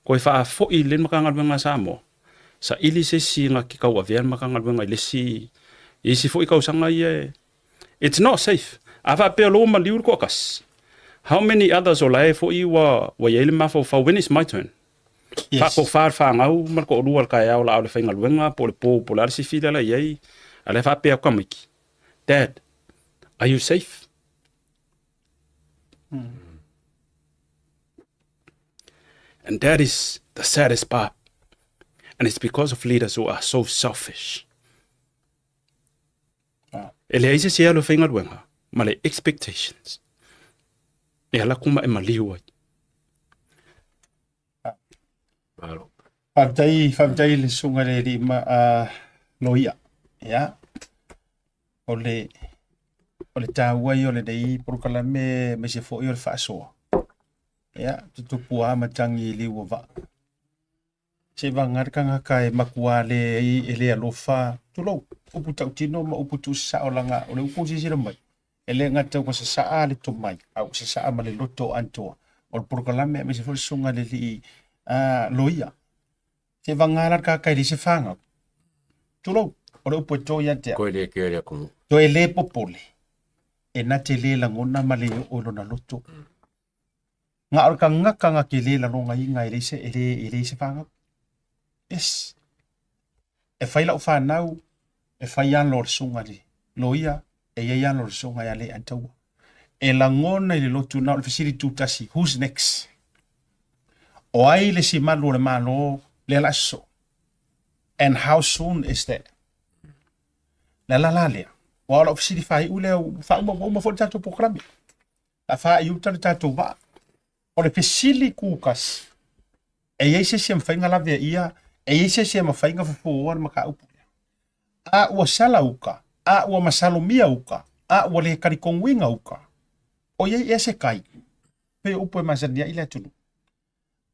Ko e faa fo I le makanga luenga Samoa. Sa ili se si nga ki kau avea makanga luenga ile si fo I kau sanga I it's not safe. Afa pea loa maliur ko akas. How many others o lae fo I wa yele mafo fa when is my turn? Yes. Fa ko far ngau mar ko luar ka ya la le fainga luenga po le si fila la yai ale fa pe komiki. Dad, are you safe? And that is the saddest part. And it's because of leaders who are so selfish. Ele aise se alo fainga luenga, male expectations. E ala kuma e maliu ai. Whamtai le sunga le ri loia. Ya. O le tāua I o le dei porukala me se fo I o le faʻasoa. Ya. Tutupu a matangi li ua va. Se vangarkanga kai makua le ele alofa tulau. Upu tautino ma upu tu sa o langa o le upu sisira mai. Ele ngata ko sa saa le tomai au sa saa ma le loto antoa o le prokalame me se fo sunga le li loia se vangala ka kai le se fanga tulo o le upo to ya te ko le ke le ko to ele popole e na te le la ngona ma le o lo na loto nga or ka nga ke le la longa I nga ele se fanga es e faila o fa nau e faian lor sunga le loia e ia no songa ya Leiataua. E la ngona I le lotu na o le fasiri Tasi. Who's next? O ai le si malu le malo le laso. And how soon is that? La lea. Wa o fasiri fai ule fa uma fo tatou programi. A fa I uta tatou ba. O le pesili kukas. E eise se mawhainga lawe ia, e eise se mawhainga fufuoan maka upu. A ua sala uka, a ua masalomia uka, a ua le karikongwinga uka. O iei ese kai, pe upo e masania ila tunu.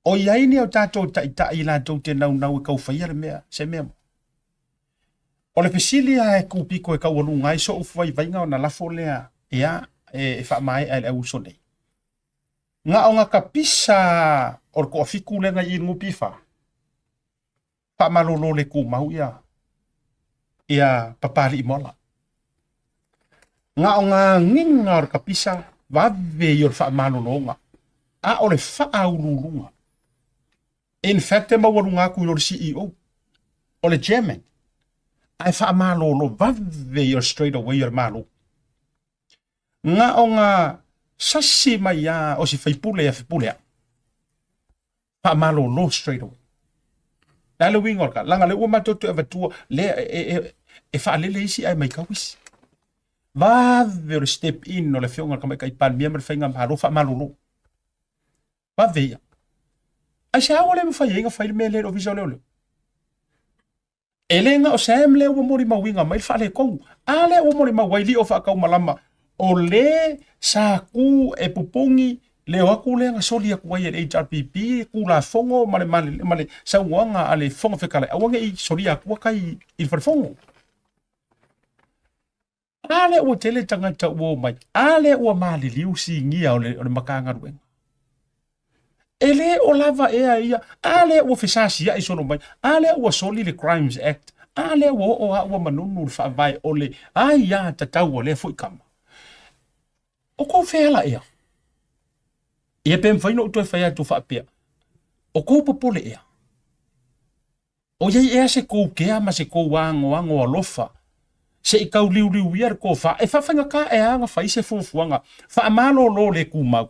O iei ni au tatou ta ila tau te nau e kau whaia le mea, se mea mo. O le pesili a e kupiko e kau anu ngai so ufai vainga o na lafo lea, ea e whaamae e uso nei. Nga o nga kapisa o ko afiku le nga i ngupi fa. Whaamalolo le ku mau ia papali i mola. Nga o nga nginga o kapisa wave i o whaamalolo nga. A o le whaaululunga. In fact, e mawaru ngā ku i o le CEO. O le chairman. Ai whaamalolo wave i o straight away i o malo. Nga o nga sasi mai a o si whaipule a whipule a. Whaamalolo straight away. Nā le wingorka, langa le ua matoto e vatua, le e whaalele isi ai mai kawisi. Wave o le step in o le whionga ka mai kai pan mia mara whainga mahalo whaamalolo. Wave ia. Ai se awa le mwhai inga whaile mea le o visa o leo leo. E le nga o Sam le ua mori mawinga mai whaale kongu. A le ua mori mawaili o whaakau malama. O le sa ku e pupungi le aku le nga soli aku ai e HRPP ku la fongo male sa wanga ale fongo fekale awange i soli aku kai il fongo ale o tele tangata wo mai ale o mali liu si ngia o le makanga ruenga ele o lava e ia ale o fisasi ia isono mai ale o soli le Crimes Act ale o manunu fa vai ole ai ya tatou le foi kama o ko fela ia ia pem faino to fa ya to fa pia o ko popole ia o ye se ko ke ama se ko wango lofa se i kau liu ia ko fa e fa fanga ka e anga fa se fuanga fa malo lo le kuma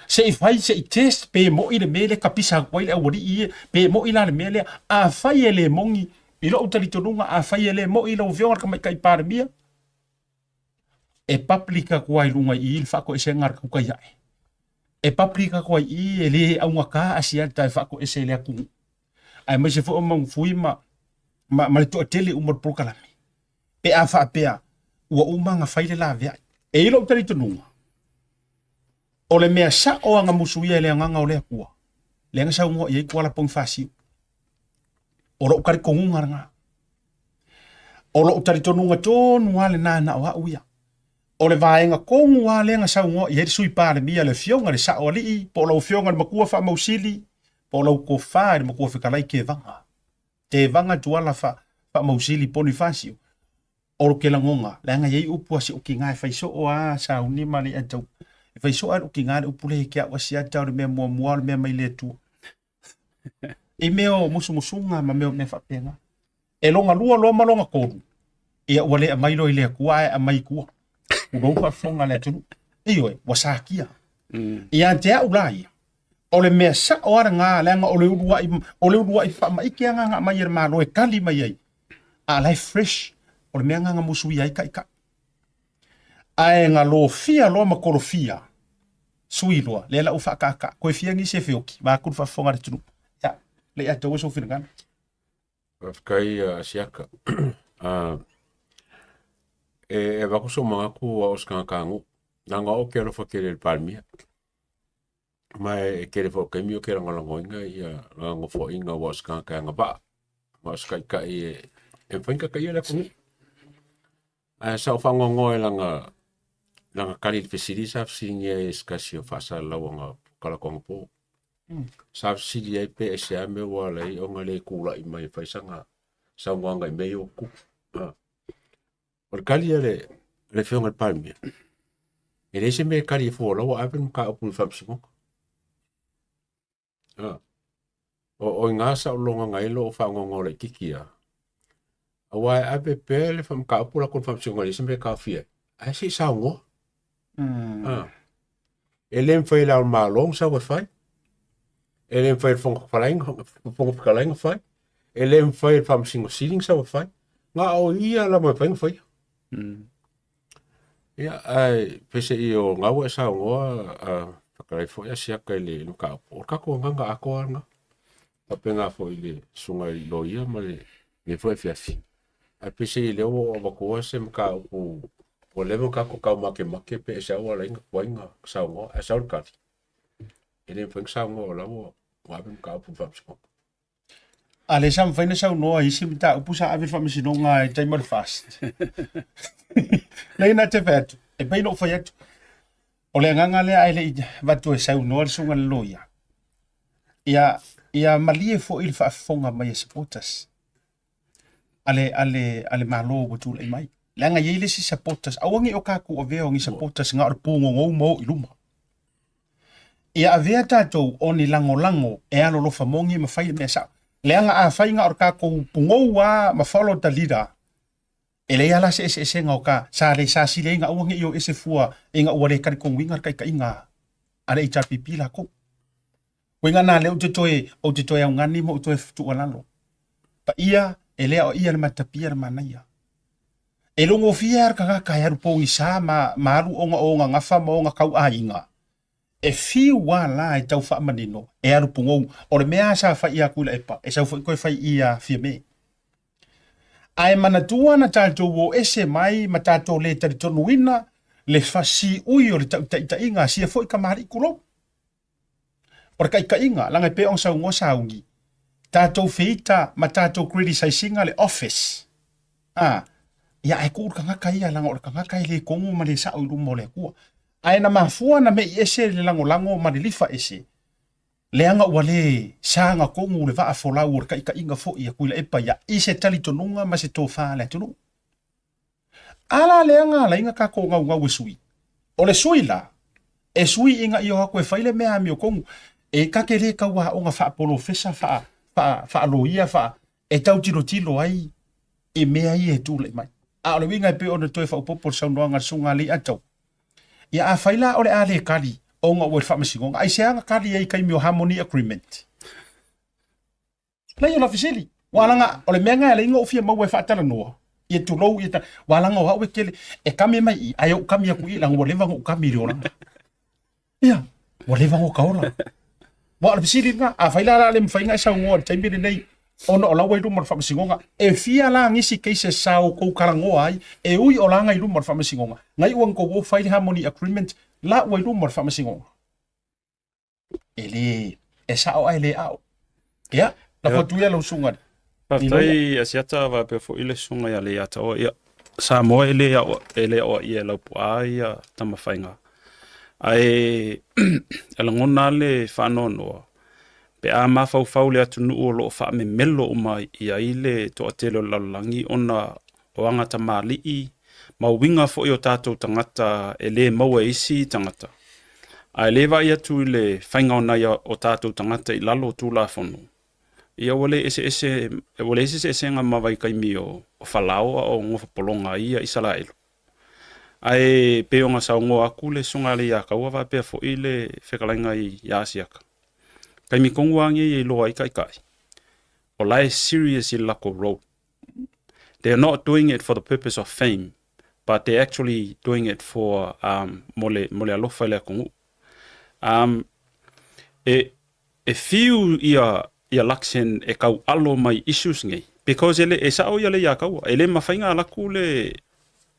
se i fai se i test pe mo i le mele kapisa ko ile o ri pe mo ila le mele a fa le mongi i lo utali tonunga a fa le mo i lo vior ka mai kai par mia e paprika ko ai lunga i il fa ko se ngar ko kai e paprika ko i ele au ngaka asia tai fa ko ese le aku ai mai se fo Manufui ma le to tele umor prokala pe a fa pe ua uma nga faile la via e ilo tali tonu o le mea sa o nga musuia le nga o le aku le nga sa ngo i ko la pong fasi o lo kari ko nga o lo tali tonu nga tonu ale na o uia o le vaenga kongu wa le nga saungo i sui pa le mia le fionga le sa o li po lo fionga le makua fa mausili po lo ko fa le makua fa kalai ke vanga te vanga tuala fa mausili poni fasio o ke la ngonga le nga ye upu si o kinga fa so o a Sauni mali atau fa so a o kinga o pule ke wa si atau le me mo me mai le tu e meo musunga ma meo me fa pena e longa lua lo malonga ko e wale mai lo ile kuai a mai ku uno fa fonga le tu iyo wasakia ia te ulai o le mesa o nga le nga o le udua i fa mai ke nga mai er malo e kali mai ai a life fresh o le me nga musui ai kai ai nga lo fia lo makolofia suilo le la ufa ka ko fia ngi se fioki ba ku fa fonga le tu ya le ato so fingan kai asiaka e va ko so mga ku o ska kangu nanga o kero fo kere palmia mai kere fo kemio kera ngolongoinga ia ngo fo inga wa ska kanga ba ma ska ka e fanka ka ia la ku a sa fa ngo langa kali facility sa sinye skasio fa sa lawanga kala ko po sa sili ai pe se me wala i o ngale kula i mai fa sanga sa nganga me yo ku o kali le fionga palmia e le se me kali fo lo apen ka opul famsimo o nga sa longa ngai lo fa ngongole kikia awa ape pele fam ka opula kon famsimo le se me ka fia ai si sa ngo elem foi la malong sa wa fai elem foi fong falaing fai elem foi famsimo ceiling sa wa fai nga o ia la mo fai ya ai pese io nga wa sa ngo Whakarei fo ia siaka i le luka o kako nganga ako anga. Papenga fo i le sunga i loia ma le fo e fiafi. Ai pese i leo o wakoa se mka o levo kako kau make pe e sa ua lainga wainga saungo e saur kati. E le fweng saungo o lawo wabe mka upu whapsiko. Ale sam faina sau noa isi mita upusa ave whamisi nonga e taimar fast. Leina te whētu. E peino whaiatu. O le nganga lea ai le watu e sau noa le sunga le loia. Ia malie fo il whaafonga mai e supporters. Ale malo watu le mai. Langa yeile si supporters. Awangi o kaku o veo ngi supporters nga orpungo ngou mo iluma. Ia avea tātou o ni lango e alo lo famongi mafai me sa. Leanga a fai nga orka ko pungou wa ma follow the leader. Ele ala se nga oka sa le sa si le nga uangi yo ese fua e nga uare kari kong wingar kai inga. Ana i chapipi la ko. Winga na le o te toe au ngani mo o toe tu alalo. Pa ia ele o ia le matapia le manaia. E longo fiar ka ka ya rupo isa maru onga ngafa mo nga kau a inga. E fiu wala e tau wha manino, e aru pungou, o le mea sa wha ia kula epa, e sau koe whai ia fia me. Ai manatua na tātou o ese mai, ma tātou le taritonu ina, le whasi ui o le ta inga, sia fo i kamari kulo. O le ka inga, langa pe on sau ngosa ungi, tātou feita, ma tātou criticizinga le office. Ia e kur kangaka ia, langa o le kangaka le kongu ma le sa ui rumo le kua. Ai na mafua na me ese le lango manilifa ese. Leanga wale sanga kongu le va fola ur ka inga fo ia kuila epa ya ise tali tonunga ma se tofa le tonu. Ala leanga la inga ka ko ngau sui. O le sui la e sui inga io ko e faile me ami o kongu e ka ke le ka wa o nga fa polo fesa fa loia fa e tau tilo ai e me ai e tu le mai. A le winga pe o to fa popo sa ndanga sunga li atau. Ia a faila ole ale kali o nga ue whamasigonga. Ai seanga kali ei kai mio harmony agreement. Lai o la fisili. Walanga ole menga ele ingo ofia mau e whaatara noa. Ia tulau ia ta. Walanga o haue kele. E kame mai i. Ai o kame aku i langa waleva ngo kame ri oranga. Ia. Waleva ngo kaora. Wa la fisili nga. A faila la le mwhainga e sau ngoa. Taimiri nei. Ono o lawa i rumar whamasigonga. E fia la ngisi keise sau kou karangoa ai. E ui o langa i rumar whamasigonga. Ngai uang ko wo faili harmony agreement. La ua i rumar whamasigonga. Ele. E sao ai le au. Ia. La whatuia lau sunga. Paftai asiata wa pe fo ile sunga ya Leiataua ia. Samoa ele o ia lau pua ia tamawhainga. Ai. Elangona le whanonoa. Pe a mafau le atu nuu o loo wha me melo o mai i aile to atelo lalangi ona o angata malii ma winga fo i o tātou tangata e le maua isi tangata. A lewa i atu le whainga o nai o tātou tangata i lalo tulafono. Ia wale ese nga mawai kaimi o whalao o ngofa polonga ia Israelo. Ai pe o nga saungo aku le sunga le ia kaua pe fo i le whekalainga i Asiaka. Kai mi konguangi e loa i kai. O lai serious i lako road. They are not doing it for the purpose of fame, but they're actually doing it for mole alofa i le kongu. E fiu ia laksen e kau alo mai issues ngai. Because e sao ia le ia kau. E le mawhainga laku le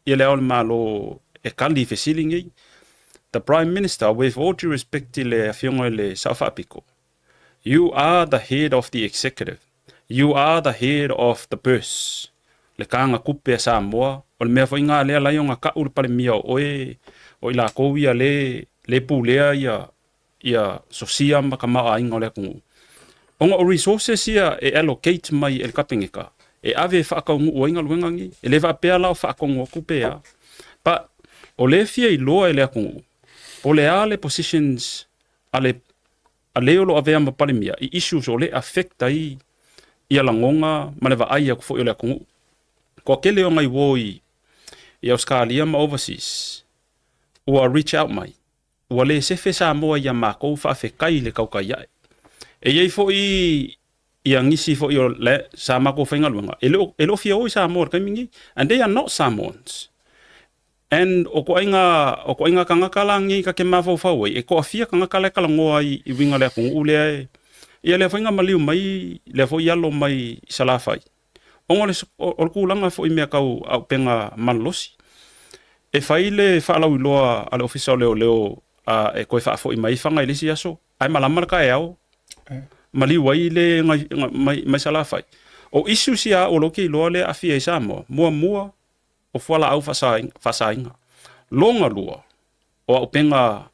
ia le aole malo e kali fesili ngai. The Prime Minister, with all due respect i le afionga le South Africa, you are the head of the executive. You are the head of the purse. Le kanga kupe Samoa. O le mea whainga lea lai o ngā kauru pale mia o i la kouia le pulea ia sosia ma ka maa inga o lea kungu. Onga o resources ia e allocate mai el kapingeka. E ave whaakaungu o inga luengangi. E le whaapea lao whaakongu o kupea. Pa o le fia i loa e lea kungu. O le ale positions a leo lo avea mapalimia i issues o le affecta i alangonga maneva ai aku fo i le kungu. Ko kele o ngai woi i Australia ma overseas. Ua reach out mai. Ua le sefe Samoa ia mako whaafekai le kaukai ai. E iei fo i angisi fo i o le Samako whaingaluanga. E lo fia oi Samoa kaimingi. And they are not Samoans. And o ko inga kangakalangi ka ke mafau e ko afia kangakala kala ngoa I winga le kung ule ia le fainga maliu mai le fo yalo mai salafai. Ongo le o kulanga fo I mea kau au penga manlosi. E faile fa lau loa ale ofisa leo e koe fa fo I mai fanga I lisi aso. Ai malama ka e au. Maliu wai le mai salafai. O isu sia o loki loa le afia I Samoa. Mua o fuala au fasainga. Longa lua o au penga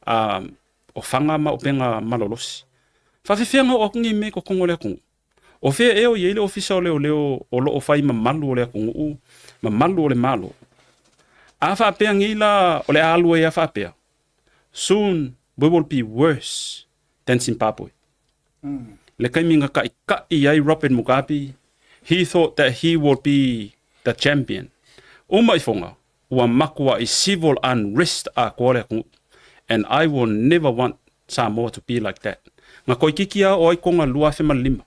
o fanga ma o penga malolosi. Fafifenga o kungi me ko kongo le kungu. O fe eo yele ofisa leo o lo o fai mamalu le kungu mamalu le malo. A fa pea ngila o le alu e a fa pea. Soon we will be worse than Zimbabwe. Le kaiminga ka I Robert Mugabe, he thought that he would be the champion. Umai fonga, ua makua I civil unrest a kore kungu. And I will never want Samoa to be like that. Nga koi kikia o ai konga luafe malima.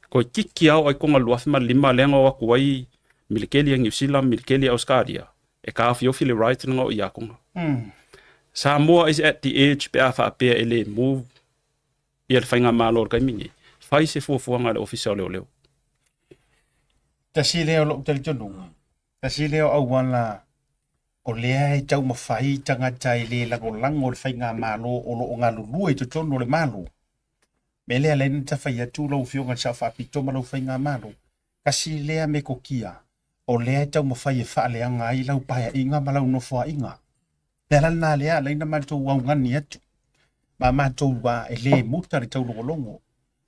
Koi kikia o ai konga luafe malima lenga o akuai milikeli ang New Zealand, milikeli Australia. E ka awhiofile right nga o ia konga. Samoa is at the edge pe afa apea ele move. Ia le whainga mālor kai mingi. Whai se fuafuanga le ofisa leo. Tasi leo lo tali tonu. Tasi leo au wana o lea e tau mafai tangata I le lango le whainga mālo o lo o ngā lulu e tutono le mālo. Me lea lena ta whai atu lau whionga sa whapito ma lau whainga mālo. Kasi lea me ko kia. O lea e tau mawhai e whaaleanga I lau paia inga ma lau no wha inga. Lea lana lea leina mātou au ngani atu. Ma mātou wa e le muta ri tau longolongo.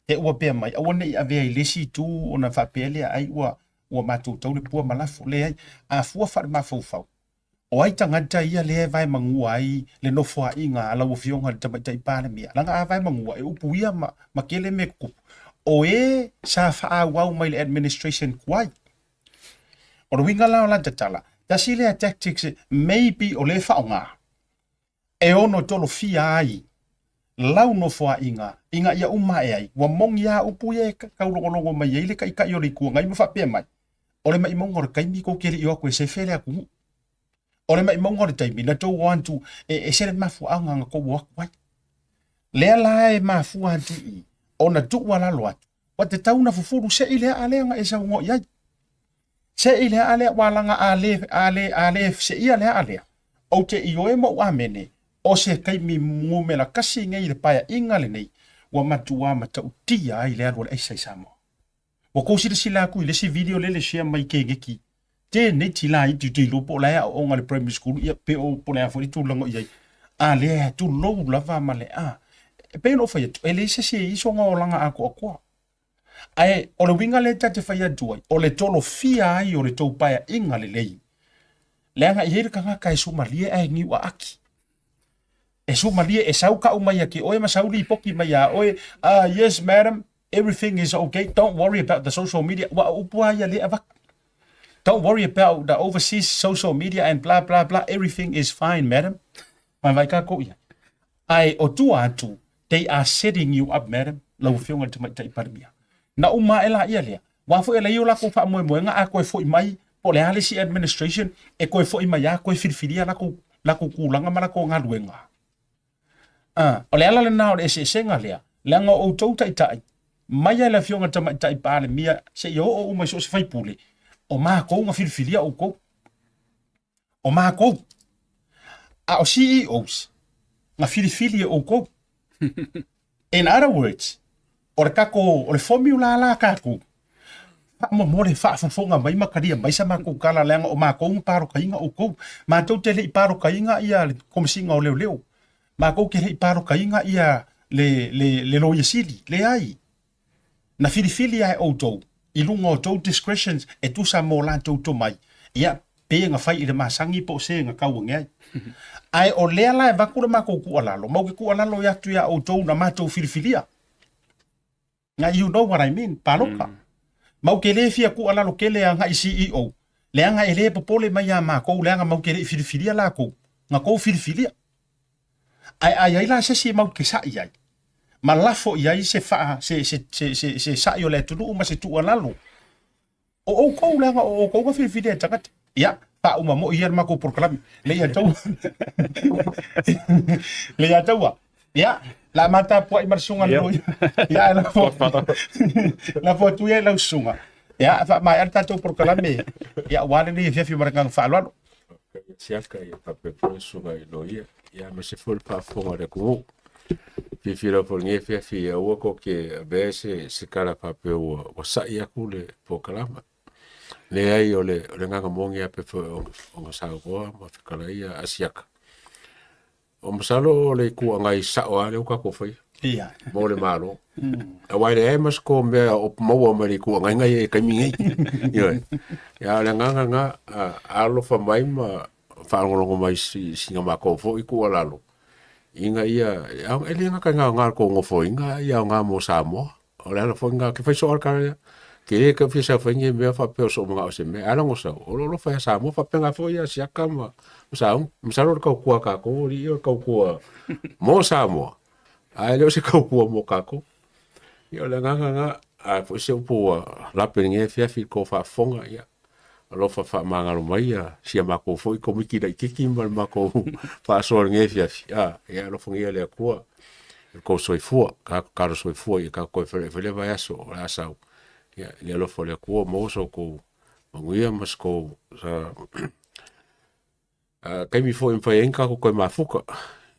E ua pia mai. Awa nei avea I lesi tu o na whapelea ai ua mātou tau le pua malafo. Lea ai a fua whare mawhau. O ai tangata ia lea vai mangua ai le no wha inga ala ua whionga le tamaitai pāle mea. Langa a vai mangua e upu ia ma kele me kupu. O e sa wha wau mai le administration kuai. O le winga lao lanta tala. Tasi lea tactics maybe o le whaonga. E ono tolo fia ai. Lau no wha inga ia uma e ai. Wa mongi a upu ia e kaulongolongo mai eile ka ika iori kua ngai mwha pia mai. O le mai mongo re kaimi ko kere iwa koe se where a kungu. O le mai mongo re taimi na tau wantu e sere mafu anga nga kou wakwai. Lea la e mafu anti I. O na tuwa lalo atu. Wa te tau na fufuru se ilea alea nga e sa ungo iai. Se ilea alea walanga ale se ia lea alea. O te ioe mo uamene. O se kaimi ngumela kasi ngai le paia inga le nei. Wa matua matau tia ai lea role aisa I Samoa. Wa kousi le sila kui le si video le share mai ke ngeki. Te ne tila I tu te lupo la o nga le primary school ia pe o pole a fori tu lango iai. A le tu lou lava ma le a. Pe no fa tu ele se iso nga o langa ako akwa. Ai o le winga le tate fa ia duai. O le tolo fia ai o le tau paia inga le lei. Le nga I hele kanga kai Somalia ai ngi wa aki. E Somalia e sauka o mai aki. Oe masauli poki mai a. Oe, yes madam, everything is okay. Don't worry about the social media. Wa upua ia le avak. Don't worry about the overseas social media and blah, blah, blah. Everything is fine, madam. Mai vai ka ko ia. Ai o tu atu, they are setting you up, madam. Lau whionga te mai tai parimia. Na uma e la ia lea. Wafo e la iu lako wha moe nga a koe fo I mai. Po le halisi administration e koe fo I mai a koe whiriwhiria lako kulanga ma lako ngā luenga. O le ala le nao le se senga lea. Leanga o tau tai tai. Mai ai la whionga te mai tai parimia. Se i o umai so se whaipule. O maa kou nga whiriwhiria o kou. O maa kou. A o CEOs. Nga whiriwhiria o kou. In other words, o le kako, o le formula la kako. Mo le whaafonga mai makaria mai sa maa kou kala leanga o maa kou paro kainga o kou. Maa tau te le I paro kainga ia le komisinga o leo leo. Maa kou ke le I paro kainga ia le loia sili, le ai. Na whiriwhiria e o tou. I lunga o tau discretions e tu sa mo lan tau to mai. Ia, pe nga whai I le masangi po se nga kau ngai. Ai o lea la e wakura mako ku alalo. Mau ke ku alalo ia tu ia o tau na matou whiriwhiria. Nga you know what I mean, paloka. Mau ke le fia ku alalo ke lea nga I CEO. Lea nga ele popole mai a mako, lea nga mau ke le whiriwhiria la ko. Nga kou whiriwhiria. Ai la se si mau ke sa iai. Ma lafo iai se faa, se sa yo le tunu uma se tu alalo. O kou lenga o kou ka whiriwhiria tangata. Ia, pa uma mo ia ma ko program Leiataua Leiataua ya la mata po i marsunga lo ya la fo tu ia la sunga ya fa mai alta to program ya wale ni fi maranga fa lo siaka ia pape sunga i lo ia me se fol pa fonga de ko fila por nge fi o ko ke bese se kala pape o sa ia kule po kalama le ai o le nganga mongi ape o sa ko ma fi kala ia asiaka o masalo le ku ngai sa o ale ka ko foi ia mo le malo a wai le mas ko me o mo ma le ku ngai ka mi ngai ya le nganga alo fa mai ma fa ngolo mai singa ma ko foi ku alalo inga ia ele nga ka nga ko ngo fo inga ia nga mo Samoa o la fo nga ke fa so ka ke fi sa fa ngi me fa pe so nga o se me ala ngo sa o lo fa Samoa fa penga fo ia sia kama sa lo ka ku ka ko ri o ka ku mo Samoa ai lo se ka ku mo ka ko ia le nga a fo se po la pe ngi fi ko fa fonga ia lo fa mangalo mai sia mako foi ko miki dai kiki mal mako fa so nge fia ya lo fongia le ko soi fu ka soi fu ka ko fele vai aso la sa ya le lo fo le ko mo so ko nguia mas ko sa kai mi fo en fa en ka ko mafuka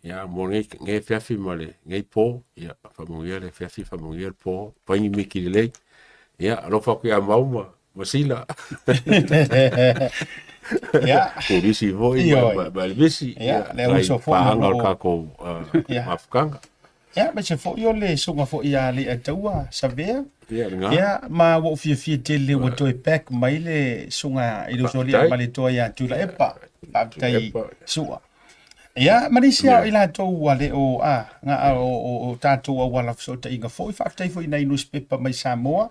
ya mo nge fia fi male nge po ya fa nguia le fia fi fa nguia po pa ni miki le ya lo fa ko ya mauma Masila. ya Polisi voi balbisi. ya le uso fo angal ka ko mafkanga. ya ma se fo yo le sunga fo ia Leiataua savea Ya nga. ya ma wo fi te le wo to pack mai le sunga i do soli ma le to ya tu la epa tai sua ya marisia ila to wale o nga o tatou wala so ta inga fo fa tai fo ina newspaper mai Samoa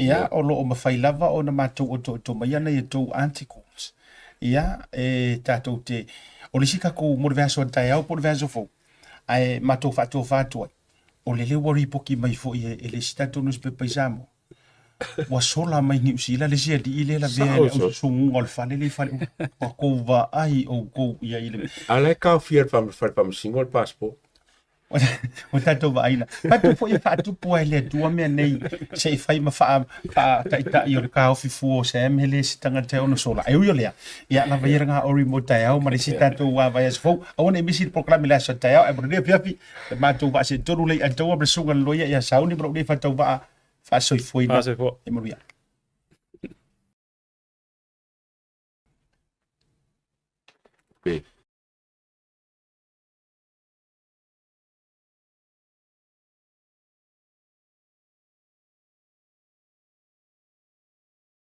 ia o lo o mafai lava o na matou o to mai ana i tou articles ia tatou te o le sika ko mo verso tai au por verso fo ai matou fa to o le wari poki mai fo i le tatou newspaper Samoa wa sola mai ni usila le sia di ile la ve o sungu ol fale le fale ko va ai o ko ia ile Ala ka fier fam single passport. o tatou va aina patu fo ia fa tu po ele tu me nei se fai ma fa ta i o ka ofi fu se me le sitanga te ono sola ai yo le ia la vai nga o remote ai au ma le tatou wa vai fo o ne misi proclame la so tai au e bro piapi ma tu va se toru le a tou sunga loia ia sauni bro le fa tau va fa so foi na e mo Be